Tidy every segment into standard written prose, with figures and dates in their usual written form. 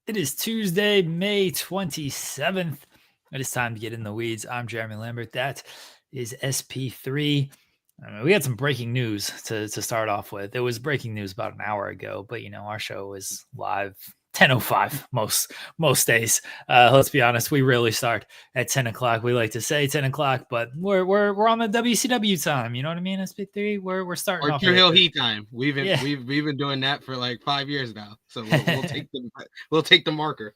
It is Tuesday, May 27th. It is time to get in the weeds. I'm Jeremy Lambert. That is SP3. We had some breaking news to start off with. It was breaking news about an hour ago, but our show is live 10:05 most days. Let's be honest, we really start at 10 o'clock. We like to say 10 o'clock, but we're on the WCW time. You know what I mean? SP3. We're starting off. Or True Hill Heat time. We've been doing that for like 5 years now. So we'll take the marker.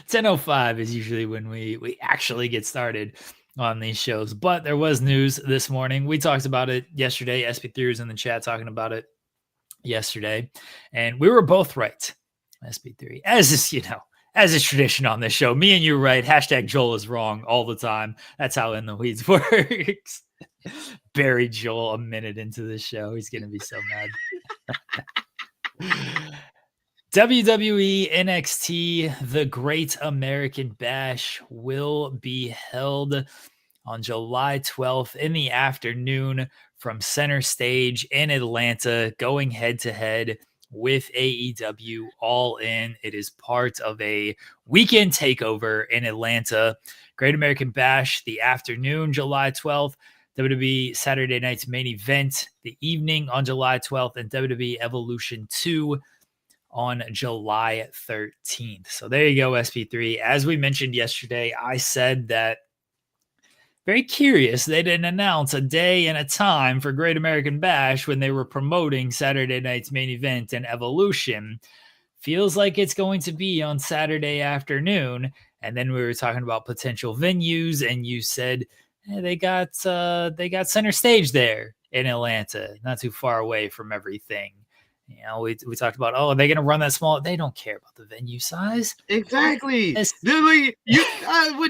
10:05 is usually when we actually get started on these shows. But there was news this morning. We talked about it yesterday. SP3 was in the chat talking about it yesterday, and we were both right. SP3, as is tradition on this show. Me and you right. Hashtag Joel is wrong all the time. That's how In the Weeds works. Bury Joel a minute into the show. He's gonna be so mad. WWE NXT, the Great American Bash, will be held on July 12th in the afternoon from Center Stage in Atlanta, going head-to-head with AEW All In. It is part of a weekend takeover in Atlanta. Great American Bash, the afternoon, July 12th. WWE Saturday Night's Main Event, the evening on July 12th, and WWE Evolution 2 on July 13th. So there you go, SP3. As we mentioned yesterday, I said that very curious they didn't announce a day and a time for Great American Bash when they were promoting Saturday Night's Main Event and Evolution. Feels like it's going to be on Saturday afternoon. And then we were talking about potential venues, and you said they got Center Stage there in Atlanta, not too far away from everything. We talked about, are they going to run that small? They don't care about the venue size. Exactly. When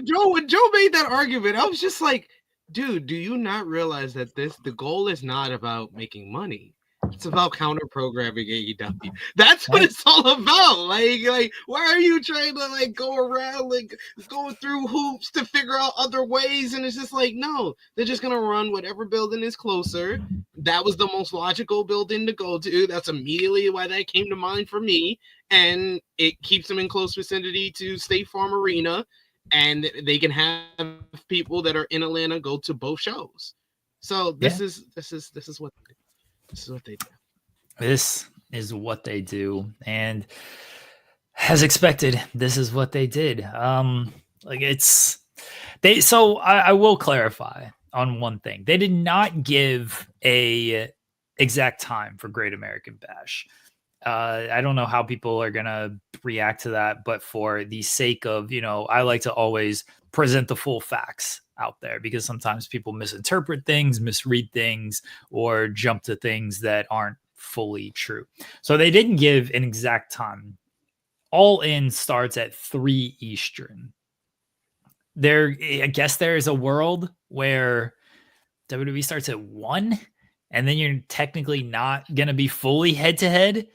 Joe made that argument, I was just like, dude, do you not realize that the goal is not about making money? It's about counter programming AEW. That's what it's all about. Like, why are you trying to go around going through hoops to figure out other ways? And it's just like, no, they're just gonna run whatever building is closer. That was the most logical building to go to. That's immediately why that came to mind for me. And it keeps them in close vicinity to State Farm Arena, and they can have people that are in Atlanta go to both shows. So this is what they do. This is what they do. This is what they do. And as expected, this is what they did. I will clarify on one thing. They did not give a exact time for Great American Bash. I don't know how people are going to react to that, but for the sake of, I like to always present the full facts out there, because sometimes people misinterpret things, misread things, or jump to things that aren't fully true. So they didn't give an exact time. All In starts at 3 Eastern. I guess there is a world where WWE starts at 1, and then you're technically not going to be fully head-to-head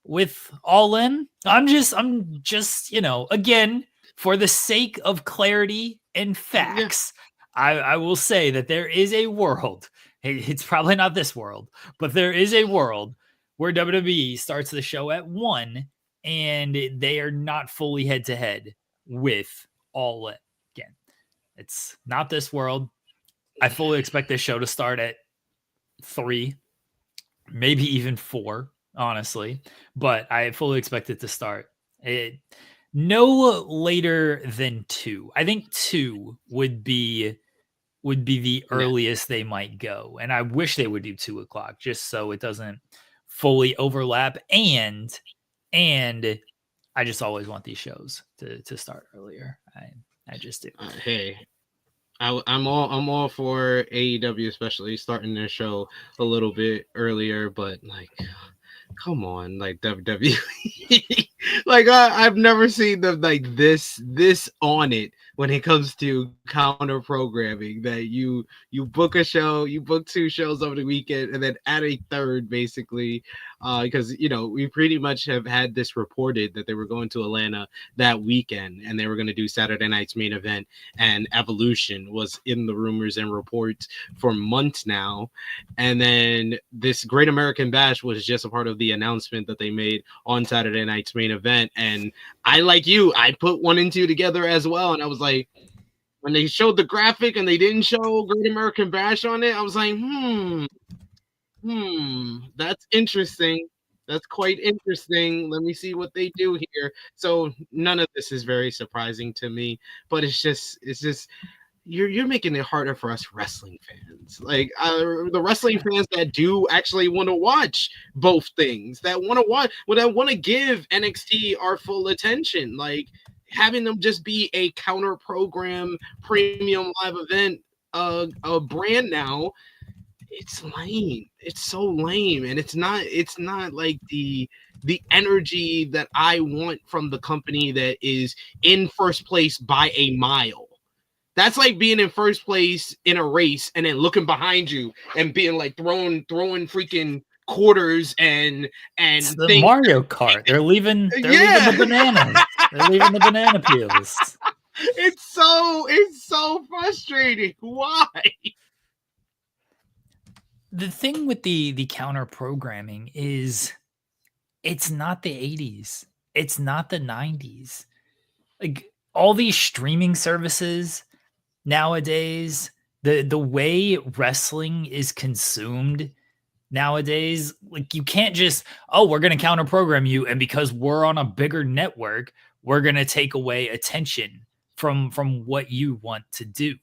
with All In. I'm just, again, for the sake of clarity and facts, I will say that there is a world. It's probably not this world, but there is a world where WWE starts the show at 1 and they are not fully head-to-head with All In. Again, it's not this world. I fully expect this show to start at 3, maybe even 4, honestly, but I fully expect it to start no later than 2. I think 2 would be the earliest they might go. And I wish they would do 2 o'clock just so it doesn't fully overlap. And I just always want these shows to start earlier. I just do. Hey, I'm all for AEW, especially starting their show a little bit earlier, but come on, WWE. I've never seen them this on it when it comes to counter programming, that you book a show, you book 2 shows over the weekend, and then add a third basically because we pretty much have had this reported that they were going to Atlanta that weekend and they were going to do Saturday night's main event, and Evolution was in the rumors and reports for months now. And then this Great American Bash was just a part of the announcement that they made on Saturday night's main event. And I, like you, I put 1 and 2 together as well, and I was like, when they showed the graphic and they didn't show Great American Bash on it, I was like, that's interesting. That's quite interesting. Let me see what they do here. So none of this is very surprising to me, but it's just you're making it harder for us wrestling fans, like the wrestling fans that do actually want to watch both things, that want to give NXT our full attention. Like, having them just be a counter program premium live event a brand now, it's lame. It's so lame, and it's not like the energy that I want from the company that is in first place by a mile. That's like being in first place in a race and then looking behind you and being like throwing freaking quarters and it's the Mario Kart. They're leaving the bananas. They're leaving the banana peels. It's so frustrating. Why? The thing with the counter programming is it's not the 80s. It's not the 90s. Like, all these streaming services nowadays, the way wrestling is consumed nowadays, like, you can't just, we're going to counter program you, and because we're on a bigger network, we're going to take away attention from what you want to do.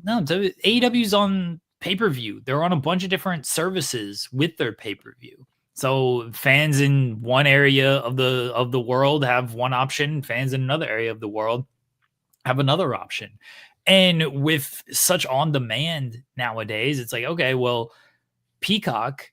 No, AEW's on pay-per-view. They're on a bunch of different services with their pay-per-view. So fans in one area of the world have one option, fans in another area of the world have another option. And with such on demand nowadays, it's like, okay, well, Peacock,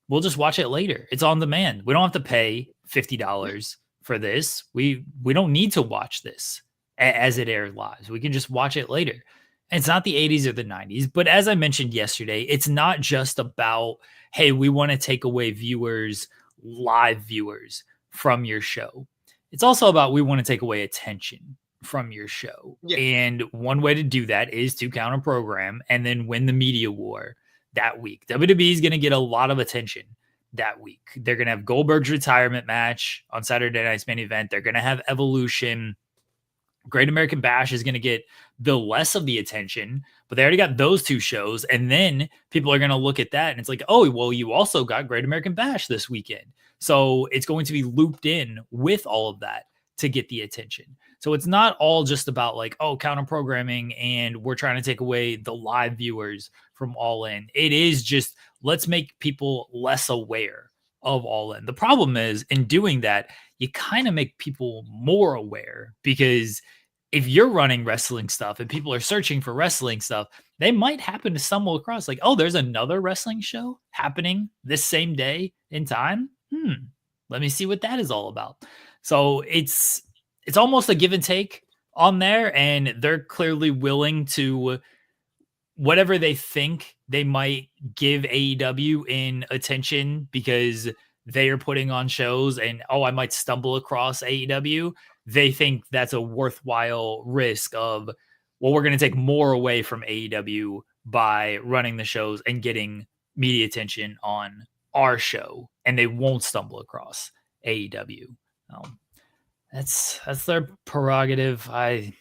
we'll just watch it later. It's on demand. We don't have to pay $50 for this. We don't need to watch this as it airs live. We can just watch it later. And it's not the 80s or the 90s. But as I mentioned yesterday, it's not just about, hey, we want to take away live viewers from your show. It's also about, we want to take away attention from your show. Yeah. And one way to do that is to counter program and then win the media war that week. WWE is going to get a lot of attention that week. They're going to have Goldberg's retirement match on Saturday night's main event. They're going to have Evolution. Great American Bash is going to get the less of the attention, but they already got those 2 shows. And then people are going to look at that and it's like, oh, well, you also got Great American Bash this weekend. So it's going to be looped in with all of that to get the attention. So it's not all just about like, counter programming and we're trying to take away the live viewers from All In. It is just, let's make people less aware of All In. The problem is, in doing that, you kind of make people more aware, because if you're running wrestling stuff and people are searching for wrestling stuff, they might happen to stumble across like, there's another wrestling show happening this same day in time. Let me see what that is all about. So it's almost a give and take on there, and they're clearly willing to, whatever they think they might give AEW in attention because they are putting on shows and, I might stumble across AEW. They think that's a worthwhile risk of, well, we're going to take more away from AEW by running the shows and getting media attention on our show, and they won't stumble across AEW. That's their prerogative. I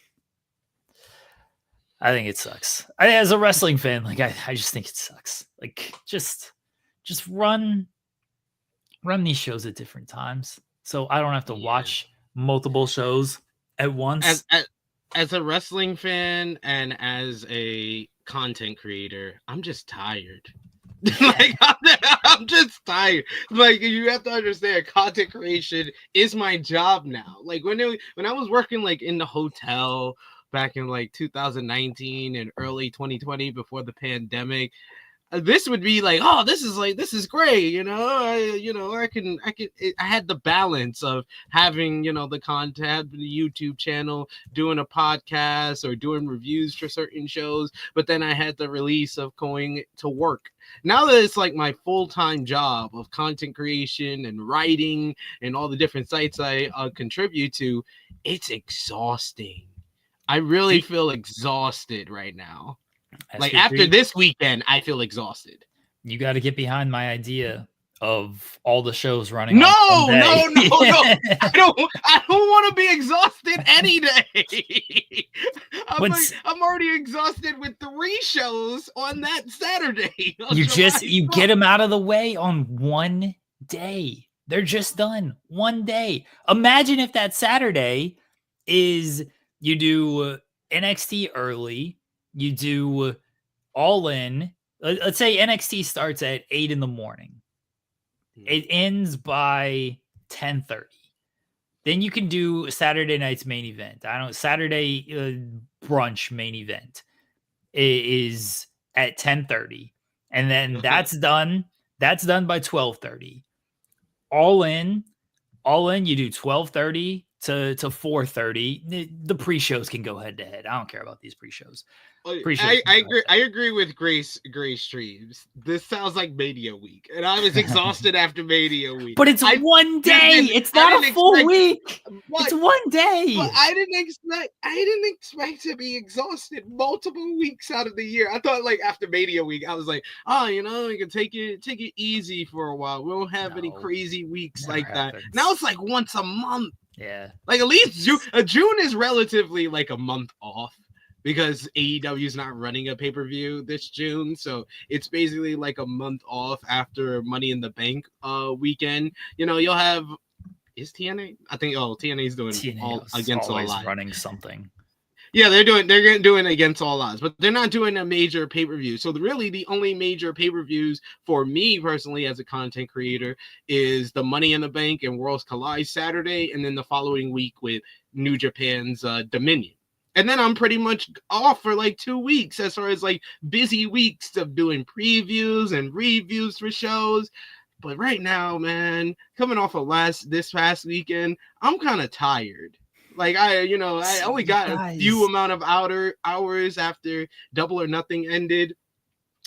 think it sucks. As a wrestling fan, like, I just think it sucks. Like, just run these shows at different times, so I don't have to watch multiple shows at once. As a wrestling fan and as a content creator, I'm just tired. Like, I'm just tired. Like, you have to understand, content creation is my job now. Like, when I was working like in the hotel back in like 2019 and early 2020 before the pandemic, this would be like, oh, this is great, I had the balance of having, the content, the YouTube channel, doing a podcast or doing reviews for certain shows, but then I had the release of going to work. Now that it's like my full-time job of content creation and writing and all the different sites I contribute to, it's exhausting. I really feel exhausted right now. Like after this weekend, I feel exhausted. You got to get behind my idea of all the shows running. No. I don't want to be exhausted any day. I'm already exhausted with 3 shows on that Saturday. You get them out of the way on one day. They're just done one day. Imagine if that Saturday is you do NXT early, you do All In. Let's say NXT starts at 8 in the morning. It ends by 10:30. Then you can do Saturday night's main event. Saturday brunch main event is at 10:30. And then that's done. That's done by 12:30. All in, you do 12:30 to 4:30. The pre-shows can go head to head. I don't care about these pre-shows. I agree with Grace Streams. This sounds like Mania week, and I was exhausted after Mania week. But it's one day. It's not a full week. It's one day. But I didn't expect to be exhausted multiple weeks out of the year. I thought like after Mania week, I was like, you can take it easy for a while. We don't have any crazy weeks like that. Now it's like once a month. Yeah. Like at least June is relatively like a month off, because AEW is not running a pay-per-view this June. So it's basically like a month off after Money in the Bank weekend. You'll have, is TNA? I think, TNA is doing TNA Against All Odds. Running something. Yeah, they're doing Against All Odds, but they're not doing a major pay-per-view. So really the only major pay-per-views for me personally as a content creator is the Money in the Bank and Worlds Collide Saturday, and then the following week with New Japan's Dominion. And then I'm pretty much off for like 2 weeks as far as like busy weeks of doing previews and reviews for shows. But right now, man, coming off of this past weekend, I'm kind of tired. Like I only got a few amount of hours after Double or Nothing ended.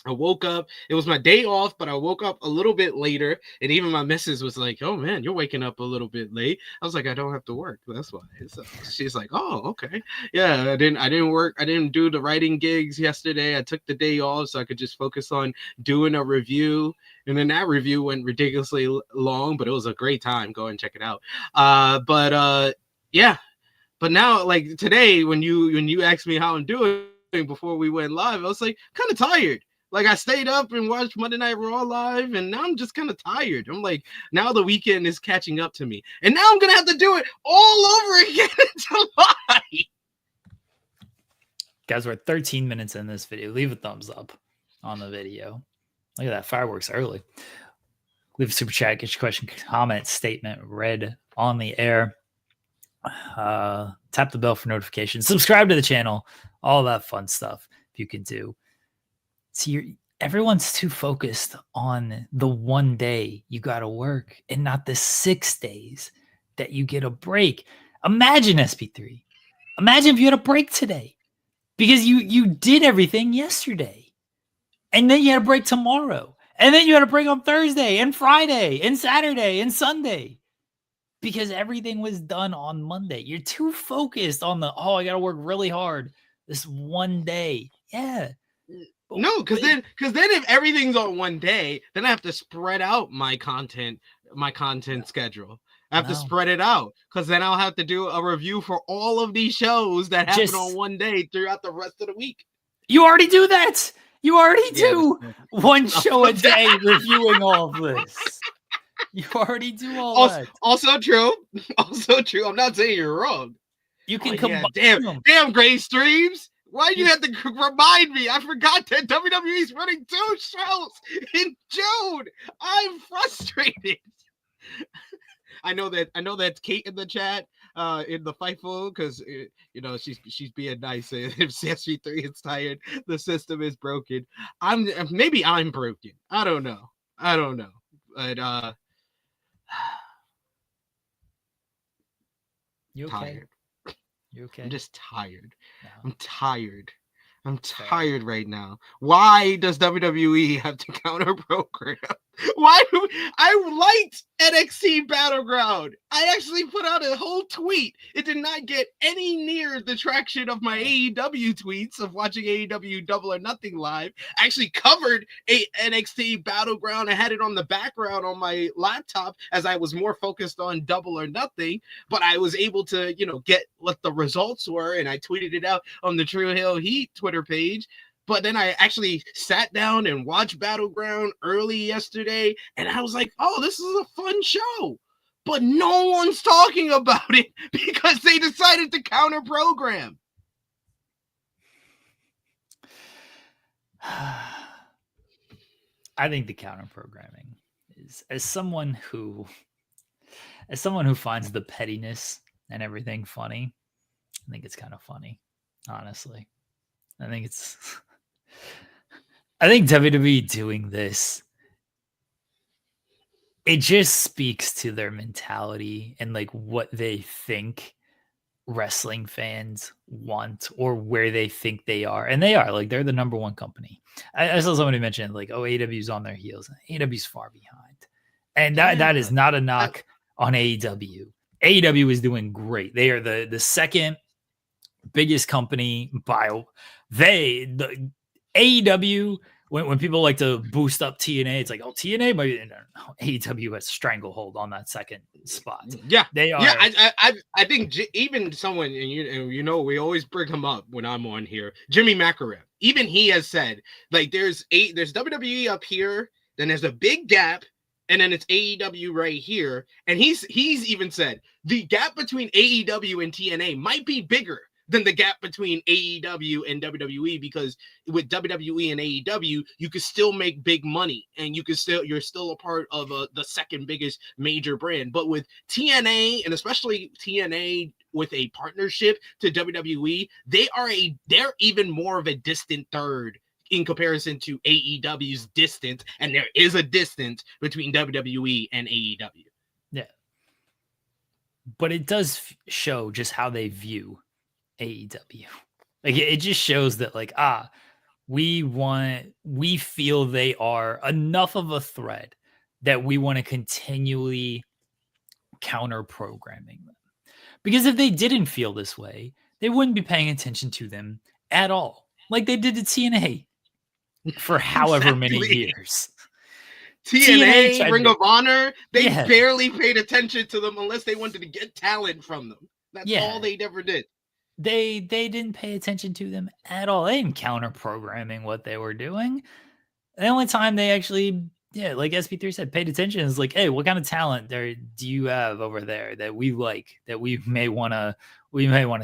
I woke up. It was my day off, but I woke up a little bit later. And even my missus was like, "Oh man, you're waking up a little bit late." I was like, "I don't have to work. That's why." So she's like, "Oh, okay. Yeah, I didn't work. I didn't do the writing gigs yesterday. I took the day off so I could just focus on doing a review." And then that review went ridiculously long, but it was a great time. Go and check it out. Yeah. But now, like today, when you asked me how I'm doing before we went live, I was like kind of tired. Like I stayed up and watched Monday Night Raw live, and now I'm just kind of tired. I'm like, now the weekend is catching up to me, and now I'm gonna have to do it all over again in July. Guys, we're 13 minutes in this video. Leave a thumbs up on the video. Look at that, fireworks early. Leave a super chat, get your question, comment, statement read on the air. Tap the bell for notifications. Subscribe to the channel. All that fun stuff you can do. See, everyone's too focused on the one day you got to work and not the 6 days that you get a break. Imagine SP3. Imagine if you had a break today because you did everything yesterday. And then you had a break tomorrow. And then you had a break on Thursday and Friday and Saturday and Sunday. Because everything was done on Monday. You're too focused on I got to work really hard this one day. Yeah. No, because then if everything's on one day, then I have to spread out my content schedule. I have to spread it out because then I'll have to do a review for all of these shows that happen on one day throughout the rest of the week. You already do that. You already do one show a day reviewing all of this. You already do all that. Also true. Also true. I'm not saying you're wrong. You can combine damn great streams. Why you have to remind me? I forgot that WWE's running 2 shows in June. I'm frustrated. I know that's Kate in the chat. in the Fightful because she's being nice. If SP3 is tired, the system is broken. Maybe I'm broken. I don't know. But you okay? Tired. You okay? I'm just tired. No. I'm tired. I'm tired right now. Why does WWE have to counter program? Why do I liked NXT Battleground? I actually put out a whole tweet. It did not get any near the traction of my AEW tweets of watching AEW Double or Nothing live. I actually covered a NXT Battleground. I had it on the background on my laptop as I was more focused on Double or Nothing, but I was able to, get what the results were, and I tweeted it out on the True Hill Heat Twitter page. But then I actually sat down and watched Battleground early yesterday, and I was like, oh, this is a fun show. But no one's talking about it because they decided to counter program. I think the counter programming is, as someone who finds the pettiness and everything funny, I think it's kind of funny, honestly. I think WWE doing this, it just speaks to their mentality and like what they think wrestling fans want or where they think they are. And they are, like, they're the number one company. I saw somebody mention like, oh, AEW's on their heels. AEW's far behind. And that is not a knock on AEW. AEW is doing great. They are the second biggest company by the AEW. When people like to boost up TNA, it's like, oh, TNA, but no, AEW has stranglehold on that second spot. Yeah, they are. Yeah, I think even someone, and we always bring him up when I'm on here, Jimmy McAree. Even he has said, like, there's WWE up here, then there's a big gap, and then it's AEW right here. And he's even said the gap between AEW and TNA might be bigger than the gap between AEW and WWE, because with WWE and AEW, you could still make big money and you're still a part of the second biggest major brand. But with TNA, and especially TNA with a partnership to WWE, they're even more of a distant third in comparison to AEW's distance, and there is a distance between WWE and AEW. Yeah. But it does show just how they view AEW. Like, it just shows that, like, we feel they are enough of a threat that we want to continually counter programming them. Because if they didn't feel this way, they wouldn't be paying attention to them at all, like they did to TNA for however many years. TNA, Ring of Honor, they barely paid attention to them unless they wanted to get talent from them. That's all they ever did. They didn't pay attention to them at all. They didn't counter programming what they were doing. The only time they actually, like SP3 said, paid attention is like, hey, what kind of talent do you have over there that we like, that we may want to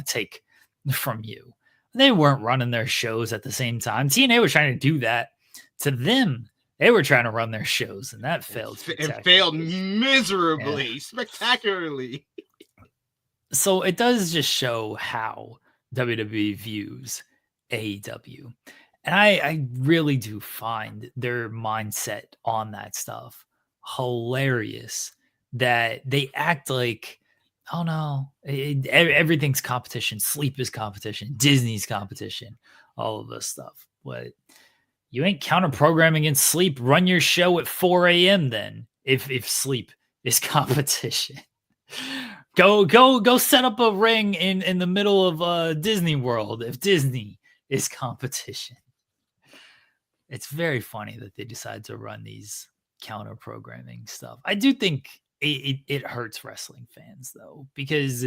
take from you? They weren't running their shows at the same time. TNA was trying to do that to them. They were trying to run their shows, and that failed. It failed miserably, spectacularly. So it does just show how WWE views AEW. And I really do find their mindset on that stuff hilarious, that they act like, oh no, everything's competition. Sleep is competition. Disney's competition. All of this stuff. But you ain't counter programming against sleep. Run your show at 4 a.m. then, if sleep is competition. Go set up a ring in the middle of Disney World if Disney is competition. It's very funny that they decide to run these counter programming stuff. I do think it hurts wrestling fans though, because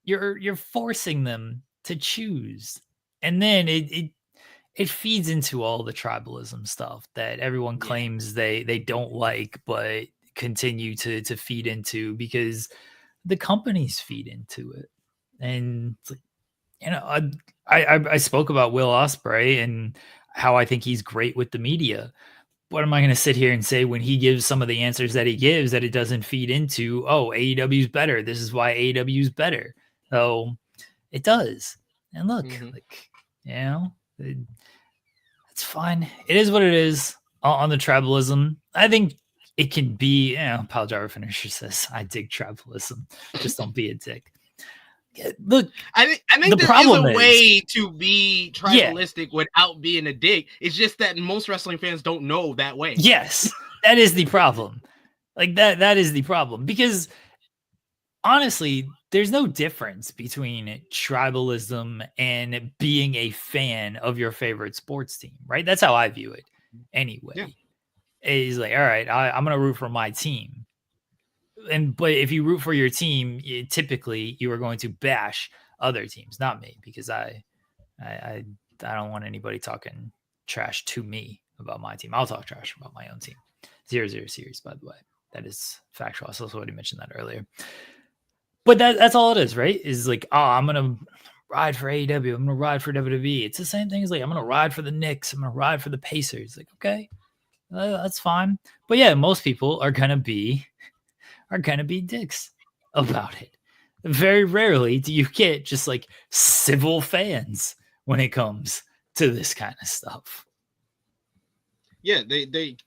you're forcing them to choose, and then it feeds into all the tribalism stuff that everyone claims they don't like, but continue to feed into because the companies feed into it. And I spoke about Will Ospreay and how I think he's great with the media, what am I going to sit here and say when he gives some of the answers that he gives that it doesn't feed into, oh, AEW is better. This is why AEW is better. So it does. And look, like, you know, it's fine. It is what it is on the tribalism. I think it can be, Pile Driver Finisher says, I dig tribalism. Just don't be a dick. Look, I think there is a way to be tribalistic without being a dick. It's just that most wrestling fans don't know that way. Yes, that is the problem. Like that is the problem, because honestly, there's no difference between tribalism and being a fan of your favorite sports team, right? That's how I view it anyway. Yeah. It's like, all right, I'm going to root for my team. But if you root for your team, typically you are going to bash other teams, not me, because I don't want anybody talking trash to me about my team. I'll talk trash about my own team. 0-0 series, by the way. That is factual. I also already mentioned that earlier. But that's all it is, right? Is like, oh, I'm going to ride for AEW. I'm going to ride for WWE. It's the same thing as like, I'm going to ride for the Knicks. I'm going to ride for the Pacers. Like, okay, that's fine. But yeah, most people are going to be dicks about it. Very rarely do you get just like civil fans when it comes to this kind of stuff. Yeah, they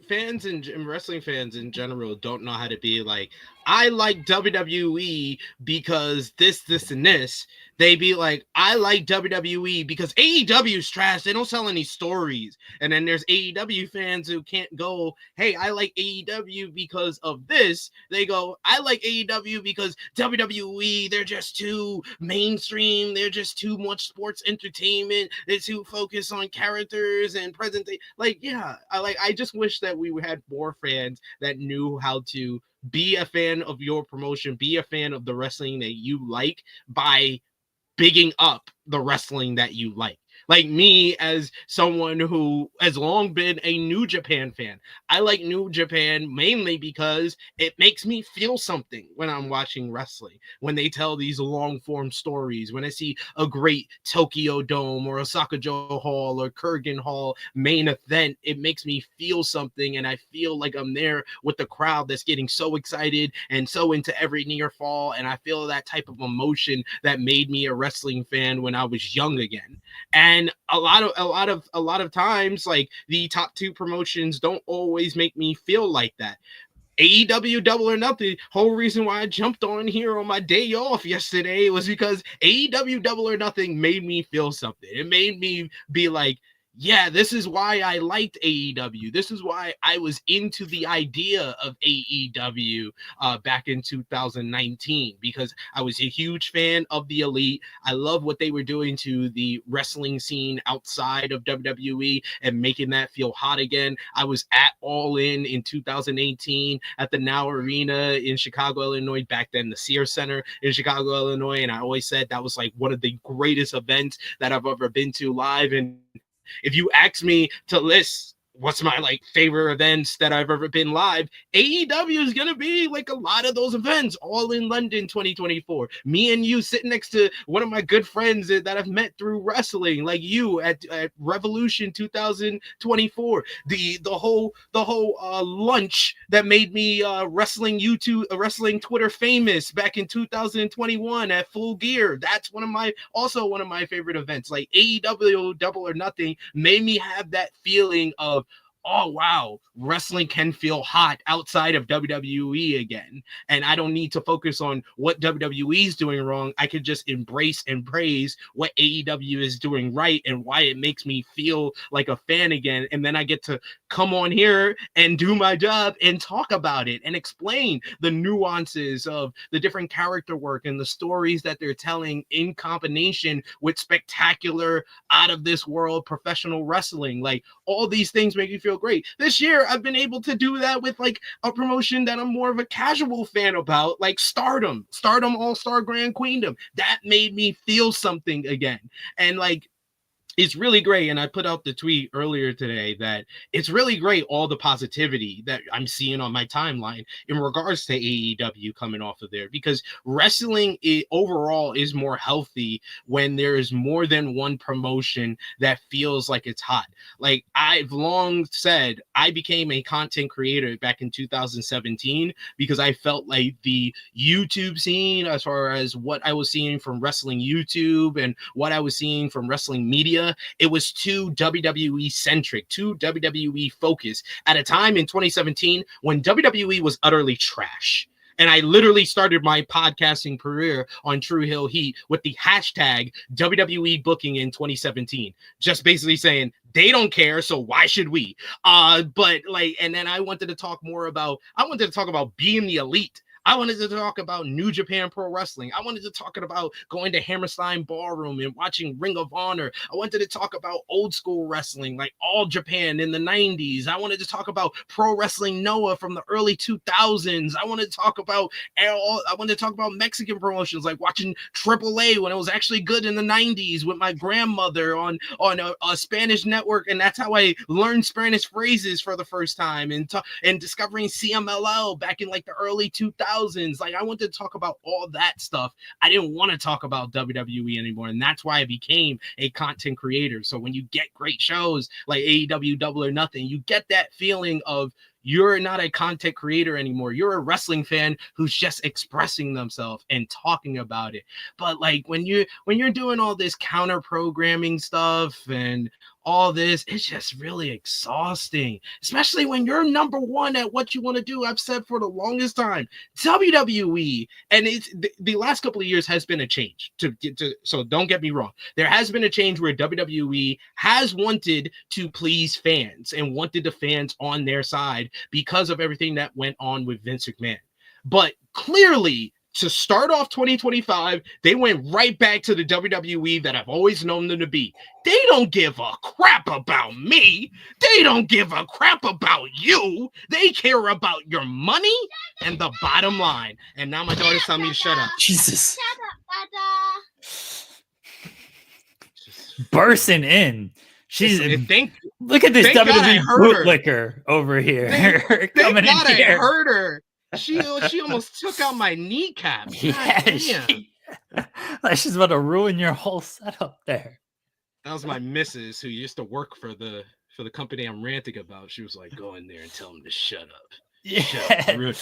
fans and wrestling fans in general don't know how to be like, I like WWE because this, and this. They be like, I like WWE because AEW's trash. They don't sell any stories. And then there's AEW fans who can't go, hey, I like AEW because of this. They go, I like AEW because WWE, they're just too mainstream. They're just too much sports entertainment. They're too focused on characters and presentation. Like, yeah, I just wish that we had more fans that knew how to be a fan of your promotion, be a fan of the wrestling that you like by bigging up the wrestling that you like. Like me, as someone who has long been a New Japan fan, I like New Japan mainly because it makes me feel something when I'm watching wrestling. When they tell these long-form stories, when I see a great Tokyo Dome or Osaka Joe Hall or Kurgan Hall main event, it makes me feel something, and I feel like I'm there with the crowd that's getting so excited and so into every near fall, and I feel that type of emotion that made me a wrestling fan when I was young again. And a lot of times, like, the top two promotions don't always make me feel like that. AEW Double or Nothing, whole reason why I jumped on here on my day off yesterday was because AEW Double or Nothing made me feel something. It made me be like, yeah, this is why I liked AEW. This is why I was into the idea of AEW back in 2019, because I was a huge fan of the Elite. I love what they were doing to the wrestling scene outside of WWE and making that feel hot again. I was at All In 2018 at the Now Arena in Chicago, Illinois, back then the Sears Center in Chicago, Illinois. And I always said that was like one of the greatest events that I've ever been to live. And if you ask me to list what's my like favorite events that I've ever been live, AEW is gonna be like a lot of those events, All in London 2024. Me and you sitting next to one of my good friends that I've met through wrestling, like you at Revolution 2024. The whole lunch that made me wrestling Twitter famous back in 2021 at Full Gear. That's one of my favorite events. Like AEW Double or Nothing made me have that feeling of, oh wow, wrestling can feel hot outside of WWE again, and I don't need to focus on what WWE is doing wrong. I could just embrace and praise what AEW is doing right and why it makes me feel like a fan again. And then I get to come on here and do my job and talk about it and explain the nuances of the different character work and the stories that they're telling in combination with spectacular, out of this world professional wrestling. Like, all these things make you feel great. This year I've been able to do that with like a promotion that I'm more of a casual fan about, like Stardom All-Star Grand Queendom. That made me feel something again. And like, it's really great. And I put out the tweet earlier today that it's really great, all the positivity that I'm seeing on my timeline in regards to AEW coming off of there, because wrestling overall is more healthy when there is more than one promotion that feels like it's hot. Like I've long said, I became a content creator back in 2017 because I felt like the YouTube scene, as far as what I was seeing from wrestling YouTube and what I was seeing from wrestling media, it was too WWE centric, too WWE focused at a time in 2017 when WWE was utterly trash. And I literally started my podcasting career on True Hill Heat with the hashtag WWE booking in 2017, just basically saying they don't care, so why should we? But like, and then I wanted to talk about being the elite. I wanted to talk about New Japan Pro Wrestling. I wanted to talk about going to Hammerstein Ballroom and watching Ring of Honor. I wanted to talk about old school wrestling, like All Japan in the 90s. I wanted to talk about Pro Wrestling Noah from the early 2000s. I wanted to talk about Mexican promotions, like watching AAA when it was actually good in the 90s with my grandmother on a Spanish network. And that's how I learned Spanish phrases for the first time, and discovering CMLL back in like the early 2000s. Like I wanted to talk about all that stuff. I didn't want to talk about WWE anymore, and that's why I became a content creator. So when you get great shows like AEW Double or Nothing, you get that feeling of you're not a content creator anymore. You're a wrestling fan who's just expressing themselves and talking about it. But like when you're doing all this counter programming stuff and all this, it's just really exhausting, especially when you're number one at what you want to do. I've said for the longest time, WWE, and it's the last couple of years has been a change so don't get me wrong. There has been a change where WWE has wanted to please fans and wanted the fans on their side because of everything that went on with Vince McMahon. But clearly, to start off 2025, they went right back to the WWE that I've always known them to be. They don't give a crap about me. They don't give a crap about you. They care about your money and the bottom line. And now my daughter's telling me to shut up. Jesus. Shut up, Dada. Bursting in. She's look at this WWE bootlicker over here. Coming in here. I heard her. She almost took out my kneecap. Yeah, she's about to ruin your whole setup there. That was my missus who used to work for the company I'm ranting about. She was like, go in there and tell him to shut up. Yeah.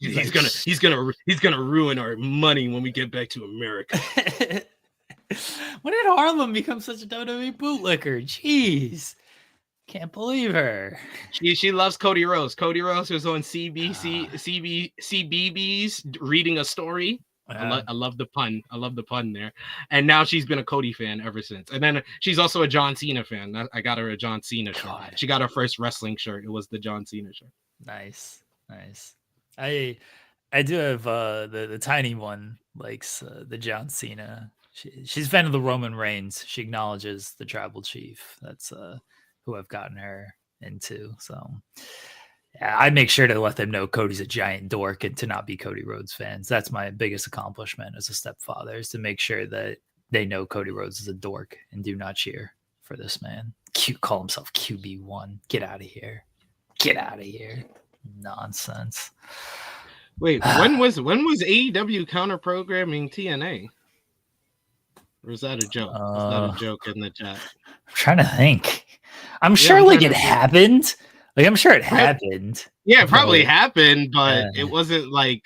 He's gonna ruin our money when we get back to America. When did Harlem become such a WWE bootlicker? Jeez. Can't believe her. She loves Cody Rhodes. Cody Rhodes was on CBB's reading a story. I love the pun. I love the pun there. And now she's been a Cody fan ever since. And then she's also a John Cena fan. I got her a John Cena shirt. She got her first wrestling shirt. It was the John Cena shirt. Nice. I do have the tiny one likes the John Cena. She's a fan of the Roman Reigns. She acknowledges the tribal chief. That's who I've gotten her into. So yeah, I make sure to let them know Cody's a giant dork and to not be Cody Rhodes fans. That's my biggest accomplishment as a stepfather, is to make sure that they know Cody Rhodes is a dork and do not cheer for this man. Call himself QB1. Get out of here. Get out of here. Nonsense. Wait, when was AEW counter programming TNA? Or is that a joke? Is that a joke in the chat? I'm trying to think. I'm sure it happened. Like I'm sure it happened. Yeah, it probably happened, but it wasn't like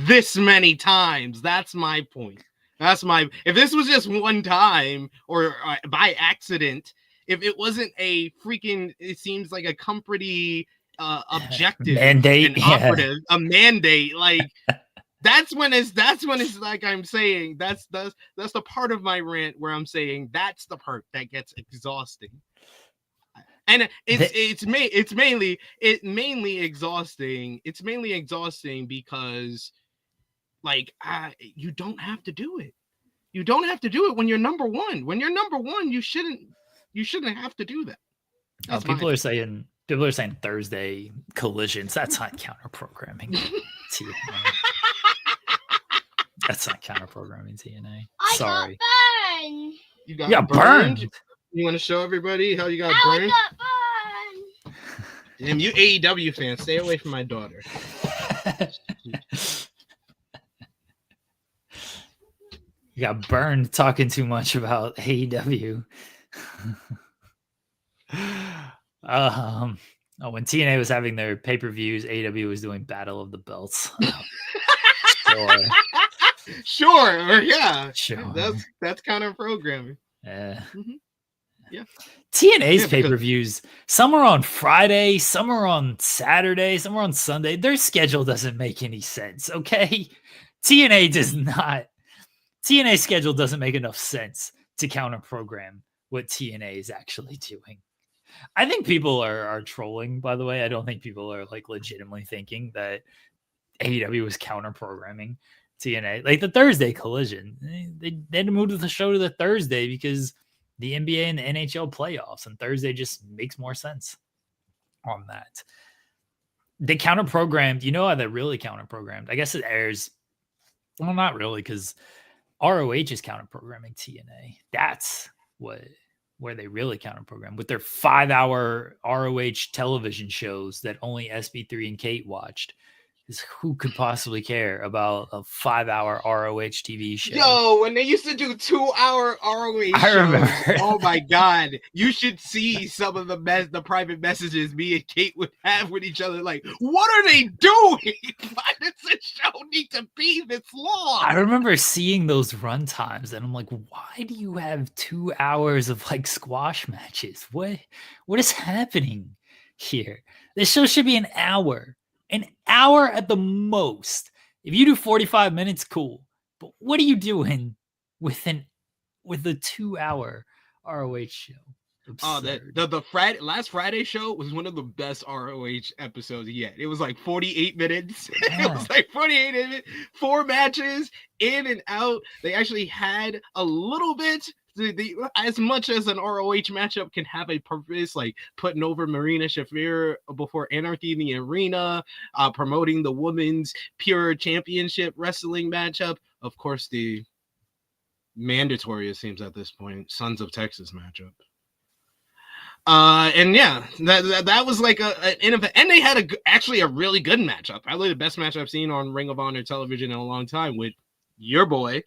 this many times. That's my point. If this was just one time or by accident, if it wasn't a freaking, it seems like a company objective mandate, operative, a mandate, like that's when it's like I'm saying that's the part of my rant where I'm saying that's the part that gets exhausting. And it's mainly exhausting. It's mainly exhausting because like you don't have to do it. You don't have to do it when you're number one. When you're number one, you shouldn't have to do that. People are saying Thursday collisions. That's not counter programming TNA. That's not counter programming TNA. Sorry. I got burned. You got burned? You want to show everybody how you got How I burned? got burned. Damn, you AEW fans, stay away from my daughter. You got burned talking too much about AEW. When TNA was having their pay-per-views, AEW was doing Battle of the Belts. Sure. Yeah. Sure. That's kind of programming. Yeah. Yeah. TNA's pay-per-views, some are on Friday, some are on Saturday, some are on Sunday. Their schedule doesn't make any sense, okay? TNA's schedule doesn't make enough sense to counter-program what TNA is actually doing. I think people are trolling, by the way. I don't think people are like legitimately thinking that AEW was counter-programming TNA. Like the Thursday collision, they had to move the show to the Thursday because the NBA and the NHL playoffs, and Thursday just makes more sense on that. They counter-programmed. You know how they really counter-programmed? I guess it airs. Well, not really, because ROH is counter-programming TNA. That's where they really counter-program with their 5-hour ROH television shows that only SP3 and Kate watched. Because who could possibly care about a 5-hour ROH TV show? Yo, when they used to do 2-hour ROH I remember. shows, oh my God, you should see some of the private messages me and Kate would have with each other. Like, what are they doing? Why does this show need to be this long? I remember seeing those run times, and I'm like, why do you have 2 hours of like squash matches? What is happening here? This show should be an hour. An hour at the most. If you do 45 minutes, cool. But what are you doing with a 2-hour ROH show? Absurd. Oh, the last Friday show was one of the best ROH episodes yet. It was like 48 minutes. Yeah. It was like 48 minutes, 4 matches in and out. They actually had a little bit. As much as an ROH matchup can have a purpose, like putting over Marina Shafir before Anarchy in the Arena, promoting the women's pure championship wrestling matchup. Of course, the mandatory, it seems at this point, Sons of Texas matchup. And yeah, that was like an innovative, and they had actually a really good matchup. Probably the best match I've seen on Ring of Honor television in a long time with your boy,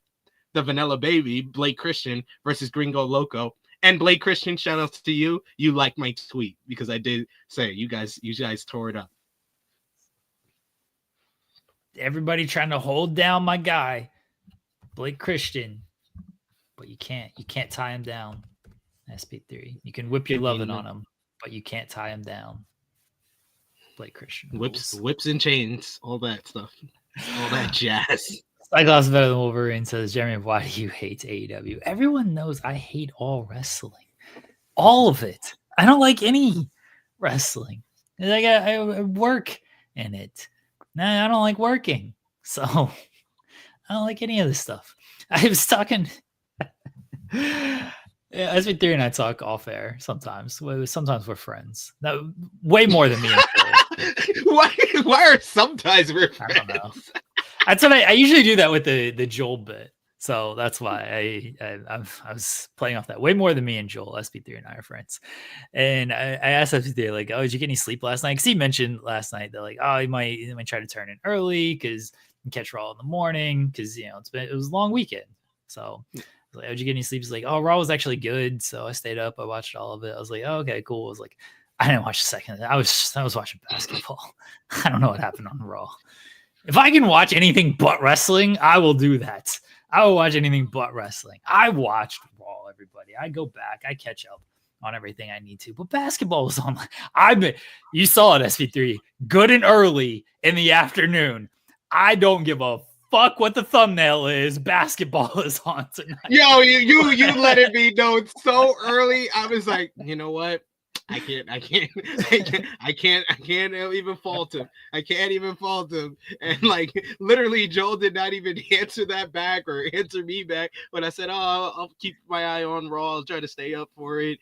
the Vanilla Baby, Blake Christian versus Gringo Loco. And Blake Christian, shout out to you. You liked my tweet because I did say you guys tore it up. Everybody trying to hold down my guy, Blake Christian, but you can't tie him down. SP3. You can whip your lovin' on him, but you can't tie him down. Blake Christian. Whips and chains, all that stuff. All that jazz. Cyclops better than Wolverine, says Jeremy. Why do you hate AEW? Everyone knows I hate all wrestling, all of it. I don't like any wrestling. Like I work in it. Nah, I don't like working, so I don't like any of this stuff. I was talking. Yeah, SP3 and I talk off air sometimes. Sometimes we're friends. No, way more than me and Phil. Why are sometimes we're friends? I don't know. That's what I usually do that with the Joel bit. So that's why I was playing off that way more than me and Joel. SP3 and I are friends. And I asked SP3 like, "Oh, did you get any sleep last night?" Because he mentioned last night that like, "Oh, you might try to turn in early because you can catch Raw in the morning because it was a long weekend." So I was like, "Oh, did you get any sleep?" He's like, "Oh, Raw was actually good, so I stayed up. I watched all of it." I was like, "Oh, okay, cool." I was like, I didn't watch the second. I was watching basketball. I don't know what happened on Raw. If I can watch anything but wrestling, I will do that. I will watch anything but wrestling. I watched Raw, everybody. I go back. I catch up on everything I need to. But basketball was on. You saw it, SP3. Good and early in the afternoon. I don't give a fuck what the thumbnail is. Basketball is on tonight. Yo, you letting me know so early. I was like, you know what? I can't even fault him. I can't even fault him. And like literally, Joel did not even answer that back or answer me back when I said, "Oh, I'll keep my eye on Raw. I'll try to stay up for it."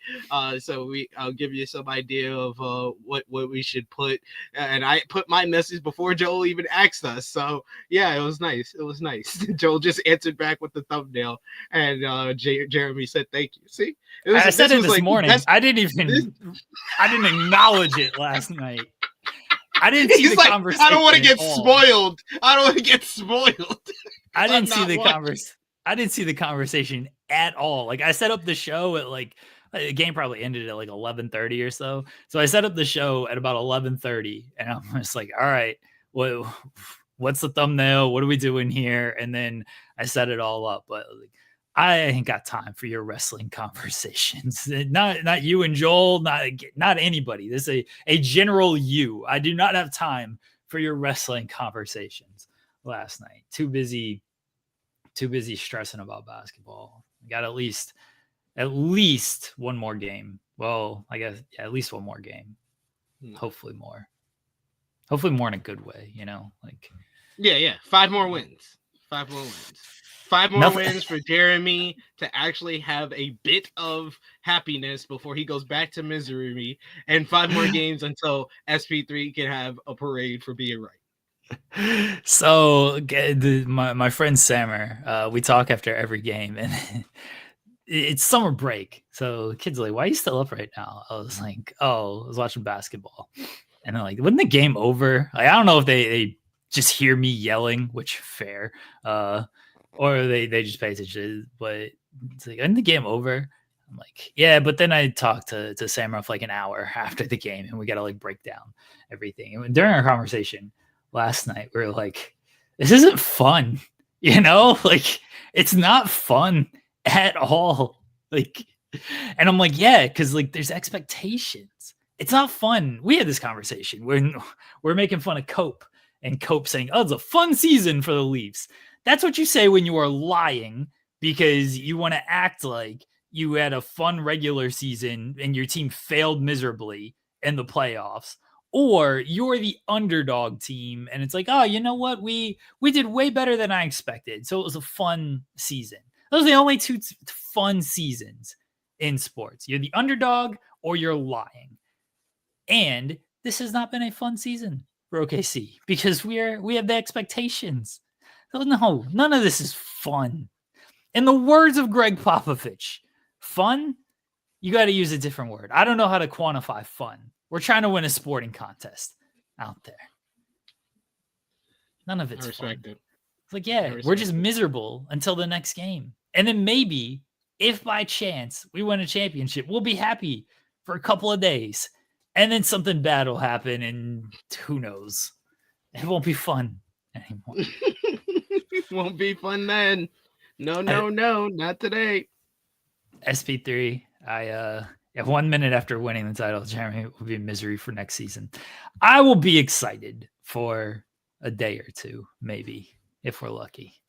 So I'll give you some idea of what we should put. And I put my message before Joel even asked us. So yeah, it was nice. It was nice. Joel just answered back with the thumbnail, and Jeremy said, "Thank you." See. I said it this morning. I didn't acknowledge it last night. I didn't see the conversation. I don't want to get spoiled. I didn't see the conversation at all. Like I set up the show at like the game probably ended at like 11:30 or so. So I set up the show at about 11:30, and I'm just like, all right, what's the thumbnail? What are we doing here? And then I set it all up, but like, I ain't got time for your wrestling conversations. Not you and Joel, not anybody. This is a general you. I do not have time for your wrestling conversations last night. Too busy stressing about basketball. I got at least one more game. Well, I guess at least one more game. Hopefully more. Hopefully more in a good way, like yeah. 5 more wins. 5 more wins for Jeremy to actually have a bit of happiness before he goes back to misery, and 5 more games until SP3 can have a parade for being right. So my friend Sammer, we talk after every game, and it's summer break. So kids are like, "Why are you still up right now?" I was like, "Oh, I was watching basketball." And they're like, "Wasn't the game over?" Like, I don't know if they just hear me yelling, which fair. Or they just pay attention, but it's like, isn't the game over? I'm like, yeah, but then I talked to Samra for like an hour after the game, and we got to like break down everything. And during our conversation last night, we were like, this isn't fun, like it's not fun at all. Like, and I'm like, yeah, because like there's expectations. It's not fun. We had this conversation when we're making fun of Cope, and Cope saying, "Oh, it's a fun season for the Leafs." That's what you say when you are lying because you want to act like you had a fun regular season and your team failed miserably in the playoffs, or you're the underdog team and it's like, oh, you know what? We did way better than I expected. So it was a fun season. Those are the only 2 fun seasons in sports. You're the underdog or you're lying. And this has not been a fun season for OKC because we have the expectations. So no, none of this is fun. In the words of Greg Popovich, fun, you got to use a different word. I don't know how to quantify fun. We're trying to win a sporting contest out there. None of it's fun. It's like, yeah, we're just miserable until the next game. And then maybe, if by chance we win a championship, we'll be happy for a couple of days. And then something bad will happen, and who knows? It won't be fun anymore. Won't be fun then. No, not today. SP3, I 1 minute after winning the title, Jeremy will be in misery for next season. I will be excited for a day or 2, maybe, if we're lucky.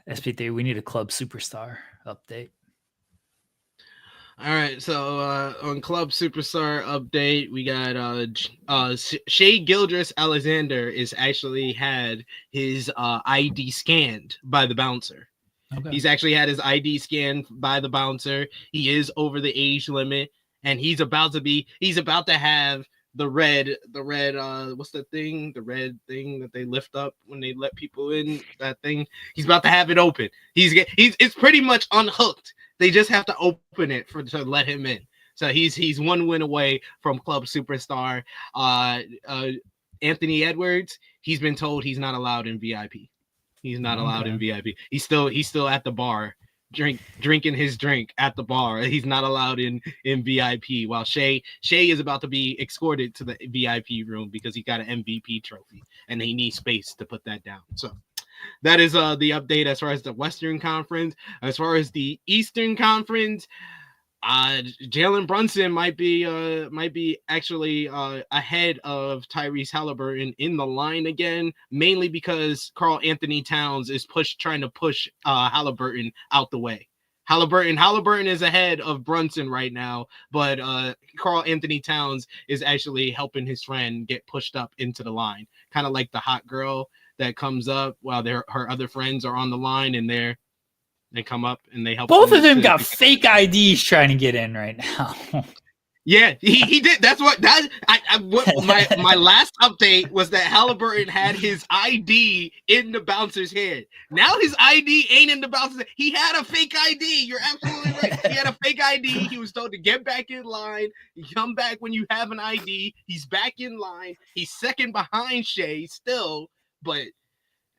SP3, we need a club superstar update. All right, so on Club Superstar update, we got Shea Gildress-Alexander is actually had his ID scanned by the bouncer. Okay. He's actually had his ID scanned by the bouncer. He is over the age limit, and he's about to have the red what's the thing? The red thing that they lift up when they let people in, that thing. He's about to have it open. It's pretty much unhooked. They just have to open it to let him in. So he's 1 win away from Club Superstar. Anthony Edwards, he's been told he's not allowed in VIP. He's not allowed in VIP. He's still at the bar, drinking his drink at the bar. He's not allowed in VIP. While Shea is about to be escorted to the VIP room because he got an MVP trophy and he needs space to put that down. So that is the update as far as the Western Conference. As far as the Eastern Conference, Jalen Brunson might be actually ahead of Tyrese Halliburton in the line again, mainly because Karl Anthony Towns is trying to push Halliburton out the way. Halliburton is ahead of Brunson right now, but Karl Anthony Towns is actually helping his friend get pushed up into the line, kind of like the hot girl that comes up while her other friends are on the line, and they come up and they help. Both of them got fake IDs trying to get in right now. Yeah, he did. That's what my last update was that Halliburton had his ID in the bouncer's head. Now his ID ain't in the bouncer's head. He had a fake ID. You're absolutely right. He had a fake ID. He was told to get back in line. You come back when you have an ID. He's back in line. He's second behind Shea still, but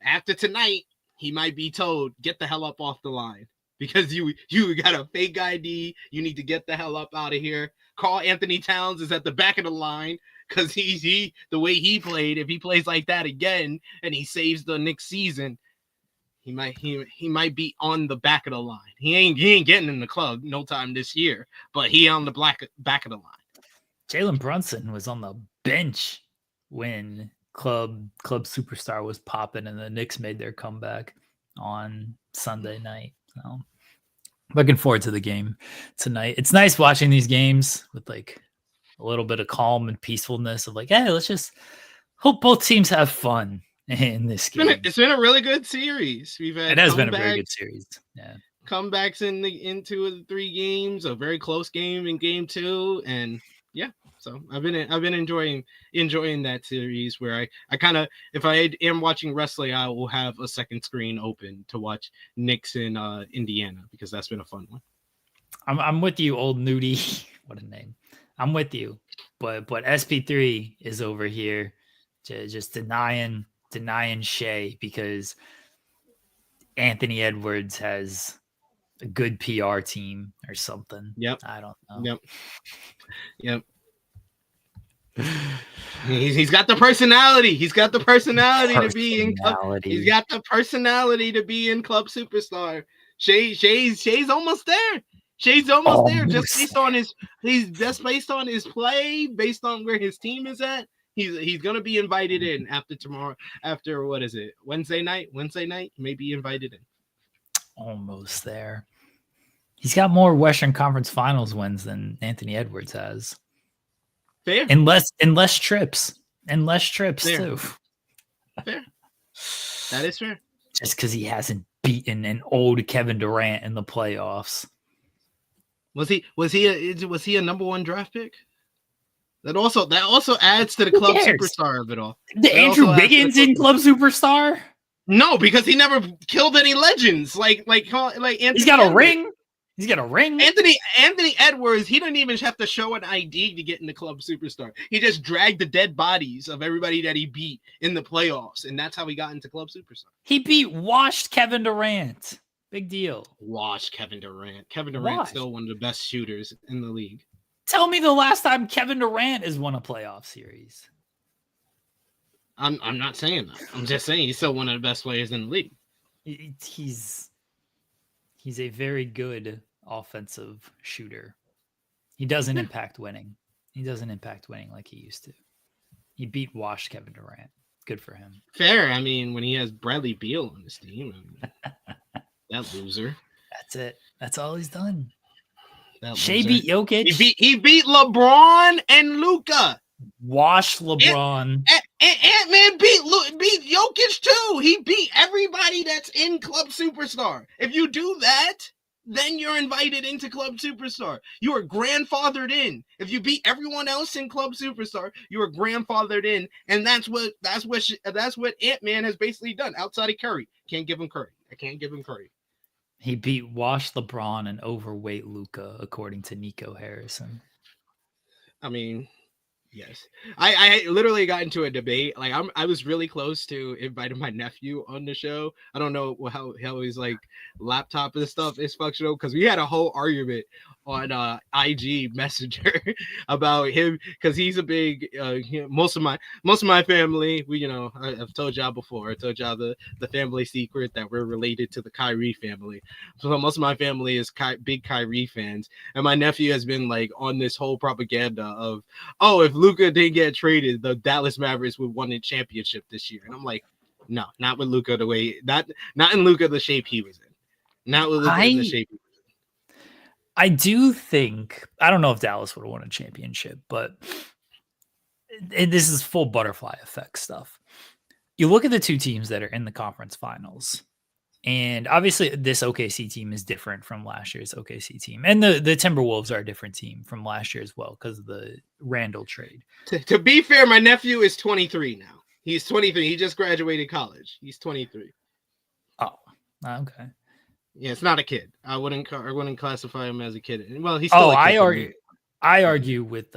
after tonight, he might be told, get the hell up off the line because you got a fake ID. You need to get the hell up out of here. Karl Anthony Towns is at the back of the line because he the way he played. If he plays like that again and he saves the next season, he might be on the back of the line. He ain't getting in the club no time this year, but he on the back of the line. Jalen Brunson was on the bench when Club Superstar was popping and the Knicks made their comeback on Sunday night. So looking forward to the game tonight. It's nice watching these games with like a little bit of calm and peacefulness of like, hey, let's just hope both teams have fun in this game. It's been a really good series. It has been a very good series. Yeah. Comebacks in 2 of the 3 games, a very close game in game 2. And yeah, so I've been enjoying that series where I kind of, if I am watching wrestling, I will have a second screen open to watch Knicks in Indiana because that's been a fun one. I'm with you, old Nudie. What a name. I'm with you, but SP3 is over here just denying Shea because Anthony Edwards has a good PR team or something. Yep. I don't know. Yep. He's got the personality. He's got the personality to be in club. He's got the personality to be in Club Superstar. Shay's almost there. Shay's almost there. Just based on his play, based on where his team is at. He's gonna be invited in after tomorrow. After what is it? Wednesday night, maybe invited in. Almost there. He's got more Western Conference Finals wins than Anthony Edwards has. Fair. And less trips. Fair. Too. Fair. That is fair. Just because he hasn't beaten an old Kevin Durant in the playoffs. Was he a number 1 draft pick? That also adds to the Club Superstar of it all. Andrew Wiggins in Club Superstar? No, because he never killed any legends. Like Anthony. He's got a ring. He's got a ring. Anthony Edwards, he didn't even have to show an ID to get into Club Superstar. He just dragged the dead bodies of everybody that he beat in the playoffs, and that's how he got into Club Superstar. He beat washed Kevin Durant. Big deal. Washed Kevin Durant. Kevin Durant's still one of the best shooters in the league. Tell me the last time Kevin Durant has won a playoff series. I'm not saying that. I'm just saying he's still one of the best players in the league. He's a very good offensive shooter. He doesn't impact winning. He doesn't impact winning like he used to. He beat washed Kevin Durant. Good for him. Fair. I mean, when he has Bradley Beal on his team, that loser. That's it. That's all he's done. Shea beat Jokic. He beat LeBron and Luka. Washed LeBron. Ant-Man beat Jokic too. He beat everybody that's in Club Superstar. If you do that, then you're invited into Club Superstar. You are grandfathered in. If you beat everyone else in Club Superstar, you are grandfathered in, and that's what Ant-Man has basically done outside of Curry. Can't give him Curry. I can't give him Curry. He beat washed LeBron and overweight Luka, according to Nico Harrison. I mean, yes. I literally got into a debate. Like I was really close to inviting my nephew on the show. I don't know how his like laptop and stuff is functional because we had a whole argument on IG Messenger about him because he's a big most of my family. We I've told y'all before. I told y'all the family secret that we're related to the Kyrie family. So most of my family is big Kyrie fans, and my nephew has been like on this whole propaganda of if Luka didn't get traded, the Dallas Mavericks would win a championship this year. And I'm like, no, not with Luka not in Luka the shape he was in. Not with Luka in the shape he was in. I do think, I don't know if Dallas would have won a championship, but this is full butterfly effect stuff. You look at the two teams that are in the conference finals, and obviously this OKC team is different from last year's OKC team. And the Timberwolves are a different team from last year as well because of the Randall trade. To be fair, my nephew is 23 now. He's 23. He just graduated college. He's 23. Oh, okay. Yeah, it's not a kid. I wouldn't classify him as a kid. Well, he's still I argue with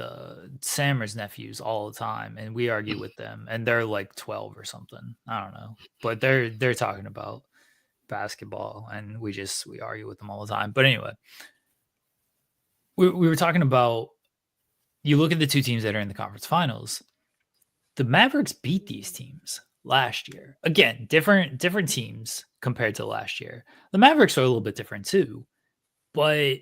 Sammer's nephews all the time, and we argue with them, and they're like 12 or something. I don't know, but they're talking about basketball, and we argue with them all the time. But anyway, we were talking about, you look at the two teams that are in the conference finals. The Mavericks beat these teams last year. Again, different teams compared to last year. The Mavericks are a little bit different too, but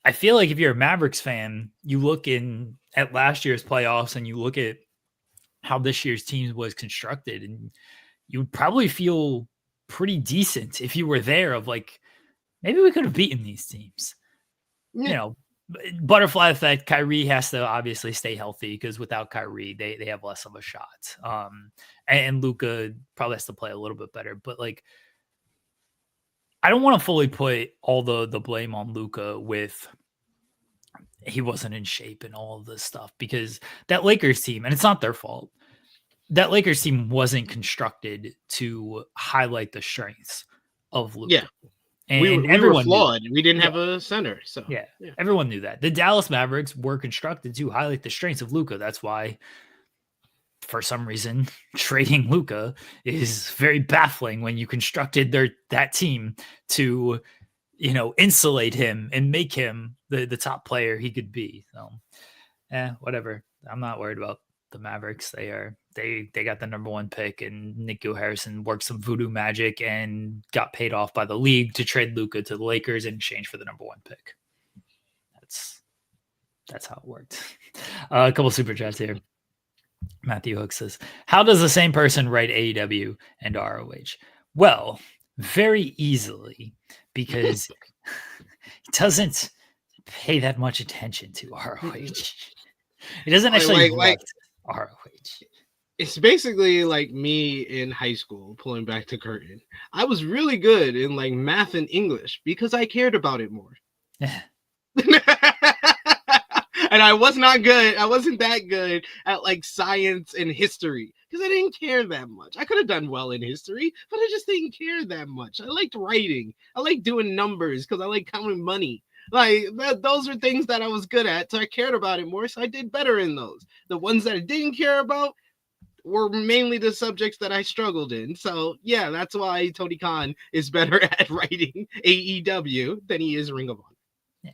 I feel like if you're a Mavericks fan, you look at last year's playoffs and you look at how this year's team was constructed, and you would probably feel pretty decent if you were there of like, maybe we could have beaten these teams. Yeah. You know, butterfly effect, Kyrie has to obviously stay healthy because without Kyrie, they have less of a shot. And Luka probably has to play a little bit better, but like, I don't want to fully put all the blame on Luka with he wasn't in shape and all of this stuff, because that Lakers team, and it's not their fault, that Lakers team wasn't constructed to highlight the strengths of Luka. Yeah. And we were flawed. We didn't have a center. So yeah, everyone knew that. The Dallas Mavericks were constructed to highlight the strengths of Luka. That's why, for some reason, trading Luka is very baffling when you constructed that team to, insulate him and make him the top player he could be. So, whatever. I'm not worried about the Mavericks. They got the number one pick, and Nico Harrison worked some voodoo magic and got paid off by the league to trade Luka to the Lakers in exchange for the number one pick. That's how it worked. A couple super chats here. Matthew Hook says, how does the same person write AEW and ROH? Well, very easily, because he doesn't pay that much attention to ROH. He doesn't actually like ROH. It's basically like me in high school, pulling back the curtain. I was really good in like math and English because I cared about it more. Yeah. And I was not good. I wasn't that good at like science and history because I didn't care that much. I could have done well in history, but I just didn't care that much. I liked writing. I liked doing numbers because I like counting money. Like those are things that I was good at. So I cared about it more. So I did better in those. The ones that I didn't care about were mainly the subjects that I struggled in. So yeah, that's why Tony Khan is better at writing AEW than he is Ring of Honor.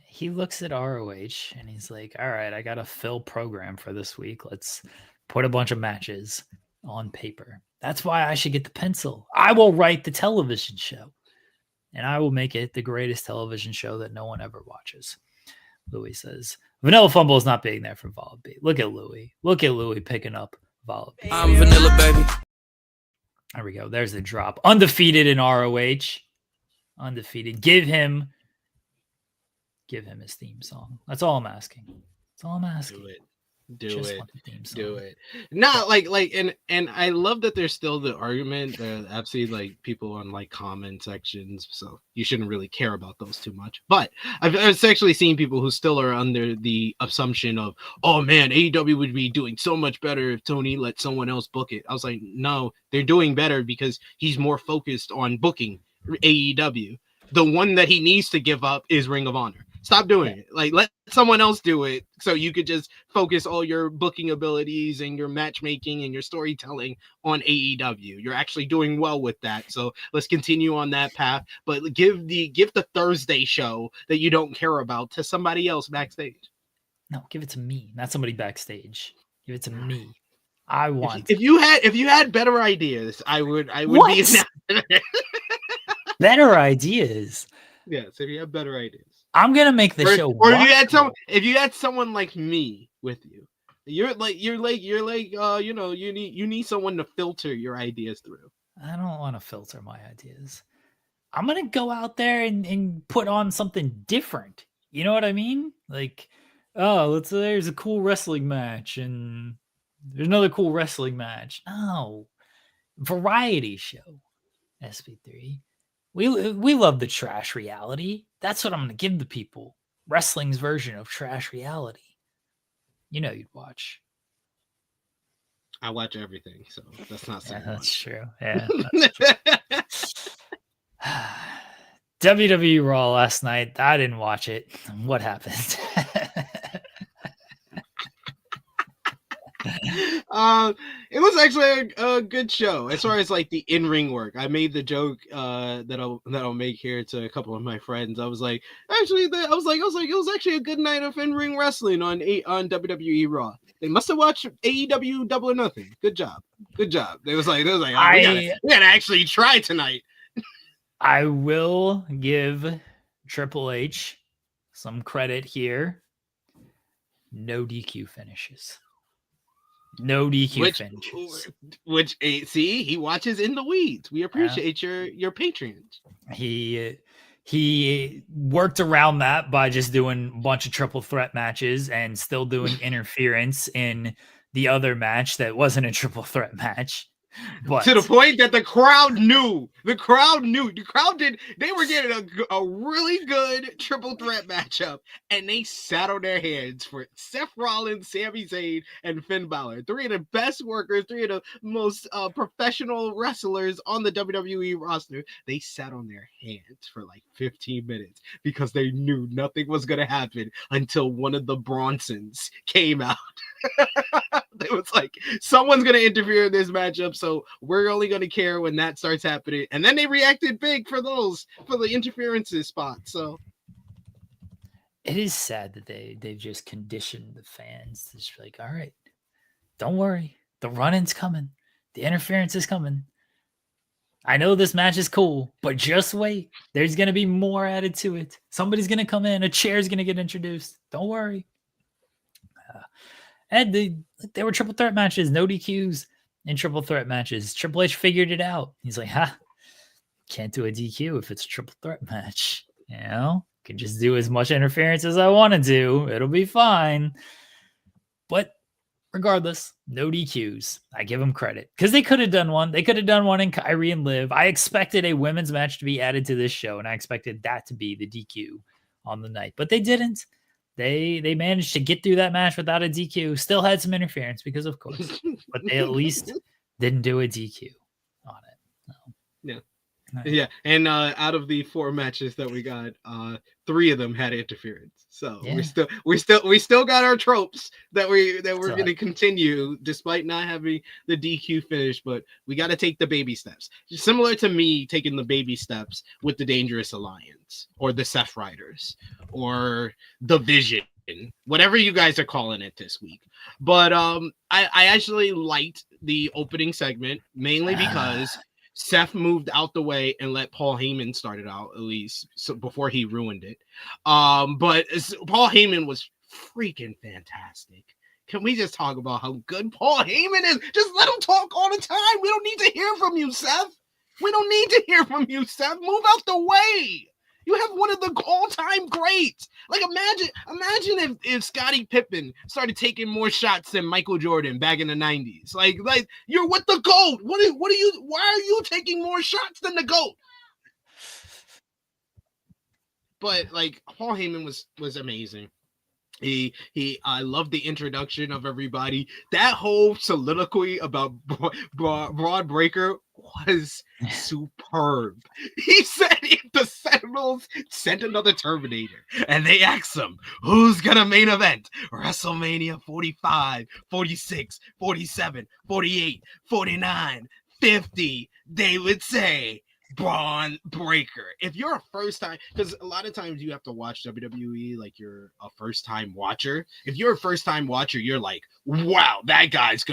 He looks at ROH and he's like, all right, I got a fill program for this week. Let's put a bunch of matches on paper. That's why I should get the pencil. I will write the television show, and I will make it the greatest television show that no one ever watches. Louis says, Vanilla Fumble is not being there for Volbeat. Look at Louis. Look at Louis picking up Volbeat. I'm Vanilla, baby. There we go. There's the drop. Undefeated in ROH. Undefeated. Give him his theme song. That's all I'm asking. That's all I'm asking. Do it. Not like and I love that there's still the argument that I've seen like people on like comment sections, so you shouldn't really care about those too much. But I've actually seen people who still are under the assumption of, oh man, AEW would be doing so much better if Tony let someone else book it. I was like, no, they're doing better because he's more focused on booking AEW. The one that he needs to give up is Ring of Honor. Stop doing it. Like, let someone else do it so you could just focus all your booking abilities and your matchmaking and your storytelling on AEW. You're actually doing well with that. So let's continue on that path. But give the Thursday show that you don't care about to somebody else backstage. No, give it to me, not somebody backstage. Give it to me. I want. If you had better ideas, I would what? Be better ideas. Yes, if you have better ideas. I'm gonna make the show. Or if you had someone like me with you, you're like you need someone to filter your ideas through. I don't want to filter my ideas. I'm gonna go out there and put on something different. You know what I mean? Like, oh, there's a cool wrestling match and there's another cool wrestling match. No, variety show, SP3. We love the trash reality. That's what I'm going to give the people. Wrestling's version of trash reality. You know you'd watch. I watch everything, so that's not saying that's much. True. Yeah. That's true. WWE Raw last night. I didn't watch it. What happened? It was actually a good show as far as like the in-ring work. I made the joke that I'll make here to a couple of my friends. I was like, it was actually a good night of in-ring wrestling on WWE Raw. They must have watched AEW Double or Nothing. Good job. They was like, oh, we gotta actually try tonight. I will give Triple H some credit here. No DQ finishes. No DQ finishes. Which see, he watches in the weeds. We appreciate your patrons. He worked around that by just doing a bunch of triple threat matches and still doing interference in the other match that wasn't a triple threat match. But to the point that the crowd knew. The crowd did. They were getting a really good triple threat matchup, and they sat on their hands for Seth Rollins, Sami Zayn, and Finn Balor. Three of the best workers, three of the most professional wrestlers on the WWE roster. They sat on their hands for like 15 minutes because they knew nothing was going to happen until one of the Bronsons came out. It was like, someone's going to interfere in this matchup, so we're only going to care when that starts happening. And then they reacted big for the interferences spots. So it is sad that they've just conditioned the fans to just be like, all right, don't worry, the run-in's coming, the interference is coming. I know this match is cool, but just wait. There's going to be more added to it. Somebody's going to come in, a chair's going to get introduced. Don't worry. And they were triple threat matches, no DQs in triple threat matches. Triple H figured it out. He's like, can't do a DQ if it's a triple threat match. You know, can just do as much interference as I want to do. It'll be fine. But regardless, no DQs. I give them credit because they could have done one. They could have done one in Kyrie and Liv. I expected a women's match to be added to this show, and I expected that to be the DQ on the night, but they didn't. They managed to get through that match without a DQ. Still had some interference because, of course, but they at least didn't do a DQ on it. So. Yeah. Yeah, and out of the 4 matches that we got, 3 of them had interference. So yeah. we still got our tropes that we're going to continue despite not having the DQ finish. But we got to take the baby steps, similar to me taking the baby steps with the Dangerous Alliance or the Seth Riders or the Vision, whatever you guys are calling it this week. But I actually liked the opening segment mainly because Seth moved out the way and let Paul Heyman start it out, at least so before he ruined it. But Paul Heyman was freaking fantastic. Can we just talk about how good Paul Heyman is? Just let him talk all the time. We don't need to hear from you, Seth. We don't need to hear from you, Seth. Move out the way. You have one of the all-time greats. Like, imagine if Scottie Pippen started taking more shots than Michael Jordan back in the 90s. Like you're with the GOAT. Why are you taking more shots than the GOAT? But like, Paul Heyman was amazing. I love the introduction of everybody. That whole soliloquy about Broad Breaker was superb. He said if the Sentinels sent another Terminator and they asked him, who's gonna main event WrestleMania 45, 46, 47, 48, 49, 50, they would say Braun Breaker. If you're a first time, because a lot of times you have to watch WWE like you're a first time watcher. If you're a first time watcher, you're like, wow, that guy's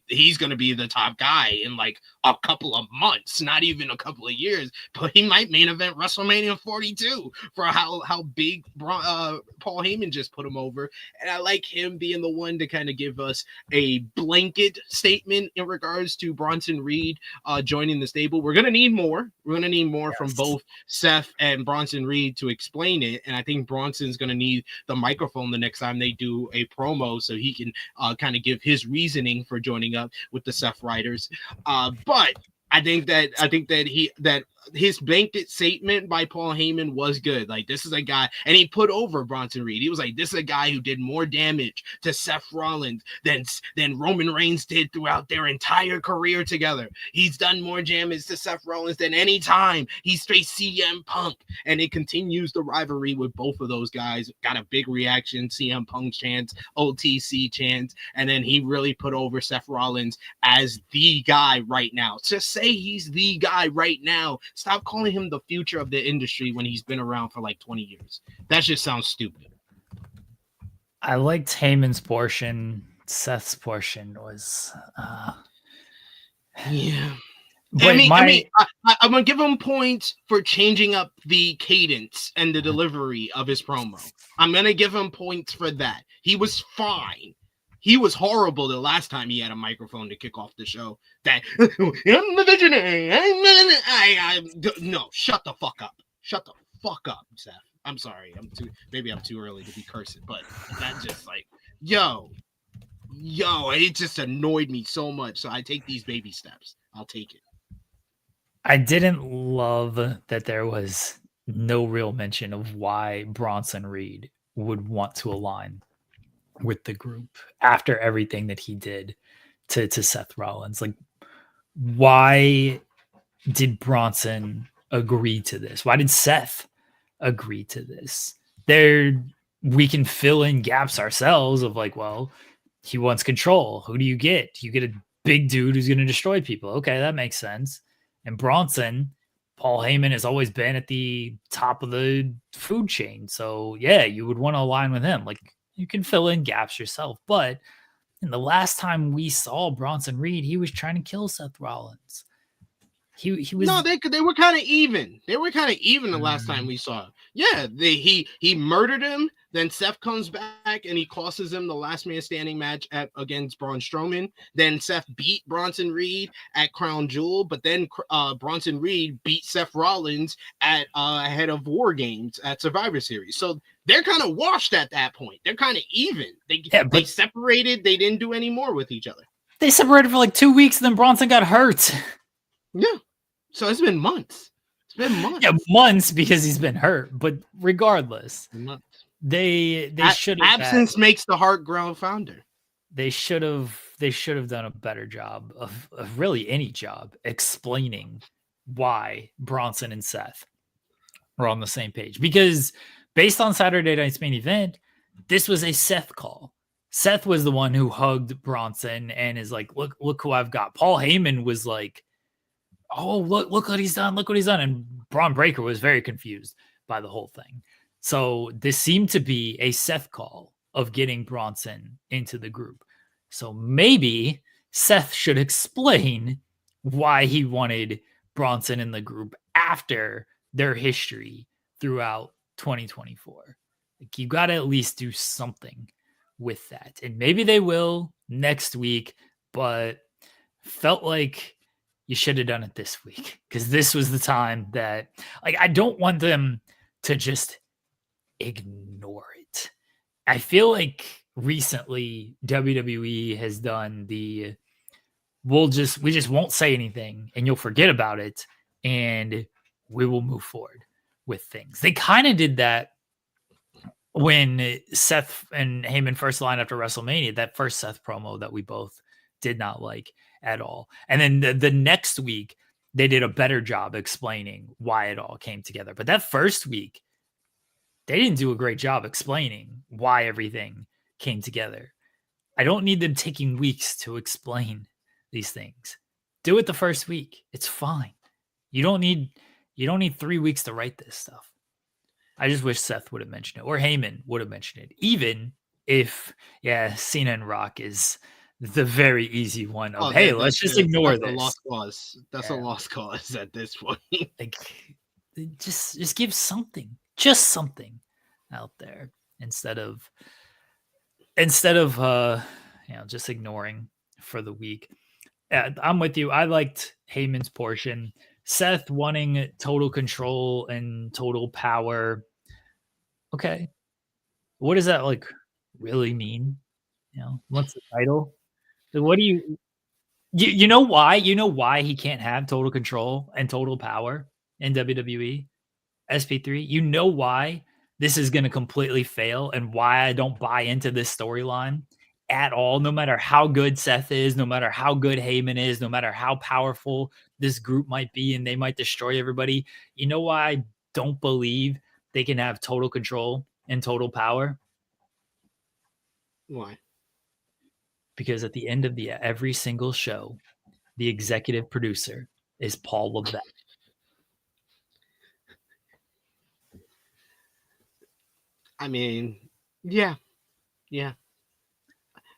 he's gonna be the top guy in like a couple of months, not even a couple of years, but he might main event WrestleMania 42 for how big Paul Heyman just put him over. And I like him being the one to kind of give us a blanket statement in regards to Bronson Reed joining the stable. We're gonna need more. We're going to need more from both Seth and Bronson Reed to explain it. And I think Bronson's going to need the microphone the next time they do a promo so he can kind of give his reasoning for joining up with the Seth Riders. But I think that his blanket statement by Paul Heyman was good. Like, this is a guy, and he put over Bronson Reed. He was like, this is a guy who did more damage to Seth Rollins than Roman Reigns did throughout their entire career together. He's done more damage to Seth Rollins than any time he's faced CM Punk. And it continues the rivalry with both of those guys. Got a big reaction, CM Punk chants, OTC chants, and then he really put over Seth Rollins as the guy right now. Just say he's the guy right now. Stop calling him the future of the industry when he's been around for like 20 years. That just sounds stupid. I liked Heyman's portion. Seth's portion was yeah. But I'm gonna give him points for changing up the cadence and the delivery of his promo. I'm gonna give him points for that. He was fine. He was horrible the last time he had a microphone to kick off the show. That I'm the visionary. No, shut the fuck up. Shut the fuck up, Seth. I'm sorry. Maybe I'm too early to be cursing, but that just like, yo, it just annoyed me so much. So I take these baby steps. I'll take it. I didn't love that there was no real mention of why Bronson Reed would want to align with the group after everything that he did to Seth Rollins. Like, why did Bronson agree to this? Why did Seth agree to this? We can fill in gaps ourselves of like, well, he wants control. Who do you get? You get a big dude who's going to destroy people. Okay, that makes sense. And Bronson, Paul Heyman has always been at the top of the food chain. So yeah, you would want to align with him. Like, you can fill in gaps yourself. But in the last time we saw Bronson Reed, he was trying to kill Seth Rollins. He was they were kind of even. They were kind of even the last time we saw him. Yeah, he murdered him. Then Seth comes back and he costs him the last man standing match against Braun Strowman. Then Seth beat Bronson Reed at Crown Jewel, but then Bronson Reed beat Seth Rollins at ahead of War Games at Survivor Series. So they're kind of washed at that point. They're kind of even. They separated. They didn't do any more with each other. They separated for like 2 weeks, and then Bronson got hurt. Yeah. So it's been months. Yeah, months because he's been hurt. But regardless, they should have absence makes the heart grow fonder. They should have done a better job of really any job explaining why Bronson and Seth were on the same page. Because based on Saturday Night's main event, this was a Seth call. Seth was the one who hugged Bronson and is like, look who I've got. Paul Heyman was like, oh, look what he's done. Look what he's done. And Braun Breaker was very confused by the whole thing. So this seemed to be a Seth call of getting Bronson into the group. So maybe Seth should explain why he wanted Bronson in the group after their history throughout 2024. Like, you got to at least do something with that. And maybe they will next week, but felt like you should have done it this week, because this was the time that, like, I don't want them to just ignore it. I feel like recently WWE has done the we just won't say anything and you'll forget about it and we will move forward with things. They kind of did that when Seth and Heyman first aligned after WrestleMania, that first Seth promo that we both did not like at all. And then the next week, they did a better job explaining why it all came together. But that first week, they didn't do a great job explaining why everything came together. I don't need them taking weeks to explain these things. Do it the first week. It's fine. You don't need 3 weeks to write this stuff. I just wish Seth would have mentioned it, or Heyman would have mentioned it, even if, Cena and Rock is the very easy one of, hey, let's just ignore this. A lost cause. That's a lost cause at this point. Like, just give something, just something out there instead of just ignoring for the week. I'm with you. I liked Heyman's portion. Seth wanting total control and total power. Okay. What does that like really mean? You know, what's the title? So what do you know why? You know why he can't have total control and total power in WWE? SP3. You know why this is going to completely fail and why I don't buy into this storyline at all, no matter how good Seth is, no matter how good Heyman is, no matter how powerful this group might be and they might destroy everybody. You know why I don't believe they can have total control and total power? Why? Because at the end of every single show, the executive producer is Paul Levesque. I mean, yeah.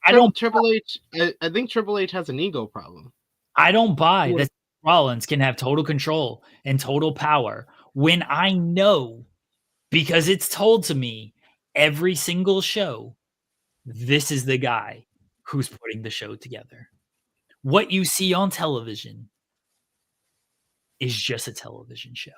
I don't Triple H. I think Triple H has an ego problem. I don't buy that Rollins can have total control and total power when I know, because it's told to me every single show, this is the guy who's putting the show together. What you see on television is just a television show.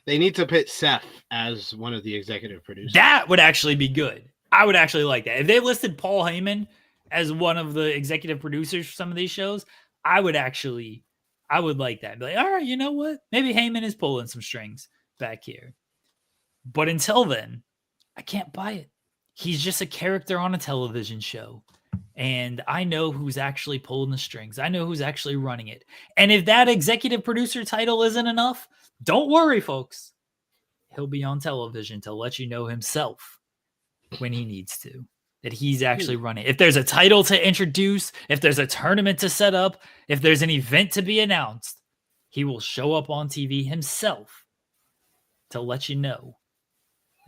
They need to put Seth as one of the executive producers. That would actually be good. I would actually like that. If they listed Paul Heyman as one of the executive producers for some of these shows, I would like that. Be like, all right, you know what? Maybe Heyman is pulling some strings back here. But until then, I can't buy it. He's just a character on a television show. And I know who's actually pulling the strings. I know who's actually running it. And if that executive producer title isn't enough, don't worry, folks. He'll be on television to let you know himself when he needs to, that he's actually running. If there's a title to introduce, if there's a tournament to set up, if there's an event to be announced, he will show up on TV himself to let you know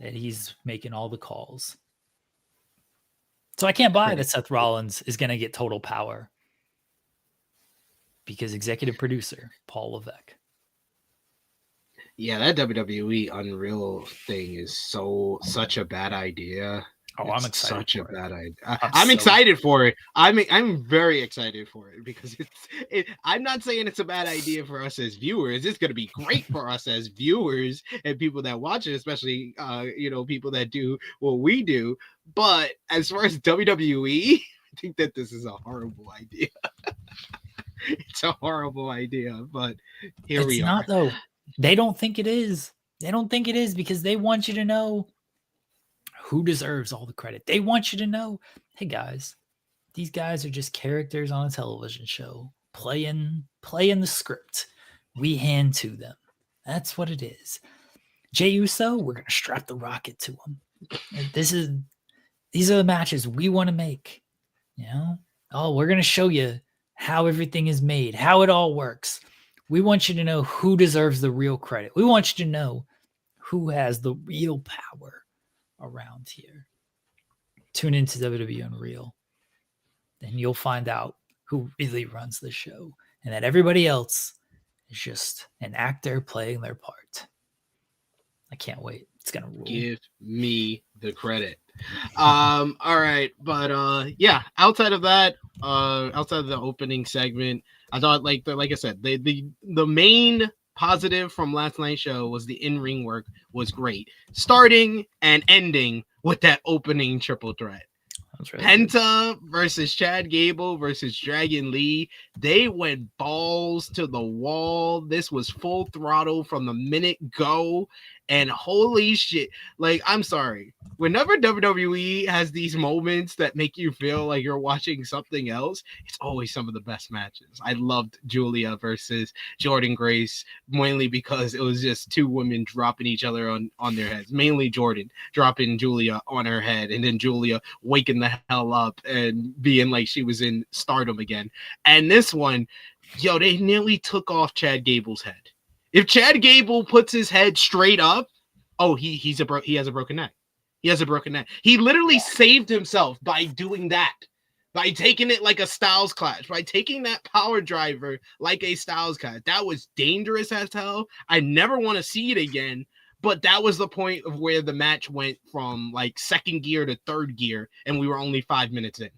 that he's making all the calls. So I can't buy that Seth Rollins is going to get total power because executive producer, Paul Levesque. Yeah, that WWE Unreal thing is such a bad idea. Oh, I'm excited. Such a bad idea. I'm excited for it. I'm very excited for it because I'm not saying it's a bad idea for us as viewers. It's going to be great for us as viewers and people that watch it, especially people that do what we do. But as far as WWE, I think that this is a horrible idea. It's a horrible idea, but here we are. It's not though. They don't think it is. They don't think it is because they want you to know who deserves all the credit. They want you to know, hey guys, these guys are just characters on a television show, playing the script. We hand to them. That's what it is. Jey Uso, we're gonna strap the rocket to him. These are the matches we want to make. We're gonna show you how everything is made, how it all works. We want you to know who deserves the real credit. We want you to know who has the real power around here. Tune into WWE Unreal, and you'll find out who really runs the show, and that everybody else is just an actor playing their part. I can't wait. It's gonna rule. Give me the credit. All right, but yeah, outside of that, outside of the opening segment, I thought like I said, the main positive from last night's show was the in-ring work was great, starting and ending with that opening triple threat. Really Penta good. Versus Chad Gable versus Dragon Lee. They went balls to the wall. This was full throttle from the minute go. And holy shit, like, I'm sorry. Whenever WWE has these moments that make you feel like you're watching something else, it's always some of the best matches. I loved Julia versus Jordynne Grace, mainly because it was just two women dropping each other on their heads. Mainly Jordynne dropping Julia on her head, and then Julia waking the hell up and being like she was in Stardom again. And this one, they nearly took off Chad Gable's head. If Chad Gable puts his head straight up, he has a broken neck. He has a broken neck. He literally saved himself by doing that, by taking it like a Styles Clash, by taking that power driver like a Styles Clash. That was dangerous as hell. I never want to see it again, but that was the point of where the match went from like second gear to third gear, and we were only 5 minutes in.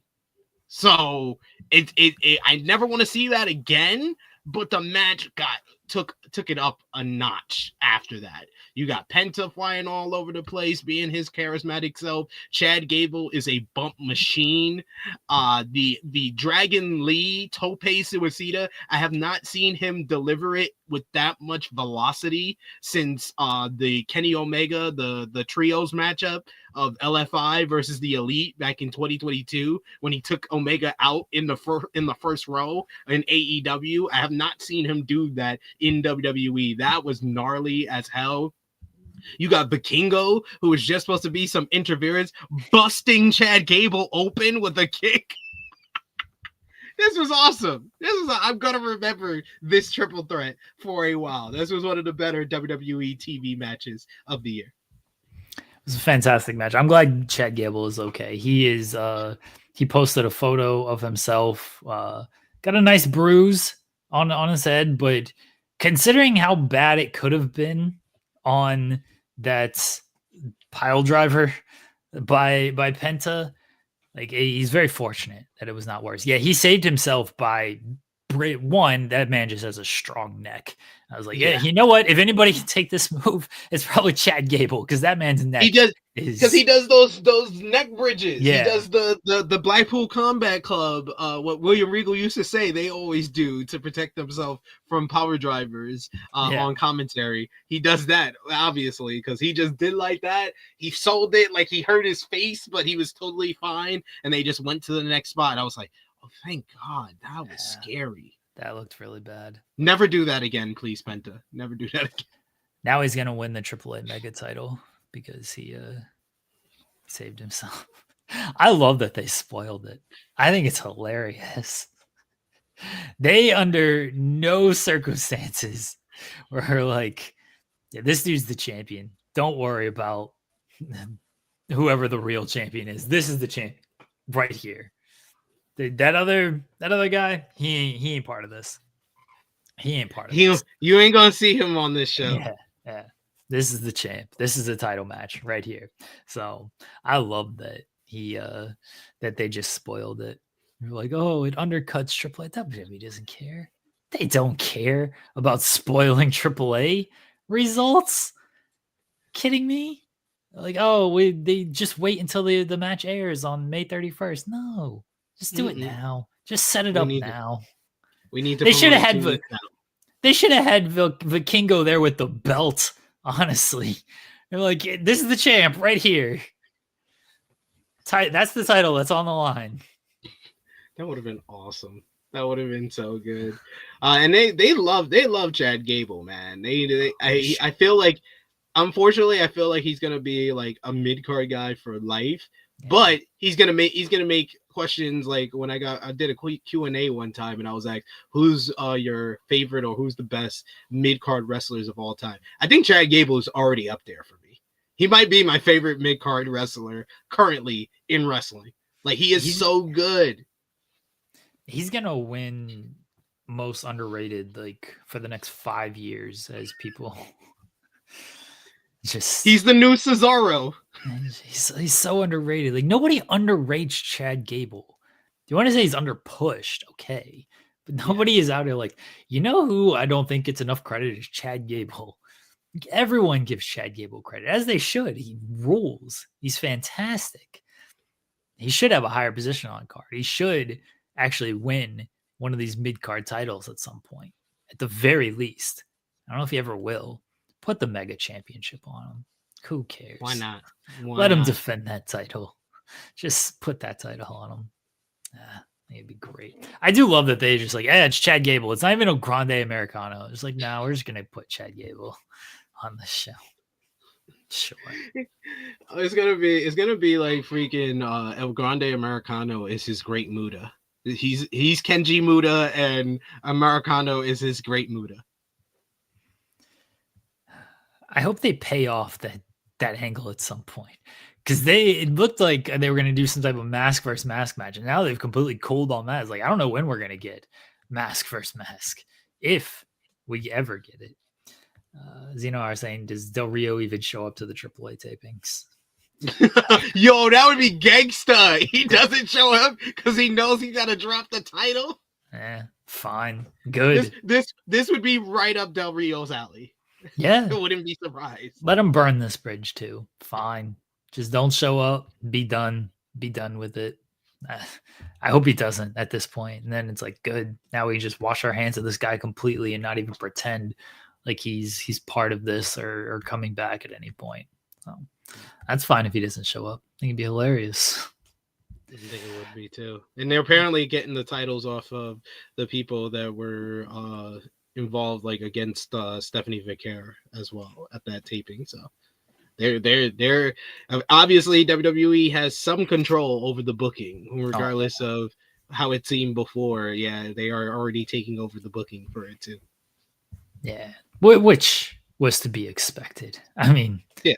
So I never want to see that again, but the match got took it up a notch after that. You got Penta flying all over the place, being his charismatic self. Chad Gable is a bump machine. The Dragon Lee Tope Suicida, I have not seen him deliver it with that much velocity since the Kenny Omega, the trios matchup of LFI versus the Elite back in 2022 when he took Omega out in the first row in AEW. I have not seen him do that in WWE. That was gnarly as hell. You got Vikingo, who was just supposed to be some interference, busting Chad Gable open with a kick. This was awesome. I'm gonna remember this triple threat for a while. This was one of the better WWE TV matches of the year. It was a fantastic match. I'm glad Chad Gable is okay. He posted a photo of himself, got a nice bruise on his head, but considering how bad it could have been on that pile driver by Penta, like he's very fortunate that it was not worse. Yeah, he saved himself by one. That man just has a strong neck. I was like, yeah, you know what? If anybody can take this move, it's probably Chad Gable because that man's neck. He does because he does those neck bridges. Yeah. He does the Blackpool Combat Club. What William Regal used to say they always do to protect themselves from power drivers on commentary. He does that obviously because he just did like that. He sold it like he hurt his face, but he was totally fine, and they just went to the next spot. I was like, oh, thank God, that was scary. That looked really bad. Never do that again, please, Penta. Never do that again. Now he's gonna win the AAA Mega title because he saved himself. I love that they spoiled it. I think it's hilarious. They, under no circumstances, were like, yeah, this dude's the champion. Don't worry about whoever the real champion is. This is the champion right here. That other guy, he ain't part of this. He ain't part of this. You ain't gonna see him on this show. Yeah. This is the champ. This is the title match right here. So I love that that they just spoiled it. They're like, oh, it undercuts AAA. WWE doesn't care. They don't care about spoiling AAA results. Kidding me? Like, oh, they just wait until the match airs on May 31st. No. Just do it now. Just set it up now. We need to. They should have had Vikingo there with the belt. Honestly, they're like, this is the champ right here. That's the title that's on the line. That would have been awesome. That would have been so good. And they love Chad Gable, man. I feel like, unfortunately, I feel like he's gonna be like a mid card guy for life. Yeah. But he's gonna make questions like when I did a Q&A one time and I was like, who's your favorite or who's the best mid-card wrestlers of all time? I think Chad Gable is already up there for me. He might be my favorite mid-card wrestler currently in wrestling. Like, he's so good. He's gonna win most underrated like for the next 5 years as people just. He's the new Cesaro. He's so underrated. Like, nobody underrates Chad Gable. Do you want to say he's underpushed? Okay. But nobody is out there like, you know who I don't think gets enough credit is Chad Gable. Like, everyone gives Chad Gable credit, as they should. He rules. He's fantastic. He should have a higher position on card. He should actually win one of these mid-card titles at some point. At the very least. I don't know if he ever will. Put the Mega Championship on him. Who cares? Why not? Let him defend that title. Just put that title on him. It'd be great. I do love that they just like, it's Chad Gable. It's not even a Grande Americano. It's like, no, we're just gonna put Chad Gable on the show. Sure. It's gonna be like freaking El Grande Americano is his Great Muta. He's Kenji Muta and Americano is his Great Muta. I hope they pay off that angle at some point, because it looked like they were going to do some type of mask versus mask match, and now they've completely cooled on that. It's like, I don't know when we're going to get mask versus mask, if we ever get it. Zeno are saying, does Del Rio even show up to the AAA tapings? Yo, that would be gangsta. He doesn't show up because he knows he got to drop the title. Fine. Good. This would be right up Del Rio's alley. Yeah. I wouldn't be surprised. Let him burn this bridge too. Fine. Just don't show up. Be done. Be done with it. I hope he doesn't at this point. And then it's like, good. Now we just wash our hands of this guy completely and not even pretend like he's part of this or coming back at any point. So that's fine if he doesn't show up. I think it'd be hilarious. I think it would be too. And they're apparently getting the titles off of the people that were involved, like against Stephanie Vicaire as well at that taping. So they're obviously WWE has some control over the booking, regardless of how it seemed before. Yeah, they are already taking over the booking for it too. Yeah, which was to be expected. I mean, yeah.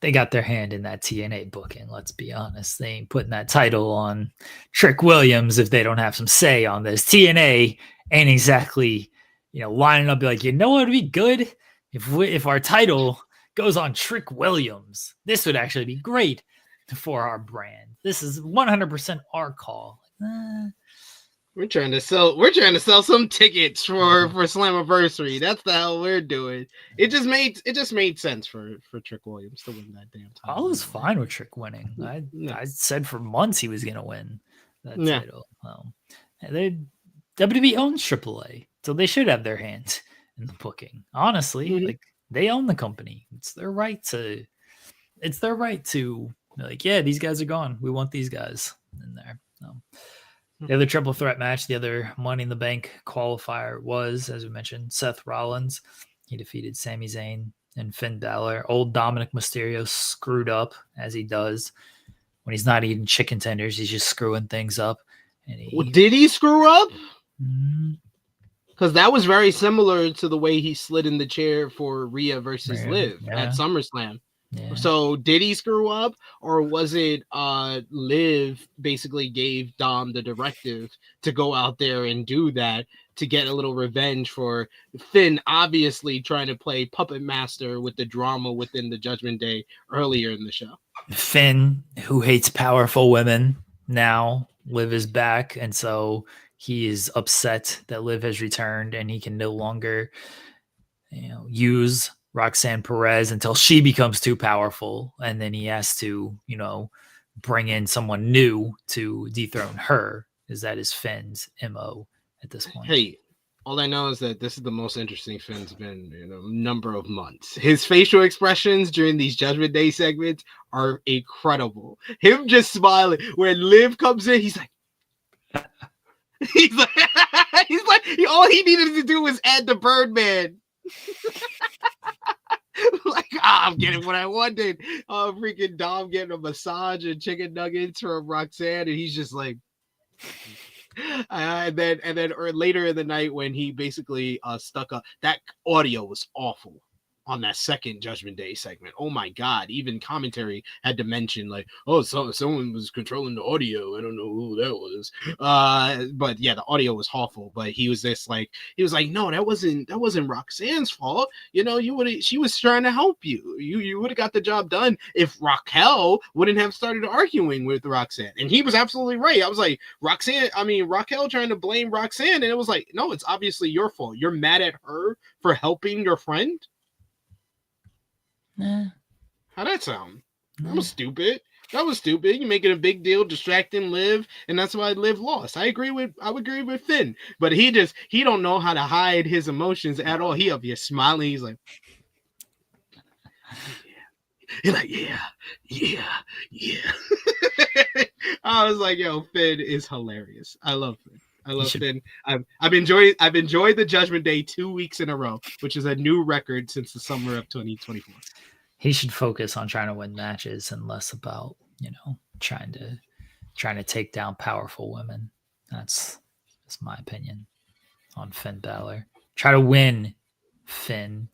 They got their hand in that TNA booking. Let's be honest. They ain't putting that title on Trick Williams if they don't have some say on this. TNA ain't exactly, lining up, be like, what would be good if our title goes on Trick Williams. This would actually be great for our brand. This is 100% our call. We're trying to sell some tickets for Slammiversary. That's the hell we're doing. It just made sense for Trick Williams to win that damn title. I was fine with Trick winning. I said for months he was gonna win that title. WWE owns AAA, so they should have their hand in the booking. Honestly, like they own the company. It's their right to be like, yeah, these guys are gone. We want these guys in there. So. The other triple threat match, the other Money in the Bank qualifier was, as we mentioned, Seth Rollins. He defeated Sami Zayn and Finn Balor. Old Dominic Mysterio screwed up, as he does. When he's not eating chicken tenders, he's just screwing things up. And did he screw up? Because that was very similar to the way he slid in the chair for Rhea versus Liv at SummerSlam. Yeah. So did he screw up, or was it Liv basically gave Dom the directive to go out there and do that to get a little revenge for Finn obviously trying to play puppet master with the drama within the Judgment Day earlier in the show? Finn, who hates powerful women, now Liv is back, and so he is upset that Liv has returned and he can no longer use Roxanne Perez until she becomes too powerful, and then he has to, bring in someone new to dethrone her. That is Finn's MO at this point. Hey, all I know is that this is the most interesting Finn's been in a number of months. His facial expressions during these Judgment Day segments are incredible. Him just smiling when Liv comes in, he's like, all he needed to do was add the Birdman. I'm getting what I wanted. Freaking Dom getting a massage and chicken nuggets from Roxanne, and he's just like, and then later in the night when he basically stuck up, that audio was awful on that second Judgment Day segment. Oh my God. Even commentary had to mention so someone was controlling the audio. I don't know who that was. But yeah, the audio was awful, but he was no, that wasn't Roxanne's fault. She was trying to help you. You would have got the job done if Raquel wouldn't have started arguing with Roxanne. And he was absolutely right. I was like, Raquel trying to blame Roxanne. And it was like, no, it's obviously your fault. You're mad at her for helping your friend. How'd that sound? That was stupid. You're making a big deal, distracting Liv, and that's why Liv lost. I would agree with Finn, but he don't know how to hide his emotions at all. He up here smiling. He's like, yeah. I was like, yo, Finn is hilarious. I love Finn. Finn. I've enjoyed the Judgment Day 2 weeks in a row, which is a new record since the summer of 2024. He should focus on trying to win matches and less about, trying to take down powerful women. That's my opinion on Finn Balor. Try to win, Finn,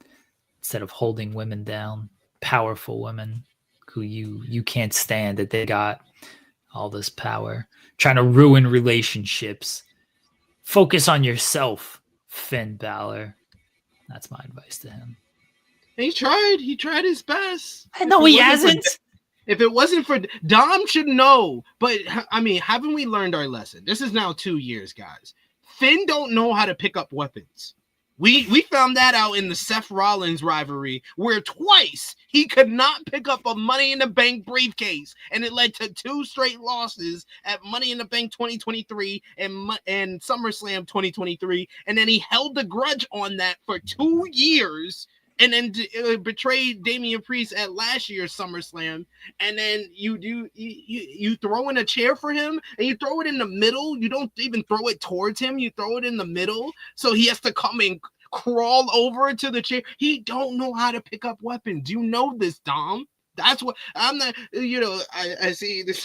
instead of holding women down, powerful women who you can't stand that they got all this power. Trying to ruin relationships. Focus on yourself, Finn Balor. That's my advice to him. He tried his best. No, he hasn't. If it wasn't for Dom should know, but haven't we learned our lesson? This is now 2 years, guys. Finn don't know how to pick up weapons. We found that out in the Seth Rollins rivalry, where twice he could not pick up a Money in the Bank briefcase, and it led to 2 straight losses at Money in the Bank 2023 and SummerSlam 2023, and then he held the grudge on that for 2 years, and then betrayed Damian Priest at last year's SummerSlam, and then you throw in a chair for him, and you throw it in the middle. You don't even throw it towards him. You throw it in the middle, so he has to come and crawl over to the chair. He don't know how to pick up weapons. You know this, Dom. That's what I'm not. I see this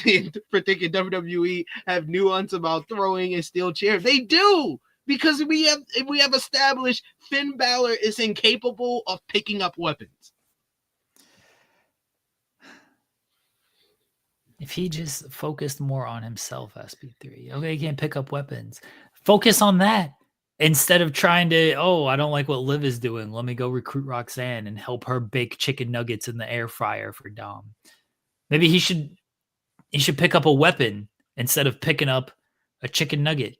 for thinking WWE have nuance about throwing a steel chair. They do. Because we have established Finn Balor is incapable of picking up weapons. If he just focused more on himself, SP3, okay, he can't pick up weapons. Focus on that instead of trying to, I don't like what Liv is doing. Let me go recruit Roxanne and help her bake chicken nuggets in the air fryer for Dom. Maybe he should pick up a weapon instead of picking up a chicken nugget.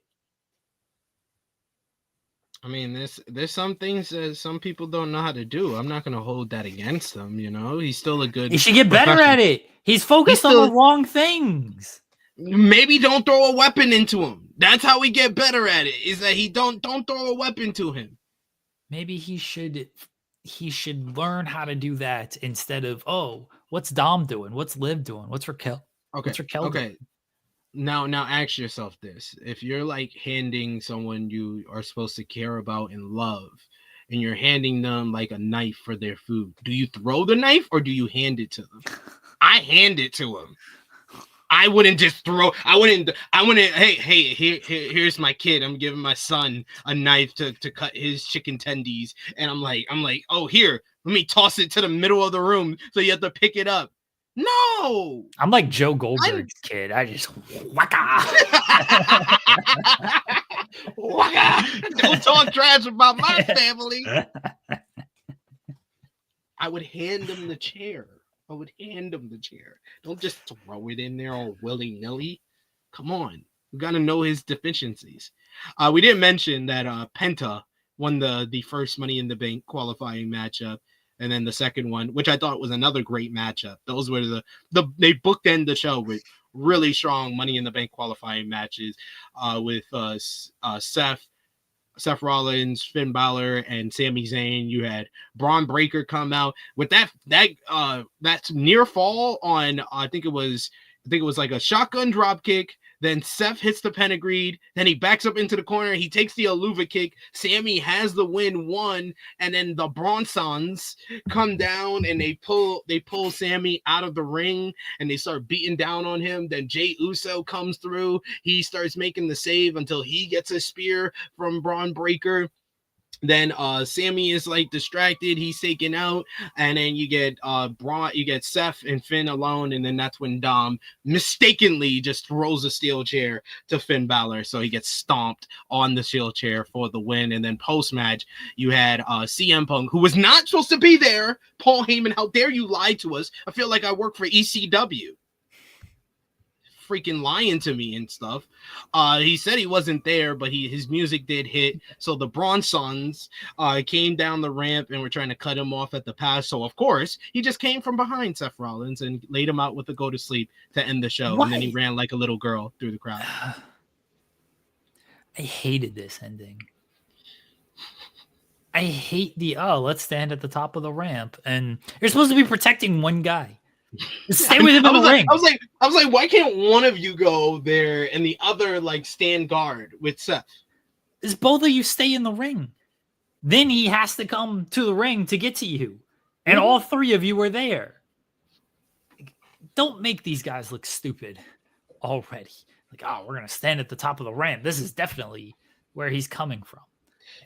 I mean, there's some things that some people don't know how to do. I'm not going to hold that against him, He's still a good... He should get better at it. He's focused on the wrong things. Maybe don't throw a weapon into him. That's how we get better at it, is that he don't throw a weapon to him. Maybe he should learn how to do that instead of, what's Dom doing? What's Liv doing? What's Raquel? What's Raquel doing? Now ask yourself this. If you're like handing someone you are supposed to care about and love, and you're handing them like a knife for their food, do you throw the knife or do you hand it to them? I hand it to them. I wouldn't just throw. I wouldn't. Hey, here's my kid. I'm giving my son a knife to cut his chicken tendies, and I'm like, oh, here, let me toss it to the middle of the room so you have to pick it up. No, I'm like Joe Goldberg's kid. I just waka. Don't talk trash about my family. I would hand him the chair. Don't just throw it in there all willy-nilly. Come on. We got to know his deficiencies. We didn't mention that Penta won the first Money in the Bank qualifying matchup. And then the second one, which I thought was another great matchup. Those were they bookend the show with really strong Money in the Bank qualifying matches with Seth Rollins, Finn Balor, and Sami Zayn. You had Braun Breaker come out with that's near fall on. I think it was like a shotgun drop kick. Then Seth hits the pedigree. Then he backs up into the corner. He takes the Aluva kick. Sammy has the win 1. And then the Bronsons come down and they pull Sammy out of the ring and they start beating down on him. Then Jey Uso comes through. He starts making the save until he gets a spear from Braun Breaker. Then Sammy is like distracted, he's taken out, and then you get Seth and Finn alone, and then that's when Dom mistakenly just throws a steel chair to Finn Balor, so he gets stomped on the steel chair for the win. And then post-match, you had CM Punk, who was not supposed to be there. Paul Heyman, how dare you lie to us? I feel like I work for ECW. Freaking lying to me and stuff. He said he wasn't there, but his music did hit. So the Bronsons came down the ramp and were trying to cut him off at the pass. So of course he just came from behind Seth Rollins and laid him out with a go to sleep to end the show. Right. And then he ran like a little girl through the crowd. I hated this ending. I hate let's stand at the top of the ramp, and you're supposed to be protecting one guy. Stay with him in the ring. I was like, why can't one of you go there and the other like stand guard with Seth? Is both of you stay in the ring. Then he has to come to the ring to get to you. And all 3 of you are there. Don't make these guys look stupid already. Like, we're going to stand at the top of the ramp. This is definitely where he's coming from.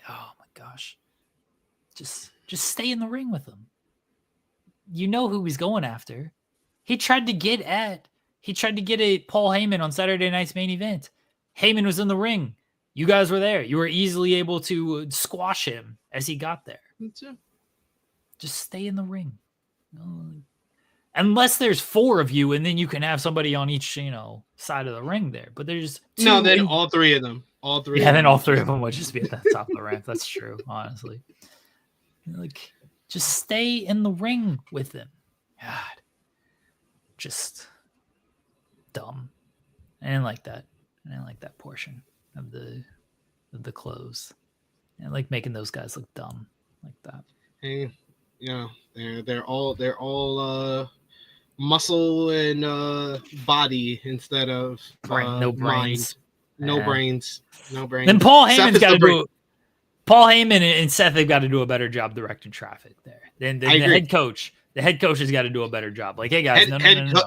Oh my gosh. Just stay in the ring with him. You know who he's going after. He tried to get a Paul Heyman on Saturday Night's Main Event. Heyman was in the ring. You guys were there. You were easily able to squash him as he got there. That's it. Just stay in the ring. Unless there's 4 of you, and then you can have somebody on each, side of the ring there. But there's 2. No, then all 3 of them. All three. Yeah, then all three of them would just be at the top of the ramp. That's true, honestly. Then all three of them would just be at the top of the ramp. That's true, honestly. Like, just stay in the ring with him. God, just dumb. I didn't like that. I didn't like that portion of the close. And like making those guys look dumb like that. Hey, they're all muscle and body instead of No brains. Mind. No brains. Then Paul Heyman's got to do. Paul Heyman and Seth have got to do a better job directing traffic there. Then the head coach. The head coach has got to do a better job. Like, hey guys, no.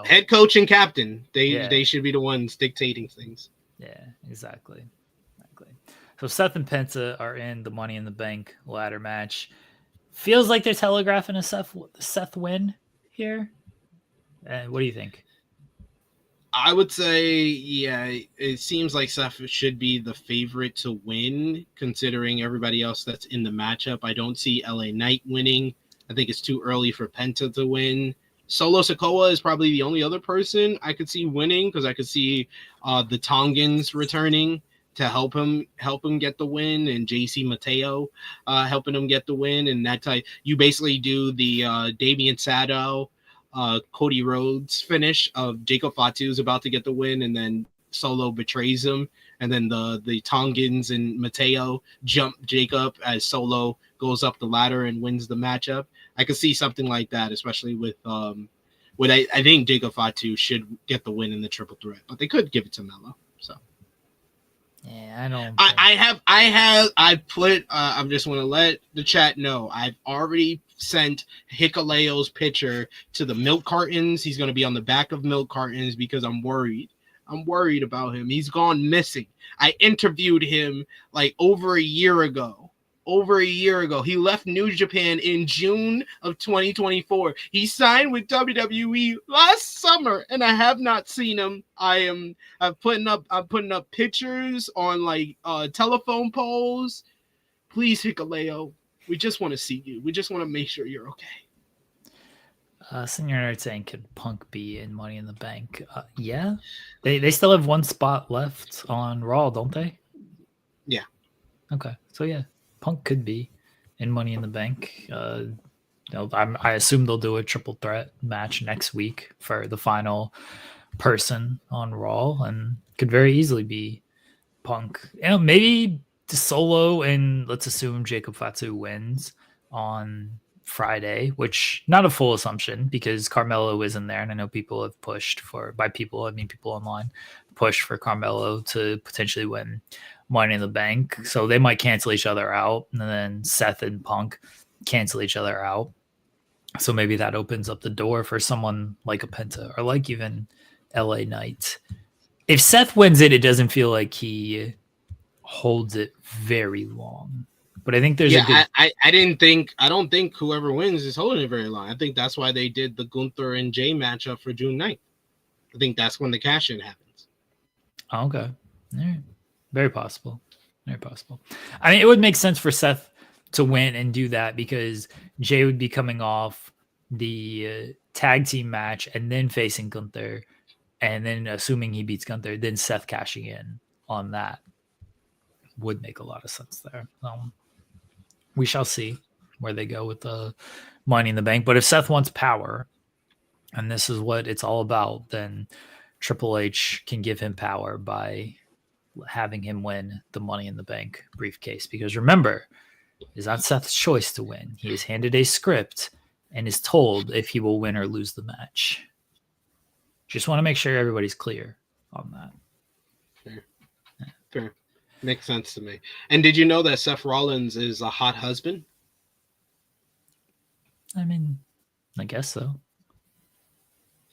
Head coach and captain. They should be the ones dictating things. Yeah, exactly. So Seth and Penta are in the Money in the Bank ladder match. Feels like they're telegraphing a Seth win here. What do you think? I would say, yeah, it seems like Seth should be the favorite to win, considering everybody else that's in the matchup. I don't see LA Knight winning. I think it's too early for Penta to win. Solo Sikoa is probably the only other person I could see winning, because I could see the Tongans returning to help him get the win, and JC Mateo helping him get the win. And that type, you basically do the Damian Sato, Cody Rhodes finish of Jacob Fatu is about to get the win, and then Solo betrays him, and then the Tongans and Mateo jump Jacob as Solo goes up the ladder and wins the matchup. I could see something like that, especially with I think Jacob Fatu should get the win in the triple threat, but they could give it to Melo. So yeah, I don't. I just want to let the chat know I've already sent Hikuleo's picture to the milk cartons. He's going to be on the back of milk cartons because I'm worried. I'm worried about him. He's gone missing. I interviewed him like over a year ago. He left New Japan in June of 2024. He signed with WWE last summer, and I have not seen him. I'm putting up pictures on like telephone poles. Please, Hikuleo, we just want to see you. We just want to make sure you're okay. Senior Nerd saying, could Punk be in Money in the Bank? Yeah. They still have one spot left on Raw, don't they? Yeah. Okay. So yeah, Punk could be in Money in the Bank. I assume they'll do a triple threat match next week for the final person on Raw, and could very easily be Punk. Maybe Solo, and let's assume Jacob Fatu wins on Friday, which not a full assumption because Carmelo isn't there, and I know people have pushed for, by people I mean people online, pushed for Carmelo to potentially win Money in the Bank, so they might cancel each other out, and then Seth and Punk cancel each other out, so maybe that opens up the door for someone like a Penta or like even LA Knight. If Seth wins it doesn't feel like he holds it very long. But I think there's I don't think whoever wins is holding it very long. I think that's why they did the Gunther and Jay matchup for June 9th. I think that's when the cash-in happens. Okay. All right. Very possible. Very possible. I mean, it would make sense for Seth to win and do that because Jay would be coming off the tag team match and then facing Gunther, and then assuming he beats Gunther, then Seth cashing in on that would make a lot of sense there. We shall see where they go with the Money in the Bank. But if Seth wants power, and this is what it's all about, then Triple H can give him power by having him win the Money in the Bank briefcase. Because remember, it's not Seth's choice to win. He is handed a script and is told if he will win or lose the match. Just want to make sure everybody's clear on that. Fair. Makes sense to me. And did you know that Seth Rollins is a hot husband? I mean, I guess so.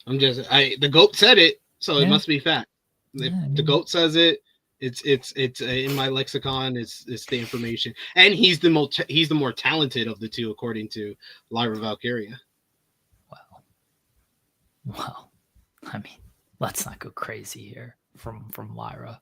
The GOAT said it, so it must be fact. If the GOAT says it, it's in my lexicon. It's the information, and he's the more talented of the two, according to Lyra Valkyria. Well, I mean, let's not go crazy here from Lyra.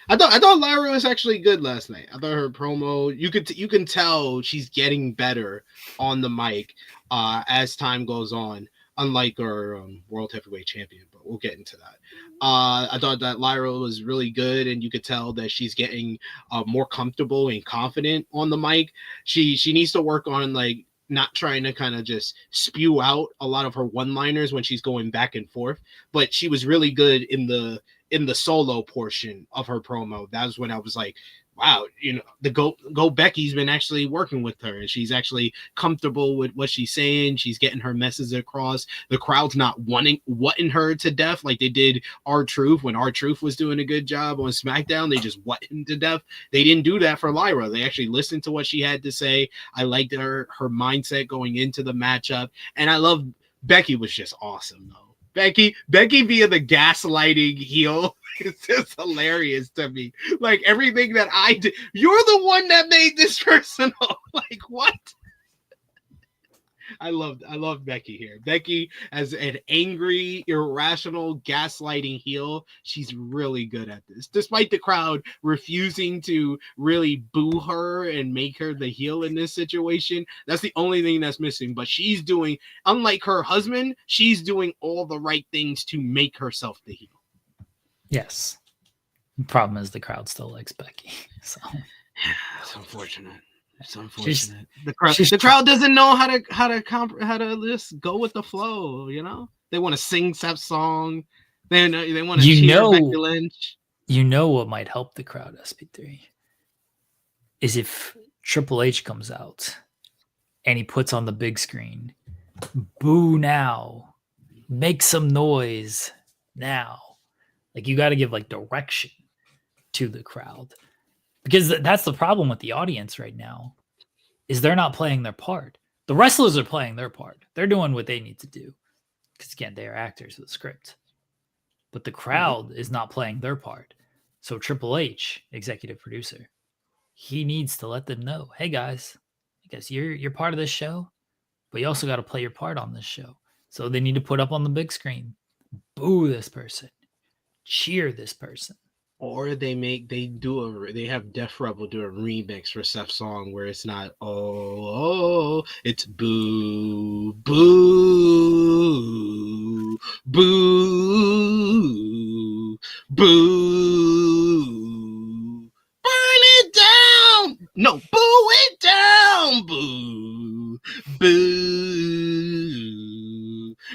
I thought Lyra was actually good last night. I thought her promo, you can tell she's getting better on the mic as time goes on, unlike our world heavyweight champion. But we'll get into that. I thought that Lyra was really good, and you could tell that she's getting more comfortable and confident on the mic. She needs to work on like not trying to kind of just spew out a lot of her one-liners when she's going back and forth, but she was really good in the solo portion of her promo. That was when I was like, wow, you know, the Go Becky's been actually working with her, and she's actually comfortable with what she's saying. She's getting her message across. The crowd's not whatting her to death like they did R-Truth when R-Truth was doing a good job on SmackDown. They just what him to death. They didn't do that for Lyra. They actually listened to what she had to say. I liked her mindset going into the matchup, and I love Becky was just awesome though. Becky being the gaslighting heel. It's just hilarious to me. Like everything that I did, you're the one that made this personal. Like what? I love Becky here. Becky as an angry, irrational, gaslighting heel. She's really good at this. Despite the crowd refusing to really boo her and make her the heel in this situation, that's the only thing that's missing. But she's doing, unlike her husband, she's doing all the right things to make herself the heel. Yes. The problem is the crowd still likes Becky. So it's unfortunate. It's She's- unfortunate. The crowd doesn't know how to just go with the flow. You know, they want to sing Seth's song. They want to cheer Becky Lynch. You know what might help the crowd, SP3, is if Triple H comes out and he puts on the big screen, boo now, make some noise now. Like you got to give like direction to the crowd. Because that's the problem with the audience right now, is they're not playing their part. The wrestlers are playing their part. They're doing what they need to do. Because again, they are actors with a script. But the crowd is not playing their part. So Triple H, executive producer, he needs to let them know, hey guys, I guess you're part of this show, but you also got to play your part on this show. So they need to put up on the big screen, boo this person, cheer this person. Or they have Def Rebel do a remix for Seth's song where it's not it's boo boo boo boo, burn it down, no, boo it down, boo boo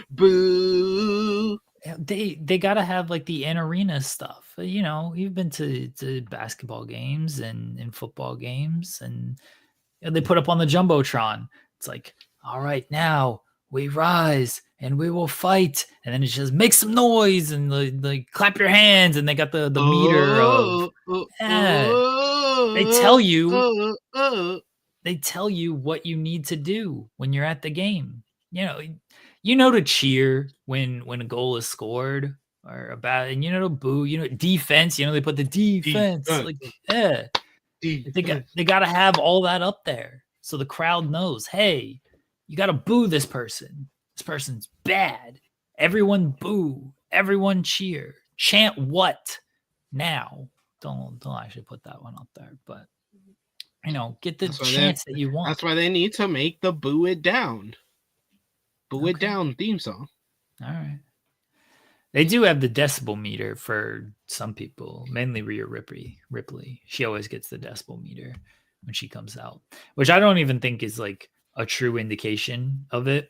boo. They got to have like the in arena stuff. You know, you've been to basketball games and football games, and you know, they put up on the Jumbotron. It's like, all right, now we rise and we will fight. And then it's just make some noise and like clap your hands. And they got the meter of, they tell you what you need to do when you're at the game. You know to cheer when a goal is scored or about, and to boo, defense, they put the defense. Like, yeah. They got to have all that up there so the crowd knows, hey, you got to boo this person. This person's bad. Everyone boo. Everyone cheer. Chant what now? Don't actually put that one up there, but get the chants that you want. That's why they need to make the boo it down. Boo it down theme song. All right. They do have the decibel meter for some people, mainly Rhea Ripley. She always gets the decibel meter when she comes out, which I don't even think is like a true indication of it.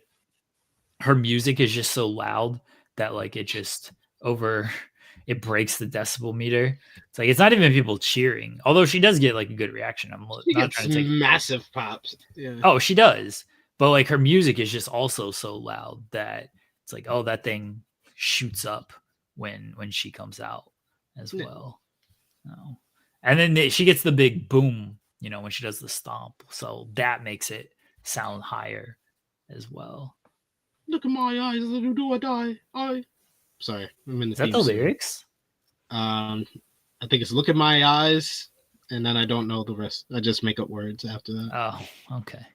Her music is just so loud that like it breaks the decibel meter. It's like it's not even people cheering, although she does get like a good reaction. She gets massive pops. Yeah. Oh, she does. But like her music is just also so loud that it's like, oh, that thing shoots up when she comes out as well. Oh. And then she gets the big boom, when she does the stomp. So that makes it sound higher as well. Look at my eyes, do I die? Sorry, I'm in the. Is that the lyrics? I think it's look at my eyes, and then I don't know the rest. I just make up words after that. Oh, okay.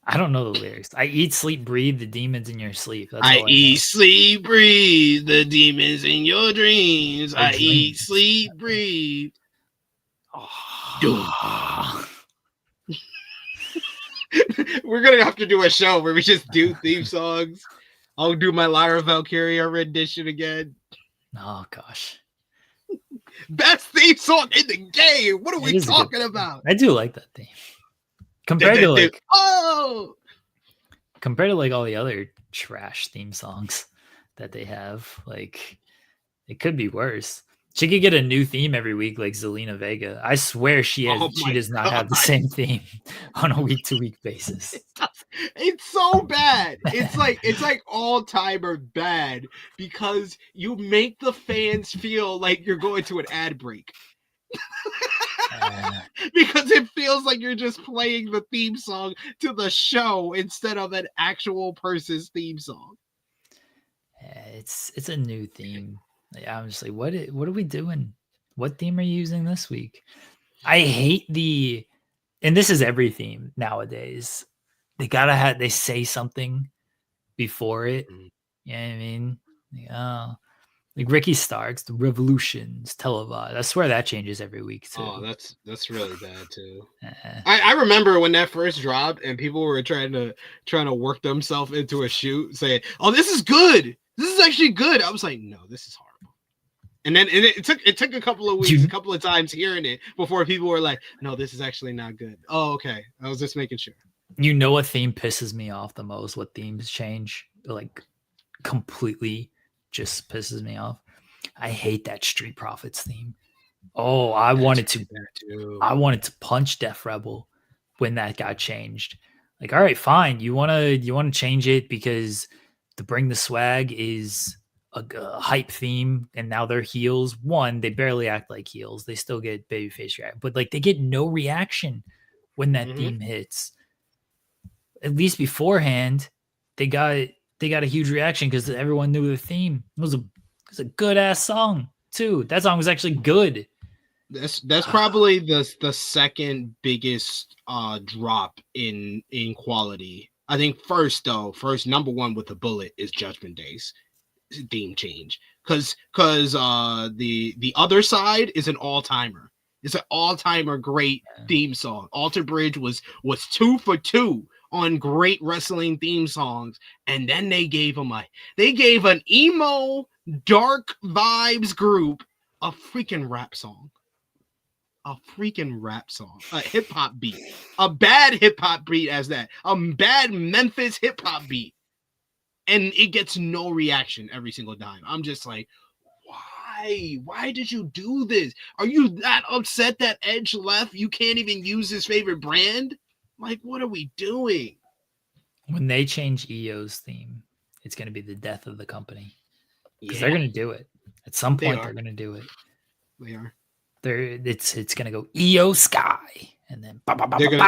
I don't know the lyrics. I eat, sleep, breathe the demons in your sleep. That's I eat, sleep, breathe the demons in your dreams. I eat, sleep, breathe. Oh. We're gonna have to do a show where we just do theme songs. I'll do my Lyra Valkyria rendition again. Oh gosh. Best theme song in the game. What are we talking about? I do like that theme. Compared to like all the other trash theme songs that they have, like it could be worse. She could get a new theme every week, like Zelina Vega. I swear she does not have the same theme on a week-to-week basis. It's so bad. It's like all-timer bad because you make the fans feel like you're going to an ad break. Because it feels like you're just playing the theme song to the show instead of an actual person's theme song. It's a new theme. I'm just like, what are we doing? What theme are you using this week? I hate and this is every theme nowadays. They say something before it. You know what I mean? Like Ricky Starks, the Revolutions, televised. I swear that changes every week too. Oh, that's really bad too. I remember when that first dropped and people were trying to work themselves into a shoot, saying, "Oh, this is good. This is actually good." I was like, "No, this is horrible." And then it took a couple of weeks, a couple of times hearing it before people were like, "No, this is actually not good." Oh, okay. I was just making sure. You know what theme pisses me off the most? What themes change like completely just pisses me off. I hate that Street Profits theme. Oh, I wanted to punch Def Rebel when that got changed. Like, all right, fine. You wanna change it because the Bring the Swag is a hype theme, and now they're heels. One, they barely act like heels. They still get babyface reaction, but like they get no reaction when that theme hits. At least beforehand, they got a huge reaction because everyone knew the theme. It was a good ass song too. That song was actually good. That's probably the second biggest drop in quality. I think first number one with the bullet is Judgment Day's theme change because the other side is an all-timer. It's an all-timer great theme song. Alter Bridge was 2 for 2 on great wrestling theme songs, and then they gave an emo dark vibes group a freaking rap song. A hip-hop beat, a bad hip-hop beat as that, a bad Memphis hip-hop beat, and it gets no reaction every single time. I'm just like, why did you do this? Are you that upset that Edge left? You can't even use his favorite brand? Like, what are we doing? When they change EO's theme, it's going to be the death of the company because they're going to do it at some point. They're going to do it. They are. It's going to go EO Sky, and then they're going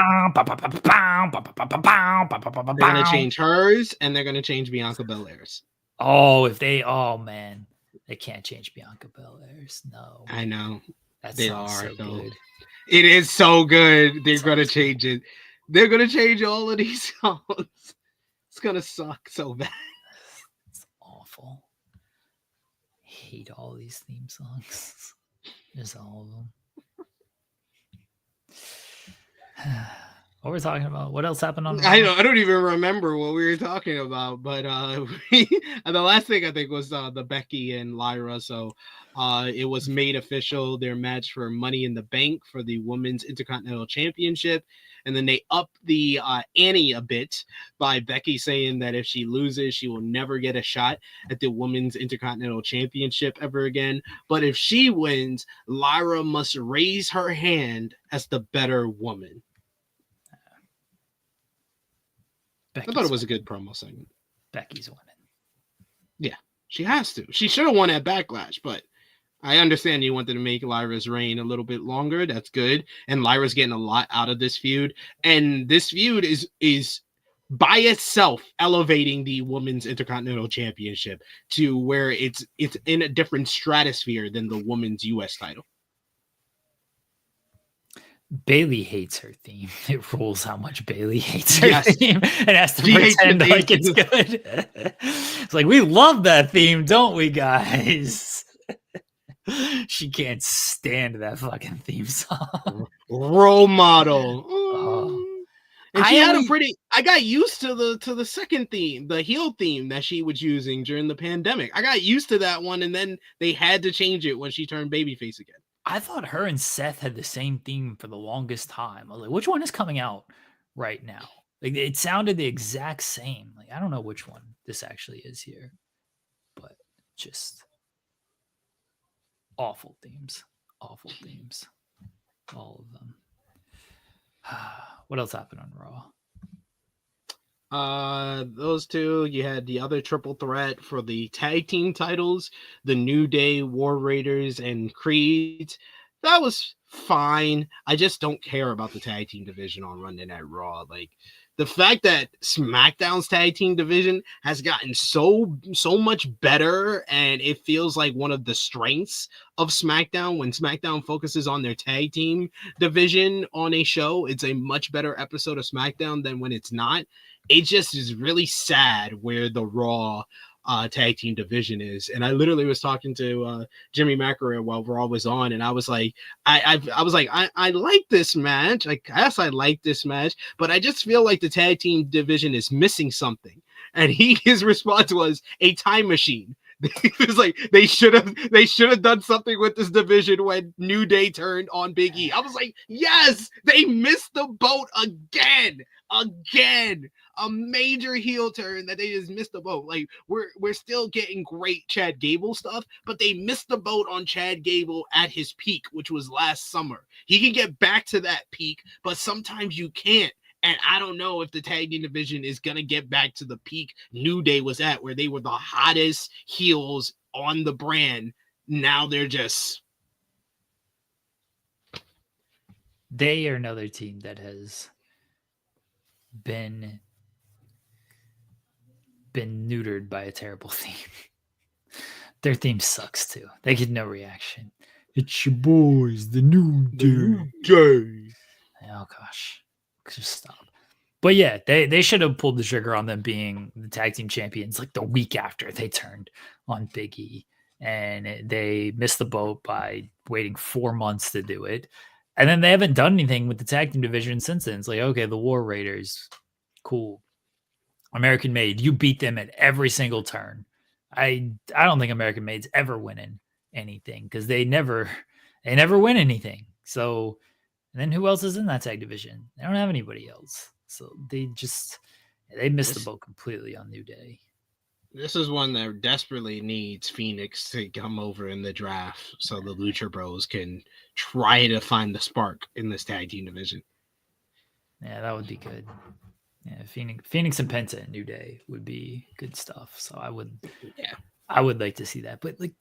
to change hers, and they're going to change Bianca Belair's. Oh, man, they can't change Bianca Belair's. No, I know they are so good. It is so good. They're going to change it. They're going to change all of these songs. It's going to suck so bad. It's awful. I hate all these theme songs. Just all of them. What we're talking about? What else happened on? I don't even remember what we were talking about, but the last thing I think was the Becky and Lyra. So it was made official their match for Money in the Bank for the Women's Intercontinental Championship, and then they upped the ante a bit by Becky saying that if she loses, she will never get a shot at the Women's Intercontinental Championship ever again. But if she wins, Lyra must raise her hand as the better woman. I thought it was a good promo segment. Becky's winning. Yeah, she has to. She should have won at Backlash, but I understand you wanted to make Lyra's reign a little bit longer. That's good. And Lyra's getting a lot out of this feud. And this feud is by itself elevating the Women's Intercontinental Championship to where it's in a different stratosphere than the Women's US title. Bailey hates her theme. It rules how much Bailey hates her theme and has to pretend like it's good. It's like, we love that theme, don't we, guys? She can't stand that fucking theme song. Role model. And she had a pretty. I got used to the second theme, the heel theme that she was using during the pandemic. I got used to that one, and then they had to change it when she turned babyface again. I thought her and Seth had the same theme for the longest time. I was like, which one is coming out right now? Like, it sounded the exact same. Like, I don't know which one this actually is here, but just awful themes. Awful themes. All of them. What else happened on Raw? Those two. You had the other triple threat for the tag team titles, the New Day, War Raiders, and Creed. That was fine. I just don't care about the tag team division on Monday Night Raw. Like, the fact that SmackDown's tag team division has gotten so much better, and it feels like one of the strengths of SmackDown. When SmackDown focuses on their tag team division on a show, it's a much better episode of SmackDown than when it's not. It just is really sad where the Raw tag team division is. And I literally was talking to Jimmy McElroy while Raw was on, and I was like, I like this match. I guess I like this match, but I just feel like the tag team division is missing something. And his response was a time machine. It was like they should have done something with this division when New Day turned on Big E. I was like, yes, they missed the boat again. A major heel turn that they just missed the boat. Like, we're still getting great Chad Gable stuff, but they missed the boat on Chad Gable at his peak, which was last summer. He can get back to that peak, but sometimes you can't. And I don't know if the tag team division is going to get back to the peak New Day was at, where they were the hottest heels on the brand. Now they're just... They are another team that has been neutered by a terrible theme. Their theme sucks too. They get no reaction. It's your boys, the New Day. Oh gosh, just stop. But yeah, they should have pulled the trigger on them being the tag team champions like the week after they turned on Big E, and they missed the boat by waiting 4 months to do it. And then they haven't done anything with the tag team division since then. It's like, okay, the War Raiders, cool. American Made, you beat them at every single turn. I don't think American Made's ever winning anything because they never win anything. So, and then who else is in that tag division? They don't have anybody else. So they missed the boat completely on New Day. This is one that desperately needs Phoenix to come over in the draft so the Lucha Bros can try to find the spark in this tag team division. Yeah, that would be good. Yeah, Phoenix and Penta and New Day would be good stuff. So I would like to see that. But like,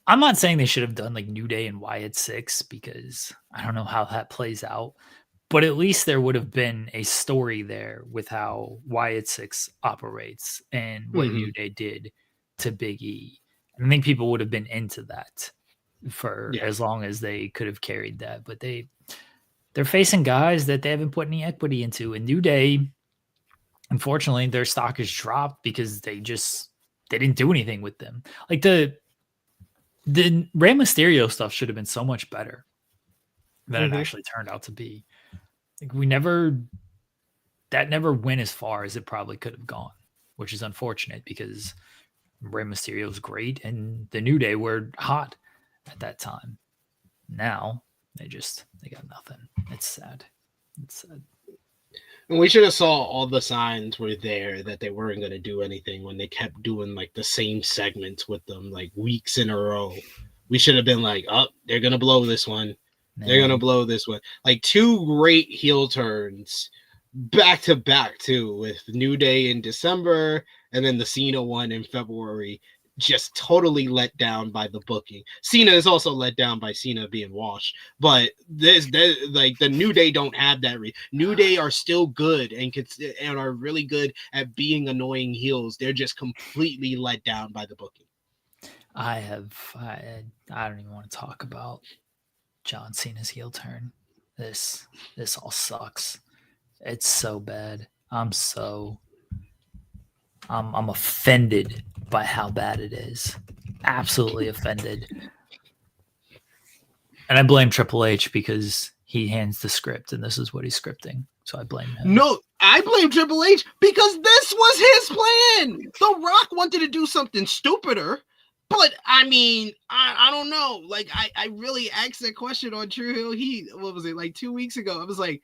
I'm not saying they should have done like New Day and Wyatt 6 because I don't know how that plays out. But at least there would have been a story there with how Wyatt 6 operates and what New Day did to Big E. And I think people would have been into that for as long as they could have carried that. But they're facing guys that they haven't put any equity into. And New Day, unfortunately, their stock has dropped because they didn't do anything with them. Like the Rey Mysterio stuff should have been so much better than it actually turned out to be. Like that never went as far as it probably could have gone, which is unfortunate because Rey Mysterio is great and the New Day were hot at that time. Now they got nothing. It's sad. And we should have saw all the signs were there that they weren't going to do anything when they kept doing like the same segments with them like weeks in a row. We should have been like, oh, they're going to blow this one. They're going to blow this one. Like 2 great heel turns back to back too, with New Day in December and then the Cena one in February, just totally let down by the booking. Cena is also let down by Cena being washed, but like the New Day don't have that. New Day are still good and are really good at being annoying heels. They're just completely let down by the booking. I don't even want to talk about John Cena's heel turn. This all sucks. It's so bad. I'm offended by how bad it is. Absolutely offended. And I blame Triple H because he hands the script and this is what he's scripting. So I blame him. No, I blame Triple H because this was his plan. The Rock wanted to do something stupider. But I mean, I don't know. Like I really asked that question on True Hill Heat. What was it, like 2 weeks ago? I was like,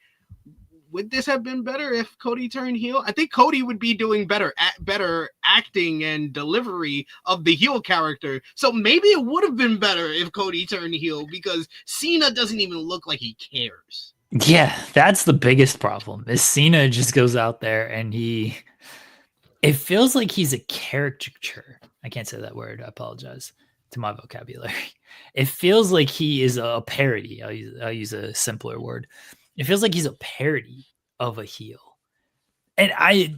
would this have been better if Cody turned heel? I think Cody would be doing better acting and delivery of the heel character. So maybe it would have been better if Cody turned heel because Cena doesn't even look like he cares. Yeah, that's the biggest problem. Is Cena just goes out there and it feels like he's a caricature. I can't say that word. I apologize to my vocabulary. It feels like he is a parody. I'll use a simpler word. It feels like he's a parody of a heel. And I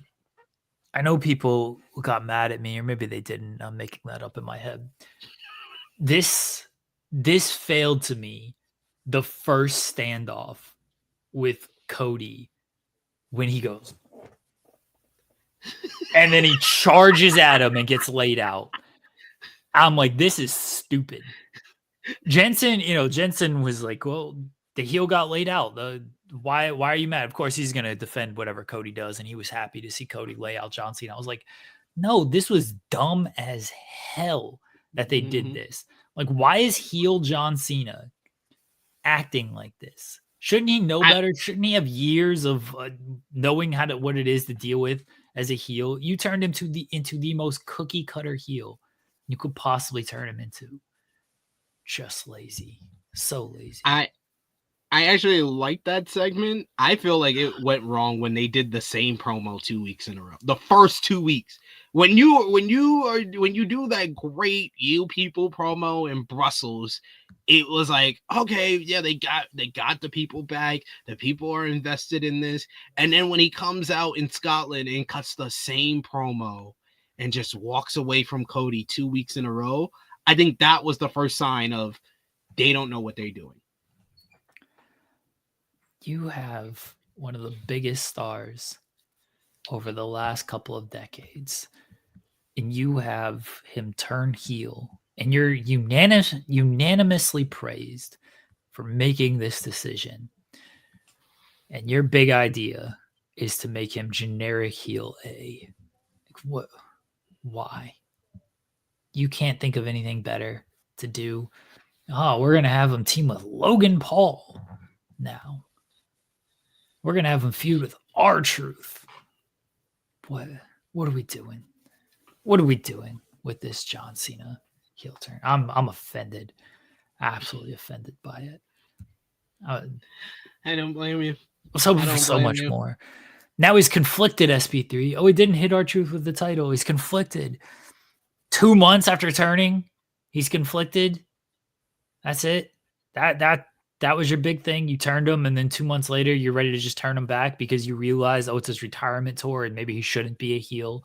know people got mad at me, or maybe they didn't. I'm making that up in my head. This failed to me the first standoff with Cody when he goes and then he charges at him and gets laid out. I'm like, this is stupid. Jensen was like, well, the heel got laid out. Why are you mad? Of course, he's going to defend whatever Cody does. And he was happy to see Cody lay out John Cena. I was like, no, this was dumb as hell that they did this. Like, why is heel John Cena acting like this? Shouldn't he know better? Shouldn't he have years of knowing what it is to deal with as a heel? You turned him into the most cookie cutter heel you could possibly turn him into. Just lazy. So lazy. I actually like that segment. I feel like it went wrong when they did the same promo 2 weeks in a row. The first 2 weeks. When you do that great you people promo in Brussels, it was like, okay, yeah, they got the people back. The people are invested in this. And then when he comes out in Scotland and cuts the same promo and just walks away from Cody 2 weeks in a row, I think that was the first sign of they don't know what they're doing. You have one of the biggest stars over the last couple of decades, and you have him turn heel, and you're unanimously praised for making this decision. And your big idea is to make him generic heel A. Like, what? Why? You can't think of anything better to do. Oh, we're going to have him team with Logan Paul now. We're going to have him feud with R-Truth. What are we doing? What are we doing with this John Cena heel turn? I'm offended. Absolutely offended by it. I don't blame you. I was hoping for so much more. Now he's conflicted, SP3. Oh, he didn't hit R-Truth with the title. He's conflicted. 2 months after turning, he's conflicted. That's it. That was your big thing. You turned him, and then 2 months later, you're ready to just turn him back because you realize, it's his retirement tour, and maybe he shouldn't be a heel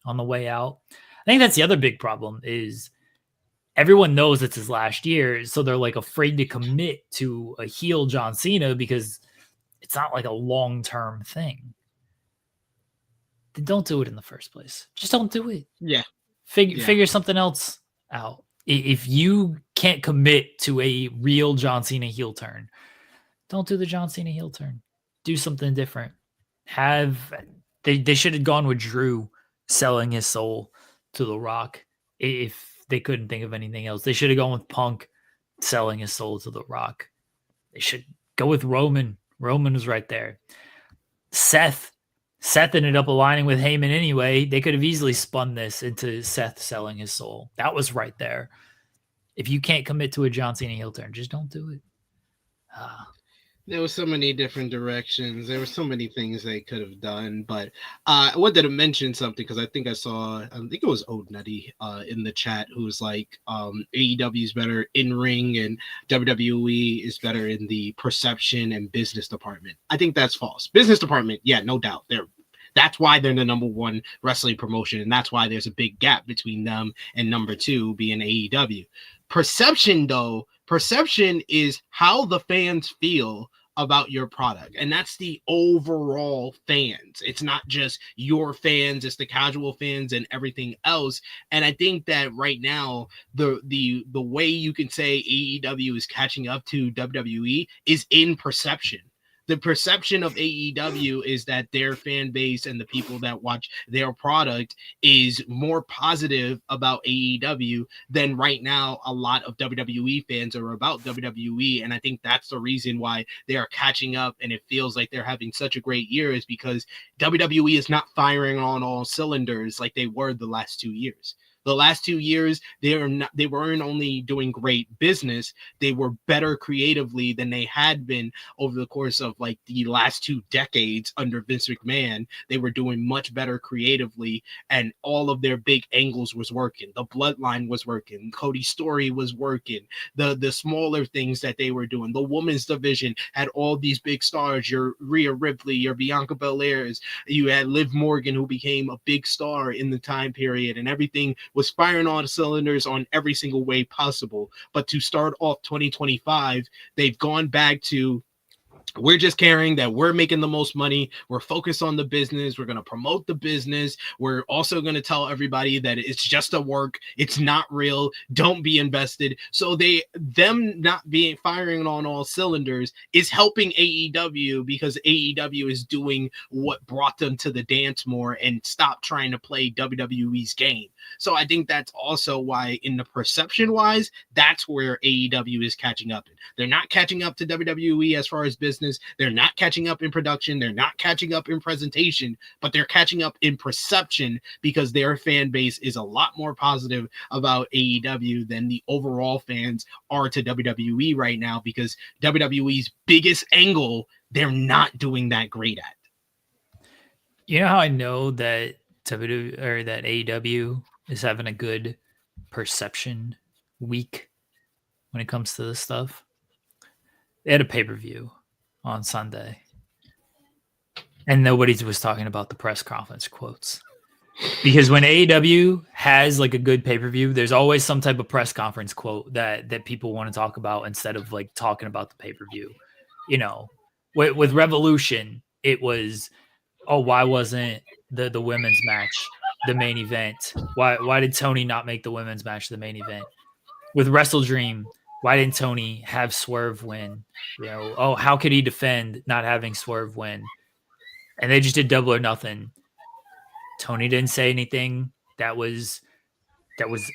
on the way out. I think that's the other big problem is everyone knows it's his last year, so they're like afraid to commit to a heel John Cena because it's not like a long-term thing. Then don't do it in the first place. Just don't do it. Yeah. Figure something else out. If you can't commit to a real John Cena heel turn, don't do the John Cena heel turn. Do something different. They should have gone with Drew selling his soul to The Rock if they couldn't think of anything else. They should have gone with Punk selling his soul to The Rock. They should go with Roman. Roman was right there. Seth ended up aligning with Heyman anyway. They could have easily spun this into Seth selling his soul. That was right there. If you can't commit to a John Cena heel turn, just don't do it. There were so many different directions. There were so many things they could have done. But I wanted to mention something because I think it was Old Nutty in the chat who was like, AEW is better in ring and WWE is better in the perception and business department. I think that's false. Business department, yeah, no doubt. That's why they're the number one wrestling promotion, and that's why there's a big gap between them and number two being AEW. Perception, though, is how the fans feel about your product, and that's the overall fans. It's not just your fans, it's the casual fans and everything else. And I think that right now the way you can say AEW is catching up to WWE is in perception. The perception of AEW is that their fan base and the people that watch their product is more positive about AEW than right now a lot of WWE fans are about WWE. And I think that's the reason why they are catching up and it feels like they're having such a great year, is because WWE is not firing on all cylinders like they were the last 2 years. The last 2 years, they weren't only doing great business, they were better creatively than they had been over the course of like the last 2 decades under Vince McMahon. They were doing much better creatively, and all of their big angles was working. The bloodline was working. Cody's story was working. The smaller things that they were doing. The women's division had all these big stars. Your Rhea Ripley, your Bianca Belairs. You had Liv Morgan, who became a big star in the time period, and everything was firing on cylinders on every single way possible. But to start off 2025, they've gone back to, we're just caring that we're making the most money. We're focused on the business. We're going to promote the business. We're also going to tell everybody that it's just a work. It's not real. Don't be invested. So them not being firing on all cylinders is helping AEW, because AEW is doing what brought them to the dance more and stop trying to play WWE's game. So I think that's also why, in the perception wise, that's where AEW is catching up. They're not catching up to WWE as far as business. They're not catching up in production. They're not catching up in presentation, but they're catching up in perception, because their fan base is a lot more positive about AEW than the overall fans are to WWE right now, because WWE's biggest angle, they're not doing that great at. You know how I know that that AEW is having a good perception week when it comes to this stuff? They had a pay-per-view on Sunday, and nobody was talking about the press conference quotes, because when AEW has like a good pay-per-view, there's always some type of press conference quote that people want to talk about instead of like talking about the pay-per-view. You know, with Revolution, it was, oh, why wasn't the women's match the main event? Why did Tony not make the women's match the main event? With Wrestle Dream, why didn't Tony have Swerve win? You know, oh, how could he defend not having Swerve win? And they just did Double or Nothing. Tony didn't say anything that was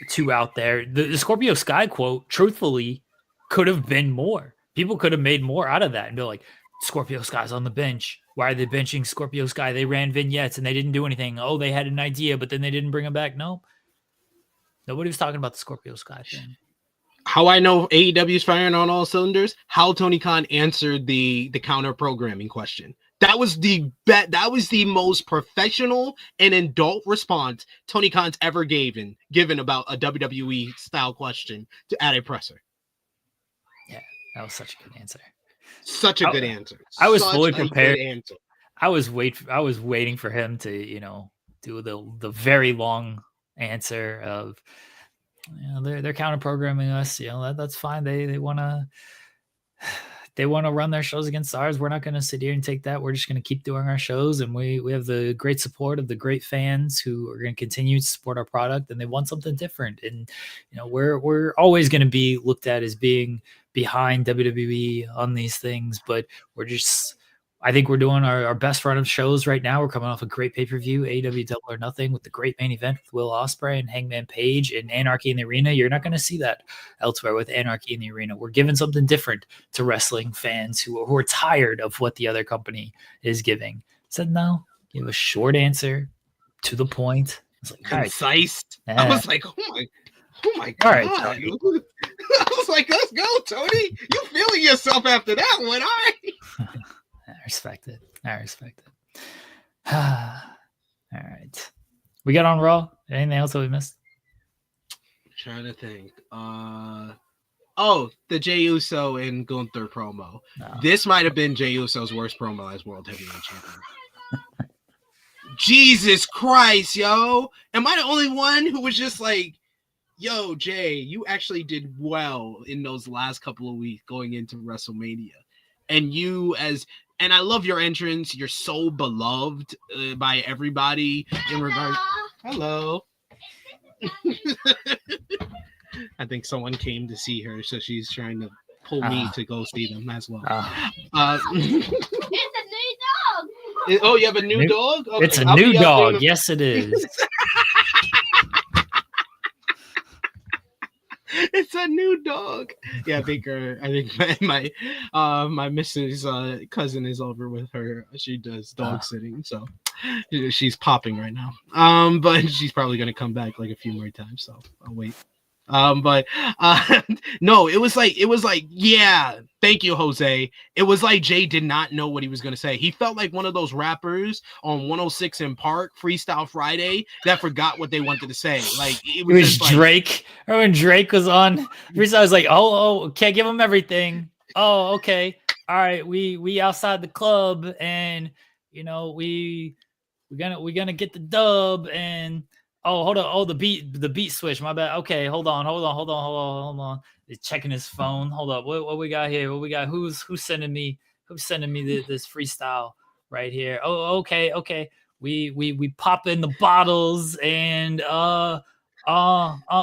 too out there. The Scorpio Sky quote, truthfully, could have been more. People could have made more out of that and be like, Scorpio Sky's on the bench. Why are they benching Scorpio Sky? They ran vignettes and they didn't do anything. Oh, they had an idea, but then they didn't bring him back. No. Nobody was talking about the Scorpio Sky thing. How I know AEW is firing on all cylinders, how Tony Khan answered the counter programming question. That was the most professional and adult response Tony Khan's ever given about a WWE style question at a presser. Yeah, that was such a good answer. Such a good answer. I was fully prepared. I was waiting for him to, you know, do the very long answer of, you know, they're counter programming us. You know, that's fine. They want to run their shows against ours. We're not going to sit here and take that. We're just going to keep doing our shows, and we have the great support of the great fans who are going to continue to support our product, and they want something different. And you know, we're always going to be looked at as being behind WWE on these things, but I think we're doing our best run of shows right now. We're coming off a great pay-per-view, AEW Double or Nothing, with the great main event with Will Ospreay and Hangman Page and Anarchy in the Arena. You're not going to see that elsewhere with Anarchy in the Arena. We're giving something different to wrestling fans who are tired of what the other company is giving. Said no, give a short answer, to the point. It's like, concise. Right. I was like, oh my God. All right, Tony. I was like, let's go, Tony. You feeling yourself after that one, all right? I respect it. All right. We got on Raw. Anything else that we missed? I'm trying to think. The Jey Uso and Gunther promo. No. This might have been Jey Uso's worst promo as World Heavyweight Champion. Jesus Christ, yo. Am I the only one who was just like, yo, Jay, you actually did well in those last couple of weeks going into WrestleMania. And I love your entrance. You're so beloved by everybody in regards. Hello. I think someone came to see her, so she's trying to pull me to go see them as well. It's a new dog. Oh, you have a new dog? Okay, it's a new dog. Yes, it is. It's a new dog. Yeah, I think my missus cousin is over with her. She does dog sitting, so she's popping right now. But she's probably gonna come back like a few more times, so I'll wait. But no, it was like, yeah, thank you, Jose. It was like Jay did not know what he was gonna say. He felt like one of those rappers on 106 in Park Freestyle Friday that forgot what they wanted to say. Like it was Drake. Or when Drake was on Freestyle, I was like, oh, can't give him everything. Oh, okay, all right, we outside the club, and you know we're gonna get the dub, and oh, hold on. Oh, the beat switch. My bad. Okay, hold on. He's checking his phone. Hold up. What we got here? What we got? Who's sending me this freestyle right here? Oh, okay. We pop in the bottles, and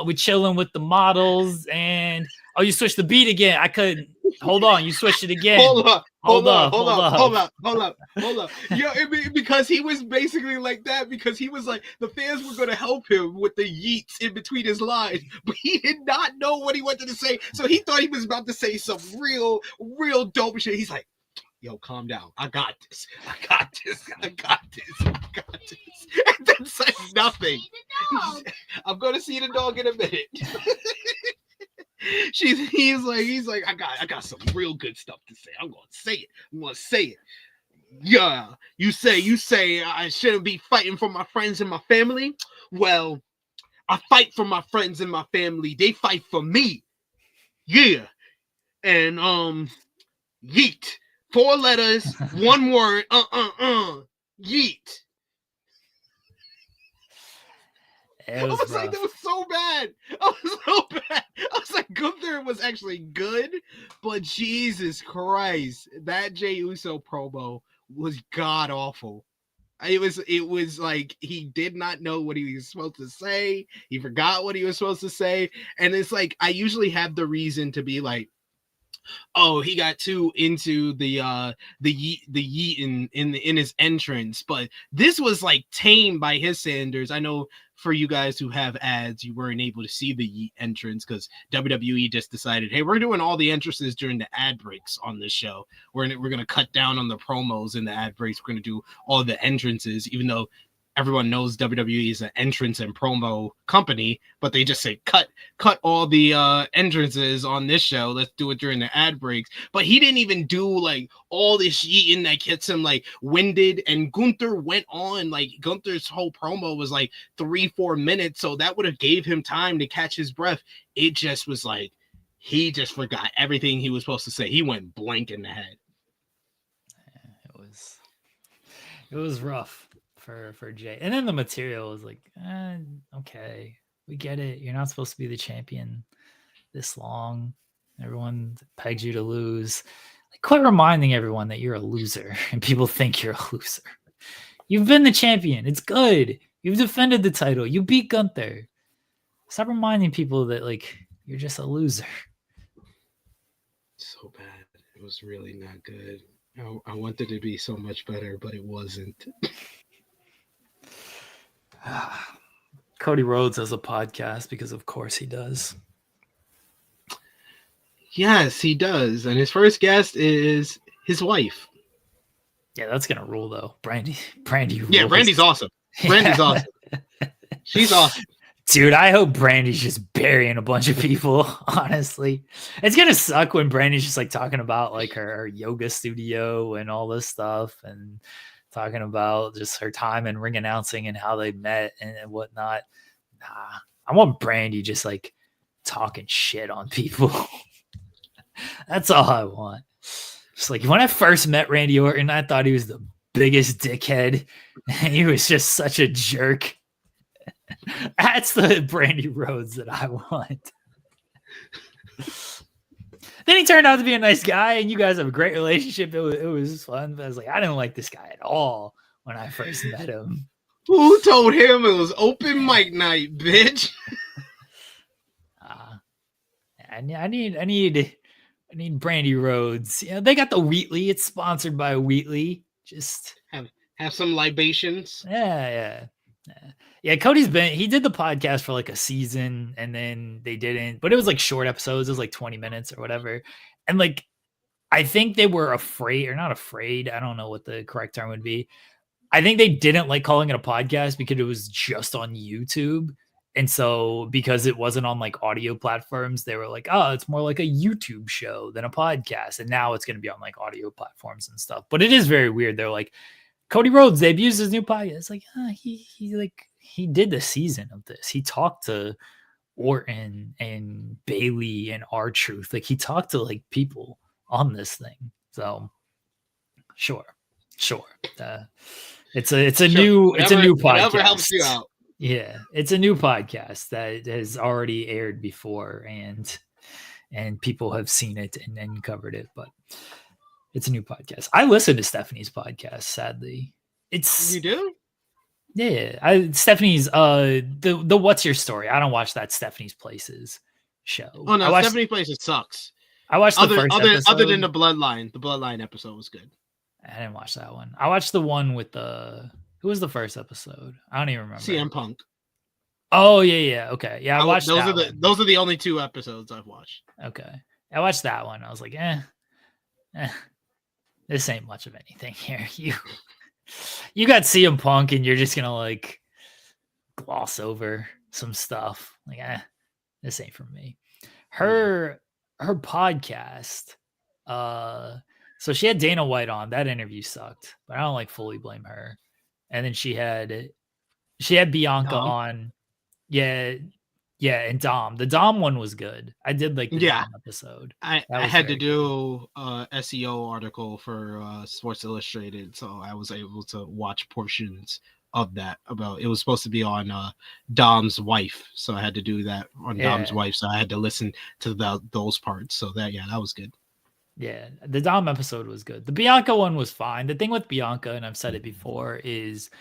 we chilling with the models, and oh, you switched the beat again. I couldn't. Hold on. You switched it again. Hold up. Yo, because he was basically like that, because he was like, the fans were going to help him with the yeets in between his lines, but he did not know what he wanted to say. So he thought he was about to say some real dope shit. He's like, yo, calm down. I got this. And then said nothing. I'm going to see the dog in a minute. He's like, I got some real good stuff to say. I'm gonna say it. Yeah, you say I shouldn't be fighting for my friends and my family. Well, I fight for my friends and my family. They fight for me. Yeah. And yeet. 4 letters, 1 word. Yeet. I was like, that was so bad. I was like, Gunther was actually good, but Jesus Christ, that Jey Uso promo was god awful. It was like he did not know what he was supposed to say. He forgot what he was supposed to say, and it's like I usually have the reason to be like, oh, he got too into the yeet in his entrance, but this was like tamed by his Sanders. I know for you guys who have ads, you weren't able to see the yeet entrance because WWE just decided, hey, we're doing all the entrances during the ad breaks on this show. We're gonna cut down on the promos in the ad breaks. We're gonna do all the entrances, even though everyone knows WWE is an entrance and promo company, but they just say cut all the entrances on this show. Let's do it during the ad breaks. But he didn't even do like all this yeeting that gets him like winded. And Gunther went on, like Gunther's whole promo was like 3-4 minutes, so that would have gave him time to catch his breath. It just was like he just forgot everything he was supposed to say. He went blank in the head. It was rough for Jay. And then the material was like, okay, we get it. You're not supposed to be the champion this long. Everyone pegs you to lose. Like, quit reminding everyone that you're a loser and people think you're a loser. You've been the champion. It's good. You've defended the title. You beat Gunther. Stop reminding people that like you're just a loser. So bad. It was really not good. I wanted it to be so much better, but it wasn't. Cody Rhodes has a podcast because of course he does. Yes, he does. And his first guest is his wife. Yeah, that's gonna rule though. Brandy rules. Yeah, Brandy's awesome. Brandy's awesome. She's awesome. Dude, I hope Brandy's just burying a bunch of people, honestly. It's gonna suck when Brandy's just like talking about like her yoga studio and all this stuff and talking about just her time in ring announcing and how they met and whatnot. Nah, I want Brandy just like talking shit on people. That's all I want. Just like when I first met Randy Orton, I thought he was the biggest dickhead. And he was just such a jerk. That's the Brandy Rhodes that I want. Then he turned out to be a nice guy, and you guys have a great relationship. It was fun. But I was like, I didn't like this guy at all when I first met him. Who told him it was open mic night, bitch? I need need Brandy Rhodes. Yeah, they got the Wheatley. It's sponsored by Wheatley. Just have some libations. Yeah. He did the podcast for like a season and then they didn't, but it was like short episodes. It was like 20 minutes or whatever. And like, I think they were afraid or not afraid. I don't know what the correct term would be. I think they didn't like calling it a podcast because it was just on YouTube. And so because it wasn't on like audio platforms, they were like, oh, it's more like a YouTube show than a podcast. And now it's going to be on like audio platforms and stuff. But it is very weird. They're like, Cody Rhodes debuts his new podcast. It's like, he did the season of this. He talked to Orton and Bailey and R-Truth. Like he talked to like people on this thing. So sure. It's a new podcast. Whatever helps you out. Yeah, it's a new podcast that has already aired before, and people have seen it and covered it, but it's a new podcast. I listen to Stephanie's podcast. Sadly, you do. Yeah, Stephanie's the What's Your Story. I don't watch that Stephanie's Places show. Oh no, Stephanie's Places sucks. I watched the first episode. Other than the Bloodline. The Bloodline episode was good. I didn't watch that one. I watched the one with who was the first episode? I don't even remember. CM Punk. Oh yeah. Okay, yeah. I watched those are the only 2 episodes I've watched. Okay, I watched that one. I was like, this ain't much of anything here. You got CM Punk, and you're just gonna like gloss over some stuff. Like, this ain't for me. Her podcast. So she had Dana White on. That interview sucked, but I don't like fully blame her. And then she had Bianca on. Yeah, and Dom. The Dom one was good. I did like the Dom episode. I had to do a SEO article for Sports Illustrated, so I was able to watch portions of that. It was supposed to be on Dom's wife, so I had to do that on Dom's wife. So I had to listen to those parts. So that was good. Yeah, the Dom episode was good. The Bianca one was fine. The thing with Bianca, and I've said it before, is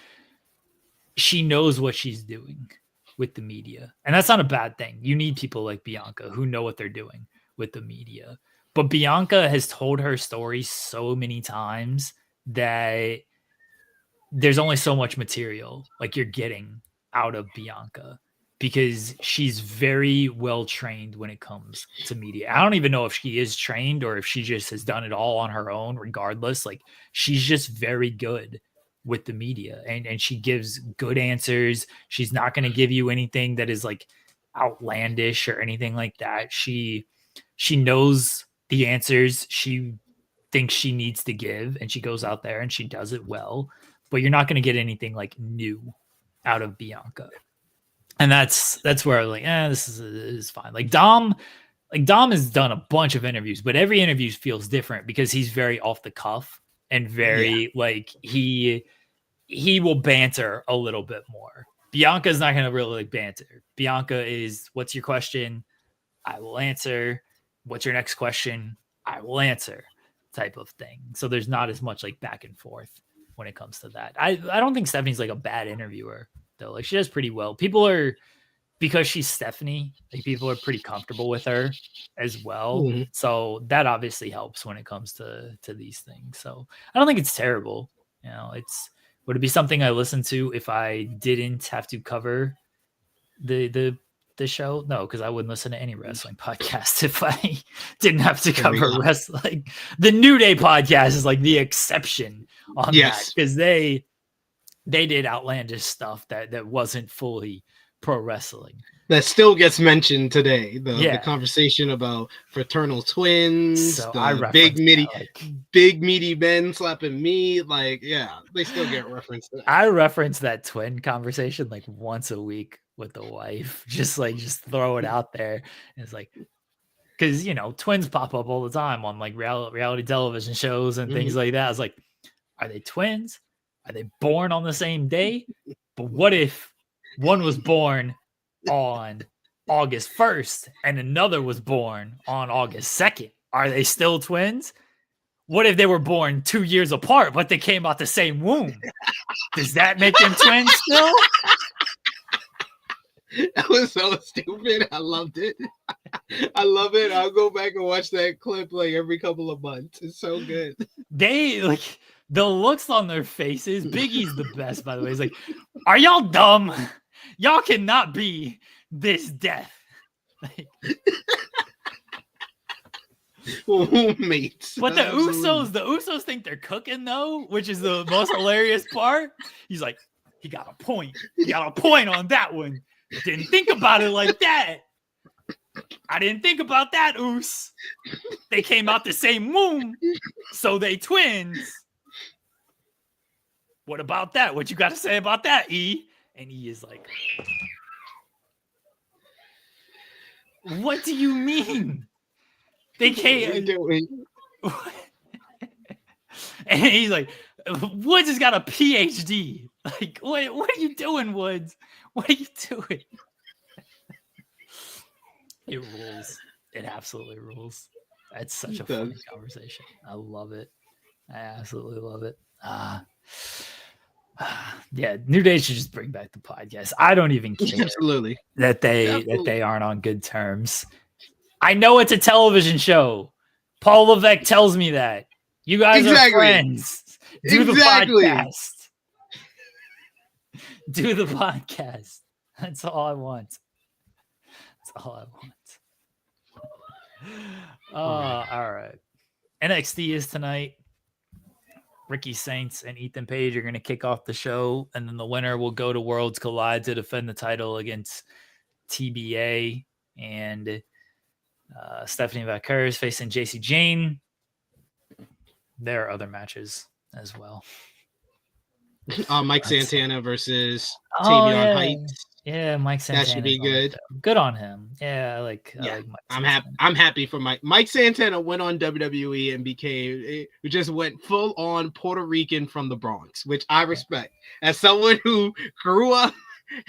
she knows what she's doing with the media. And that's not a bad thing. You need people like Bianca who know what they're doing with the media. But Bianca has told her story so many times that there's only so much material like you're getting out of Bianca, because she's very well trained when it comes to media. I don't even know if she is trained or if she just has done it all on her own. Regardless, like she's just very good with the media, and she gives good answers. She's not going to give you anything that is like outlandish or anything like that. She knows the answers she thinks she needs to give, and she goes out there and she does it well, but you're not going to get anything like new out of Bianca. And that's where I'm like, this is fine. Like Dom has done a bunch of interviews, but every interview feels different because he's very off the cuff and very like he will banter a little bit more. Bianca's not going to really like banter. Bianca is, what's your question? I will answer. What's your next question? I will answer, type of thing. So there's not as much like back and forth when it comes to that. I don't think Stephanie's like a bad interviewer though. Like she does pretty well. People are, because she's Stephanie, like people are pretty comfortable with her as well. Mm-hmm. So that obviously helps when it comes to these things. So I don't think it's terrible. You know, would it be something I listen to if I didn't have to cover the show? No, because I wouldn't listen to any wrestling podcast if I didn't have to cover wrestling. Like, the New Day podcast is like the exception on that, because they did outlandish stuff that wasn't fully pro wrestling. That still gets mentioned today. The conversation about fraternal twins, so big meaty Ben slapping me. Like, they still get referenced to that. I reference that twin conversation like once a week with the wife. Just throw it out there. And it's like, because twins pop up all the time on like reality television shows and things like that. I was like, are they twins? Are they born on the same day? But what if one was born on August 1st and another was born on August 2nd? Are they still twins? What if they were born 2 years apart, but they came out the same womb? Does that make them twins still? That was so stupid. I loved it. I love it. I'll go back and watch that clip like every couple of months. It's so good. They like the looks on their faces. Biggie's the best, by the way. He's like, "Are y'all dumb? Y'all cannot be this death." Like, Mates. but the Usos think they're cooking though, which is the most hilarious part. He's like, he got a point. He got a point on that one. Didn't think about it like that. I didn't think about that, Us. They came out the same womb, so they twins. What about that? What you got to say about that, E? And E is like, what do you mean? They can't. And he's like, Woods has got a PhD. Like, what are you doing, Woods? What are you doing? It rules. It absolutely rules. That's such a funny conversation. I love it. I absolutely love it. Yeah, New Day should just bring back the podcast. I don't even care. Absolutely. That they aren't on good terms. I know it's a television show. Paul Levesque tells me that. You guys are friends. Do the podcast. Do the podcast. That's all I want. That's all I want. All right. NXT is tonight. Ricky Saints and Ethan Page are going to kick off the show, and then the winner will go to Worlds Collide to defend the title against TBA, and Stephanie Valkyria is facing JC Jane. There are other matches as well. Mike Santana versus Tavion Heights. Yeah, Mike Santana. That should be good. Good on him. Yeah, I like Mike I'm happy for Mike. Mike Santana went on WWE and just went full on Puerto Rican from the Bronx, which I respect. As someone who grew up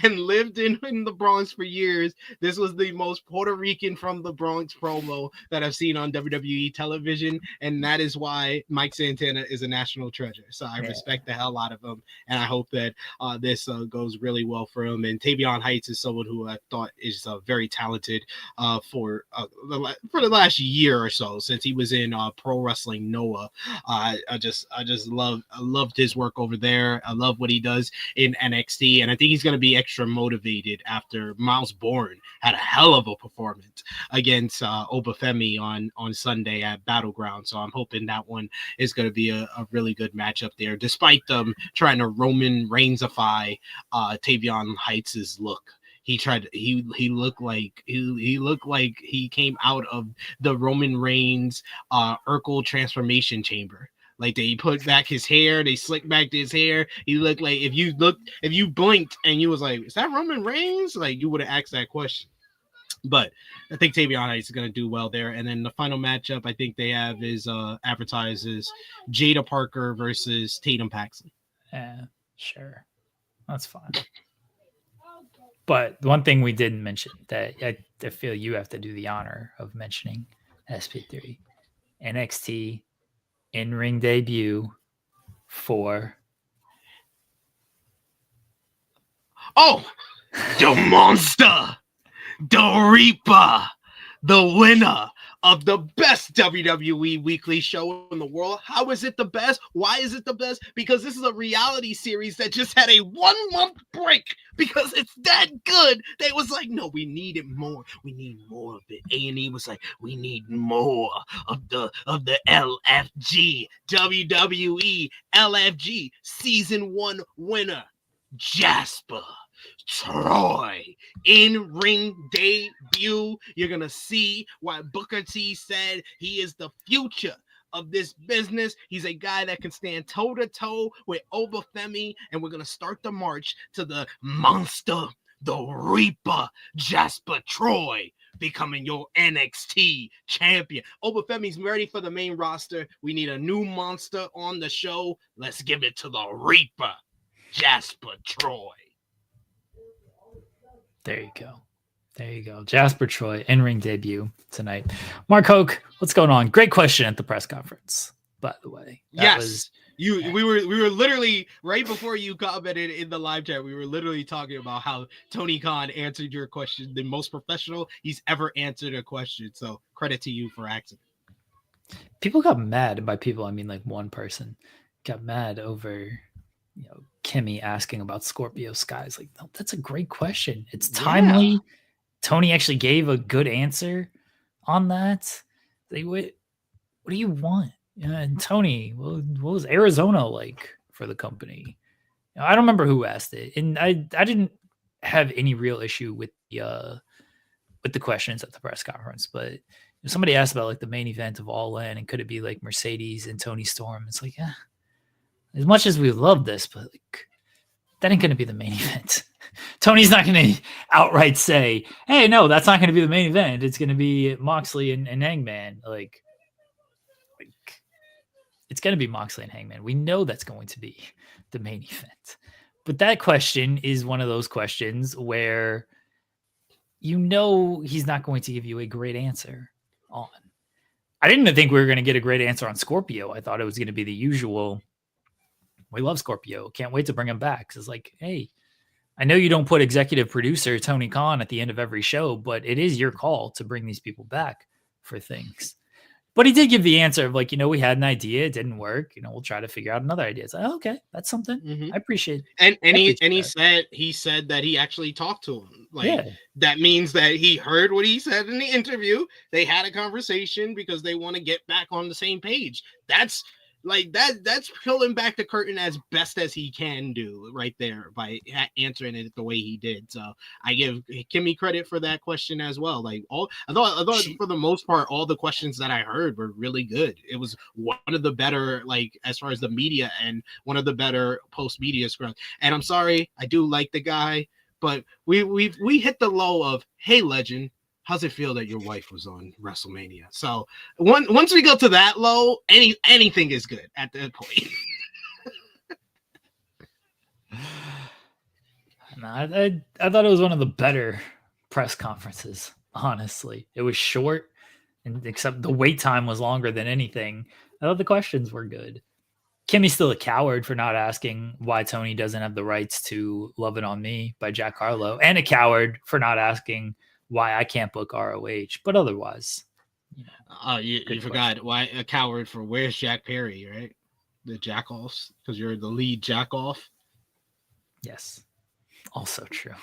and lived in the Bronx for years, this was the most Puerto Rican from the Bronx promo that I've seen on WWE television, and that is why Mike Santana is a national treasure. So I respect the hell out of him, and I hope that this goes really well for him. And Tavion Heights is someone who I thought is very talented for the last year or so, since he was in Pro Wrestling Noah. I loved his work over there. I love what he does in NXT, and I think he's going to be extra motivated after Miles Bourne had a hell of a performance against Obafemi on Sunday at Battleground. So I'm hoping that one is going to be a really good matchup there, despite them trying to Roman Reignsify Tavion Heights' look. He looked like he came out of the Roman Reigns Urkel transformation chamber. Like, they put back his hair, they slicked back his hair. He looked like if you blinked and you was like, is that Roman Reigns? Like, you would have asked that question. But I think Tavion Heights is going to do well there. And then the final matchup I think they have is advertises Jada Parker versus Tatum Paxley. Yeah, sure. That's fine. But one thing we didn't mention that I feel you have to do the honor of mentioning SP3. NXT in-ring debut for the monster, the Reaper, the winner of the best WWE weekly show in the world. How is it the best? Why is it the best? Because this is a reality series that just had a 1-month break because it's that good. They was like, no, we need it more. We need more of it. A&E was like, we need more of the LFG. WWE LFG season 1 winner, Jasper Troy, in-ring debut. You're gonna see why Booker T said he is the future of this business. He's a guy that can stand toe-to-toe with Obafemi, and we're gonna start the march to the monster, the Reaper, Jasper Troy, becoming your NXT champion. Obafemi's ready for the main roster. We need a new monster on the show. Let's give it to the Reaper, Jasper Troy. There you go. Jasper Troy, in-ring debut tonight. Mark Hoke, what's going on? Great question at the press conference, by the way. That was We were literally right before you commented in the live chat. We were literally talking about how Tony Khan answered your question the most professional he's ever answered a question. So credit to you for asking. People got mad, and by people I mean like one person got mad over Kimmy asking about Scorpio skies. Like, no, that's a great question. It's timely. Yeah. Tony actually gave a good answer on that. Like, what do you want? And Tony, what was Arizona like for the company? I don't remember who asked it, and I didn't have any real issue with the questions at the press conference, but somebody asked about like the main event of All In, and could it be like Mercedes and Tony Storm? It's like, yeah, as much as we love this, but like that ain't going to be the main event. Tony's not going to outright say, hey, no, that's not going to be the main event. It's going to be Moxley and Hangman. Like it's going to be Moxley and Hangman. We know that's going to be the main event. But that question is one of those questions where he's not going to give you a great answer on. I didn't think we were going to get a great answer on Scorpio. I thought it was going to be the usual, we love Scorpio. Can't wait to bring him back. It's like, hey, I know you don't put executive producer Tony Khan at the end of every show, but it is your call to bring these people back for things. But he did give the answer of like, we had an idea, it didn't work. We'll try to figure out another idea. It's like, okay, that's something. Mm-hmm. I appreciate it. And he said that he actually talked to him. Like that means that he heard what he said in the interview. They had a conversation because they want to get back on the same page. That's pulling back the curtain as best as he can do right there by answering it the way he did. So I give Kimmy credit for that question as well. Like I thought for the most part, all the questions that I heard were really good. It was one of the better, like as far as the media and one of the better post media scrums. And I'm sorry, I do like the guy, but we hit the low of, hey, legend, how's it feel that your wife was on WrestleMania? So once we go to that low, anything is good at that point. I thought it was one of the better press conferences, honestly. It was short, and except the wait time was longer than anything. I thought the questions were good. Kimmy's still a coward for not asking why Tony doesn't have the rights to Love It On Me by Jack Harlow, and a coward for not asking why I can't book ROH, but otherwise. You forgot why a coward for where's Jack Perry, right? The Jackoffs, because you're the lead Jackoff. Yes. Also true.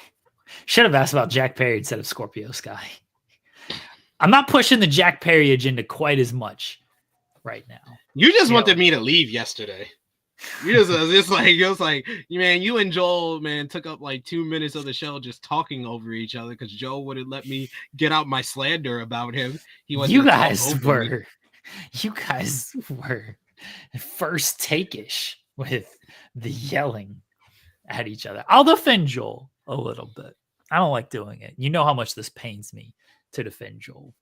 Should have asked about Jack Perry instead of Scorpio Sky. I'm not pushing the Jack Perry agenda quite as much right now. You just wanted me to leave yesterday. It was like, man, you and Joel, man, took up like 2 minutes of the show just talking over each other because Joel wouldn't let me get out my slander about him. You guys were first take-ish with the yelling at each other. I'll defend Joel a little bit. I don't like doing it. You know how much this pains me to defend Joel.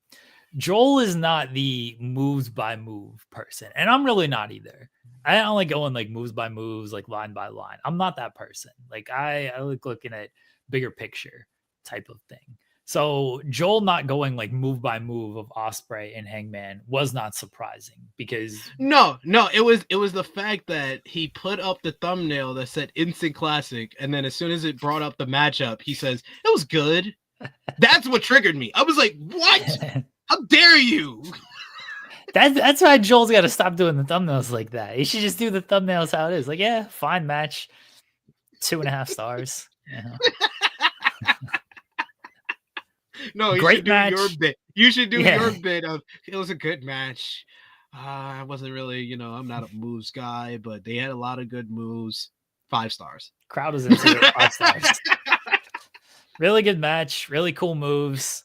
Joel is not the moves by move person, and I'm really not either. I don't like going like moves by moves, like line by line. I'm not that person. Like I like looking at bigger picture type of thing. So Joel not going like move by move of Ospreay and Hangman was not surprising because no, it was the fact that he put up the thumbnail that said Instant Classic, and then as soon as it brought up the matchup, he says it was good. That's what triggered me. I was like, what? How dare you? That's why Joel's got to stop doing the thumbnails like that. He should just do the thumbnails how it is. Like, yeah, fine match, 2.5 stars. No, great match. Your bit. You should do your bit of it was a good match. I wasn't really, I'm not a moves guy, but they had a lot of good moves. 5 stars. Crowd was into it. 5 stars. Really good match. Really cool moves.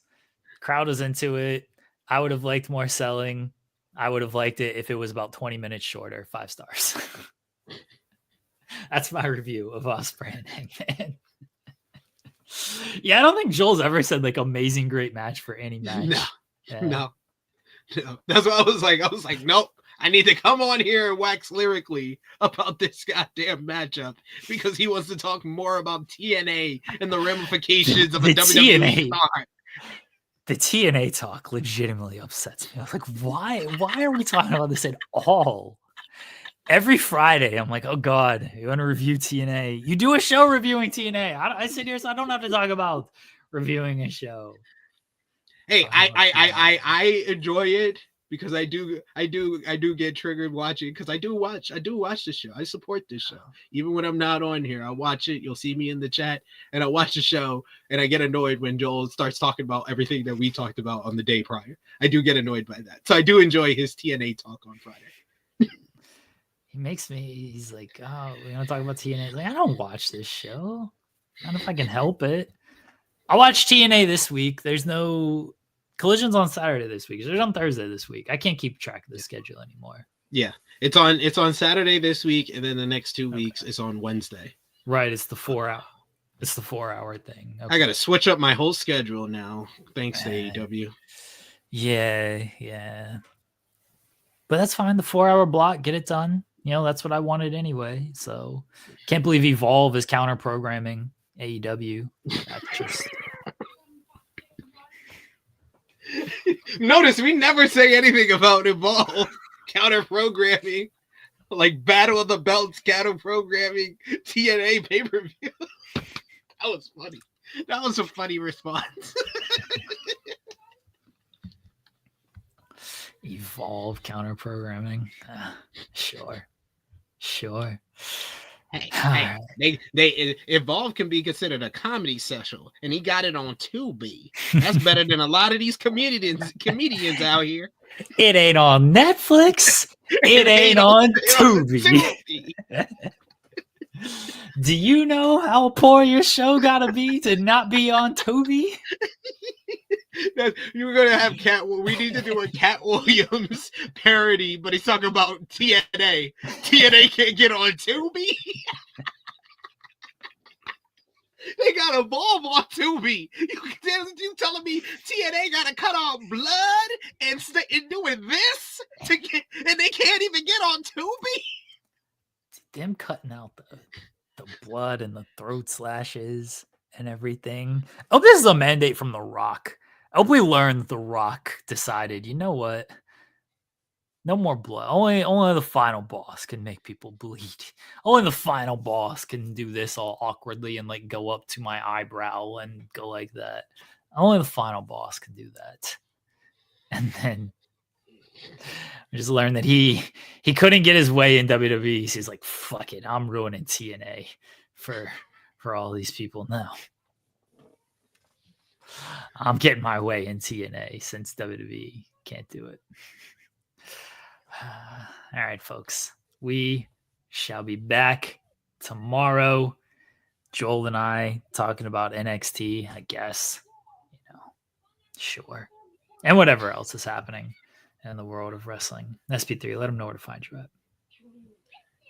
Crowd was into it. I would have liked more selling. I would have liked it if it was about 20 minutes shorter. 5 stars. That's my review of Ospreay and Hangman. Yeah, I don't think Joel's ever said like amazing, great match for any match. No. That's what I was like. I was like, nope. I need to come on here and wax lyrically about this goddamn matchup because he wants to talk more about TNA and the ramifications of a WWE star. The TNA talk legitimately upsets me. I was like, why are we talking about this at all? every Friday, I'm like, oh God, you want to review TNA? You do a show reviewing TNA. I sit here, so I don't have to talk about reviewing a show. Hey, I enjoy it because I do get triggered watching because I do watch the show. I support this show. Even when I'm not on here, I watch it. You'll see me in the chat and I watch the show and I get annoyed when Joel starts talking about everything that we talked about on the day prior. I do get annoyed by that. So I do enjoy his TNA talk on Friday. He makes me, he's like, oh, we want to talk about TNA. Like, I don't watch this show. Not if I can help it. I watched TNA this week. There's no Collision's on Saturday this week. There's on Thursday this week. I can't keep track of the schedule anymore. Yeah, it's on Saturday this week, and then the next 2 weeks is on Wednesday. Right, it's the 4 hour. It's the 4 hour thing. Okay. I got to switch up my whole schedule now, thanks to AEW. Yeah. But that's fine. The 4 hour block, get it done. You know, that's what I wanted anyway. So can't believe Evolve is counter programming AEW. That's just. Notice we never say anything about Evolve counter programming, like Battle of the Belts counter programming TNA pay per view. That was funny. That was a funny response. Evolve counter programming. Sure. Hey, they Evolve can be considered a comedy special, and he got it on Tubi. That's better than a lot of these comedians out here. It ain't on Netflix. It ain't on Tubi. Do you know how poor your show gotta be to not be on Tubi? You were gonna have we need to do a Cat Williams parody, but he's talking about TNA. TNA can't get on Tubi. They got Evolve on Tubi. You telling me TNA got to cut off blood and doing this and they can't even get on Tubi? Them cutting out the blood and the throat slashes and everything. Oh, this is a mandate from The Rock. I hope we learned that The Rock decided, you know what? No more blood. Only the final boss can make people bleed. Only the final boss can do this all awkwardly and like go up to my eyebrow and go like that. Only the final boss can do that. And then I just learned that he couldn't get his way in WWE. So he's like, fuck it, I'm ruining TNA for all these people now. I'm getting my way in TNA since WWE can't do it. All right, folks. We shall be back tomorrow. Joel and I talking about NXT, I guess. Sure. And whatever else is happening in the world of wrestling. SP3, let them know where to find you at.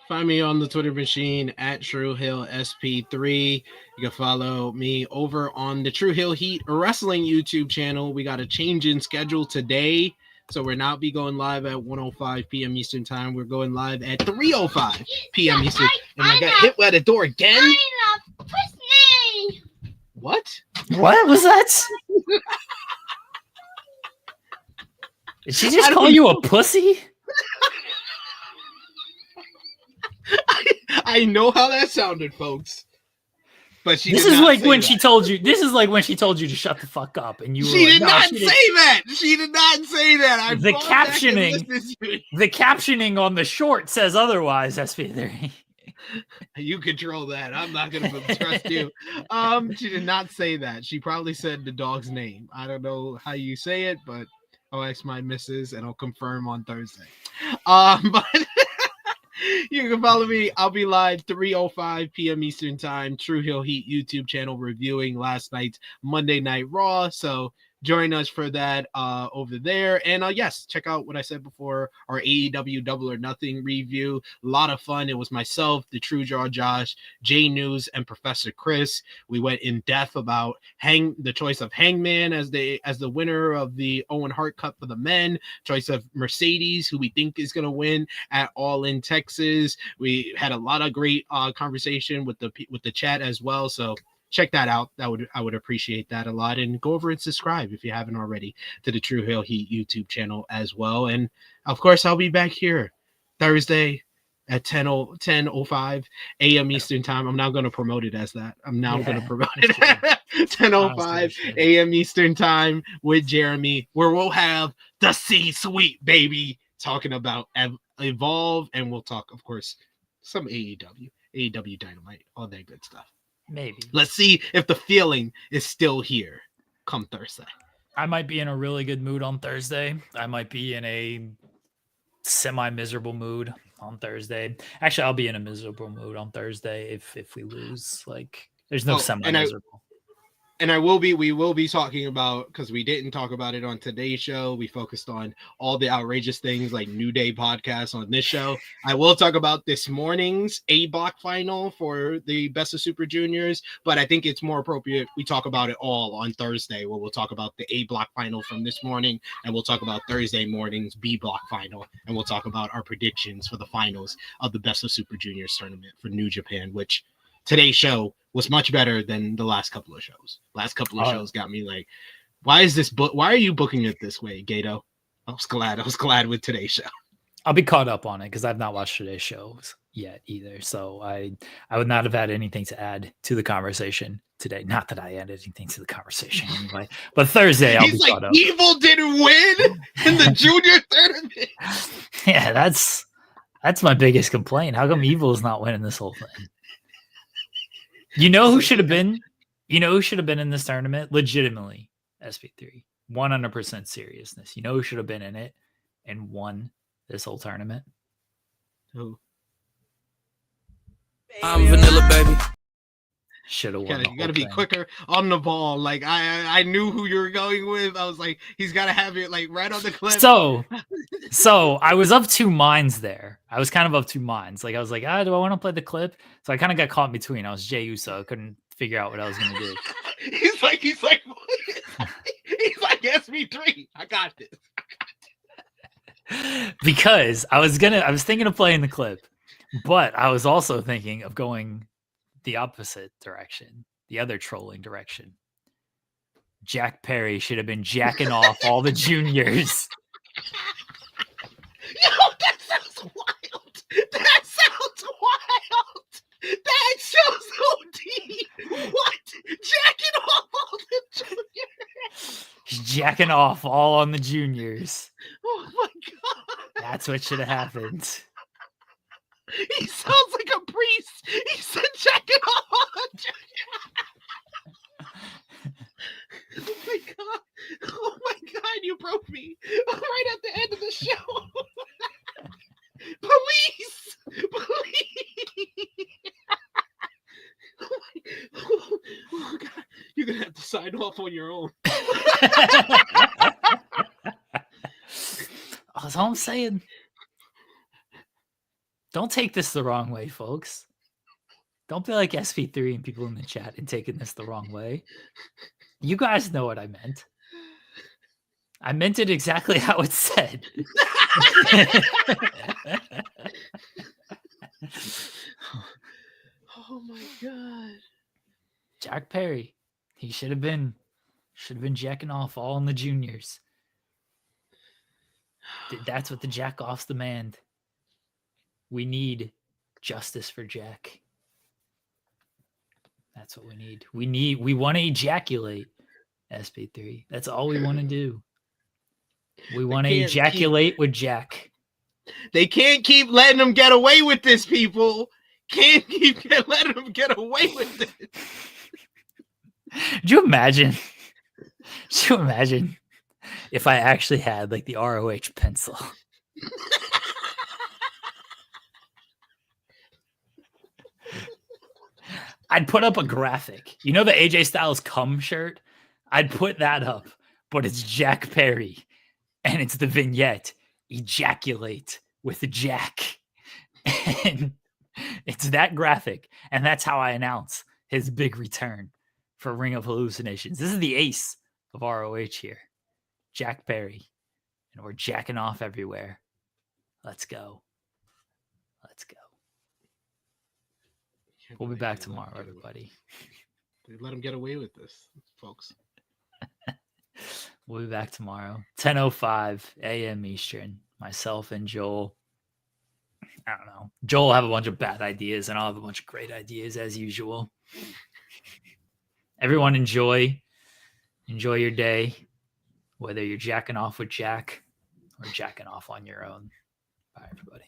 Find me on the Twitter machine at TrueHillSP3. You can follow me over on the True Hill Heat Wrestling YouTube channel. We got a change in schedule today. So we're not be going live at 1:05 p.m. Eastern time. We're going live at 3:05 p.m. Eastern. And I got hit by the door again. What? What was that? Did she just call you a pussy? I know how that sounded, folks. But this is like when she told you. This is like when she told you to shut the fuck up, and you. She did not say that. She did not say that. The captioning on the short says otherwise. SP3. You control that. I'm not gonna trust you. She did not say that. She probably said the dog's name. I don't know how you say it, but I'll ask my missus and I'll confirm on Thursday. But. You can follow me. I'll be live 3:05 p.m. Eastern time. True Hill Heat YouTube channel reviewing last night's Monday Night Raw. So join us for that over there. And yes, check out what I said before, our AEW Double or Nothing review. A lot of fun. It was myself, the True Jaw Josh, Jay News, and Professor Chris. We went in depth about the choice of Hangman as the winner of the Owen Hart Cup for the men, choice of Mercedes, who we think is going to win at All in Texas. We had a lot of great conversation with the chat as well. So check that out. I would appreciate that a lot. And go over and subscribe if you haven't already to the True Hill Heat YouTube channel as well. And of course, I'll be back here Thursday at 10:05 a.m. Eastern time. I'm now going to promote it as that. I'm now going to promote it 10:05 a.m. Eastern time with Jeremy, where we'll have the C-suite, baby, talking about Evolve, and we'll talk, of course, some AEW Dynamite, all that good stuff. Maybe. Let's see if the feeling is still here come Thursday. I might be in a really good mood on Thursday. I might be in a semi-miserable mood on Thursday. Actually, I'll be in a miserable mood on Thursday if we lose. Like, there's no semi-miserable. And we will be talking about, because we didn't talk about it on today's show. We focused on all the outrageous things like New Day podcast on this show. I will talk about this morning's A block final for the Best of Super Juniors, but I think it's more appropriate we talk about it all on Thursday, where we'll talk about the A block final from this morning, and we'll talk about Thursday morning's B block final, and we'll talk about our predictions for the finals of the Best of Super Juniors tournament for New Japan, which today's show was much better than the last couple of shows. Last couple of shows got me like, why are you booking it this way, Gato? I was glad with today's show. I'll be caught up on it because I've not watched today's shows yet either. So I would not have had anything to add to the conversation today. Not that I added anything to the conversation anyway. But Thursday I'll be caught up. Evil didn't win in the junior tournament. Yeah, that's my biggest complaint. How come Evil is not winning this whole thing? You know who should have been? You know who should have been in this tournament? Legitimately, SP3. 100% seriousness. You know who should have been in it and won this whole tournament? Who? I'm Vanilla, baby. Should have won. You gotta be quicker on the ball. Like I knew who you were going with. I was like, he's gotta have it like right on the clip. So I was of two minds there. I was kind of of two minds. Like I was like, do I want to play the clip? So I kind of got caught in between. I was Jey Uso. I couldn't figure out what I was gonna do. he's like SP3. I got this. Because I was thinking of playing the clip, but I was also thinking of going the opposite direction, the other trolling direction. Jack Perry should have been jacking off all the juniors. Yo, that sounds wild. That sounds OD. What? Jacking off all the juniors? He's jacking off all on the juniors. Oh my god. That's what should have happened. He sounds like a priest. He said jacking off all the juniors. Oh my god. Oh my god, you broke me. Right at the end of the show. Police! Oh god. You're gonna have to sign off on your own. That's all I'm saying. Don't take this the wrong way, folks. Don't be like SP3 and people in the chat and taking this the wrong way. You guys know what I meant. I meant it exactly how it said. Oh my god. Jack Perry. He should have been jacking off all in the juniors. That's what the jack offs demand. We need justice for Jack. That's what we need. We want to ejaculate, SP3. That's all we want to do. We want to ejaculate with Jack. They can't keep letting them get away with this, people. Can't keep letting them get away with this. Do you imagine if I actually had like the ROH pencil? I'd put up a graphic. You know the AJ Styles cum shirt? I'd put that up, but it's Jack Perry. And it's the vignette, ejaculate with Jack. And it's that graphic. And that's how I announce his big return for Ring of Hallucinations. This is the ace of ROH here. Jack Perry. And we're jacking off everywhere. Let's go. Let's go. We'll be back tomorrow, everybody. They let him get away with this, folks. We'll be back tomorrow. 10:05 a.m. Eastern. Myself and Joel. I don't know. Joel will have a bunch of bad ideas, and I'll have a bunch of great ideas as usual. Everyone enjoy your day, whether you're jacking off with Jack or jacking off on your own. Bye, everybody.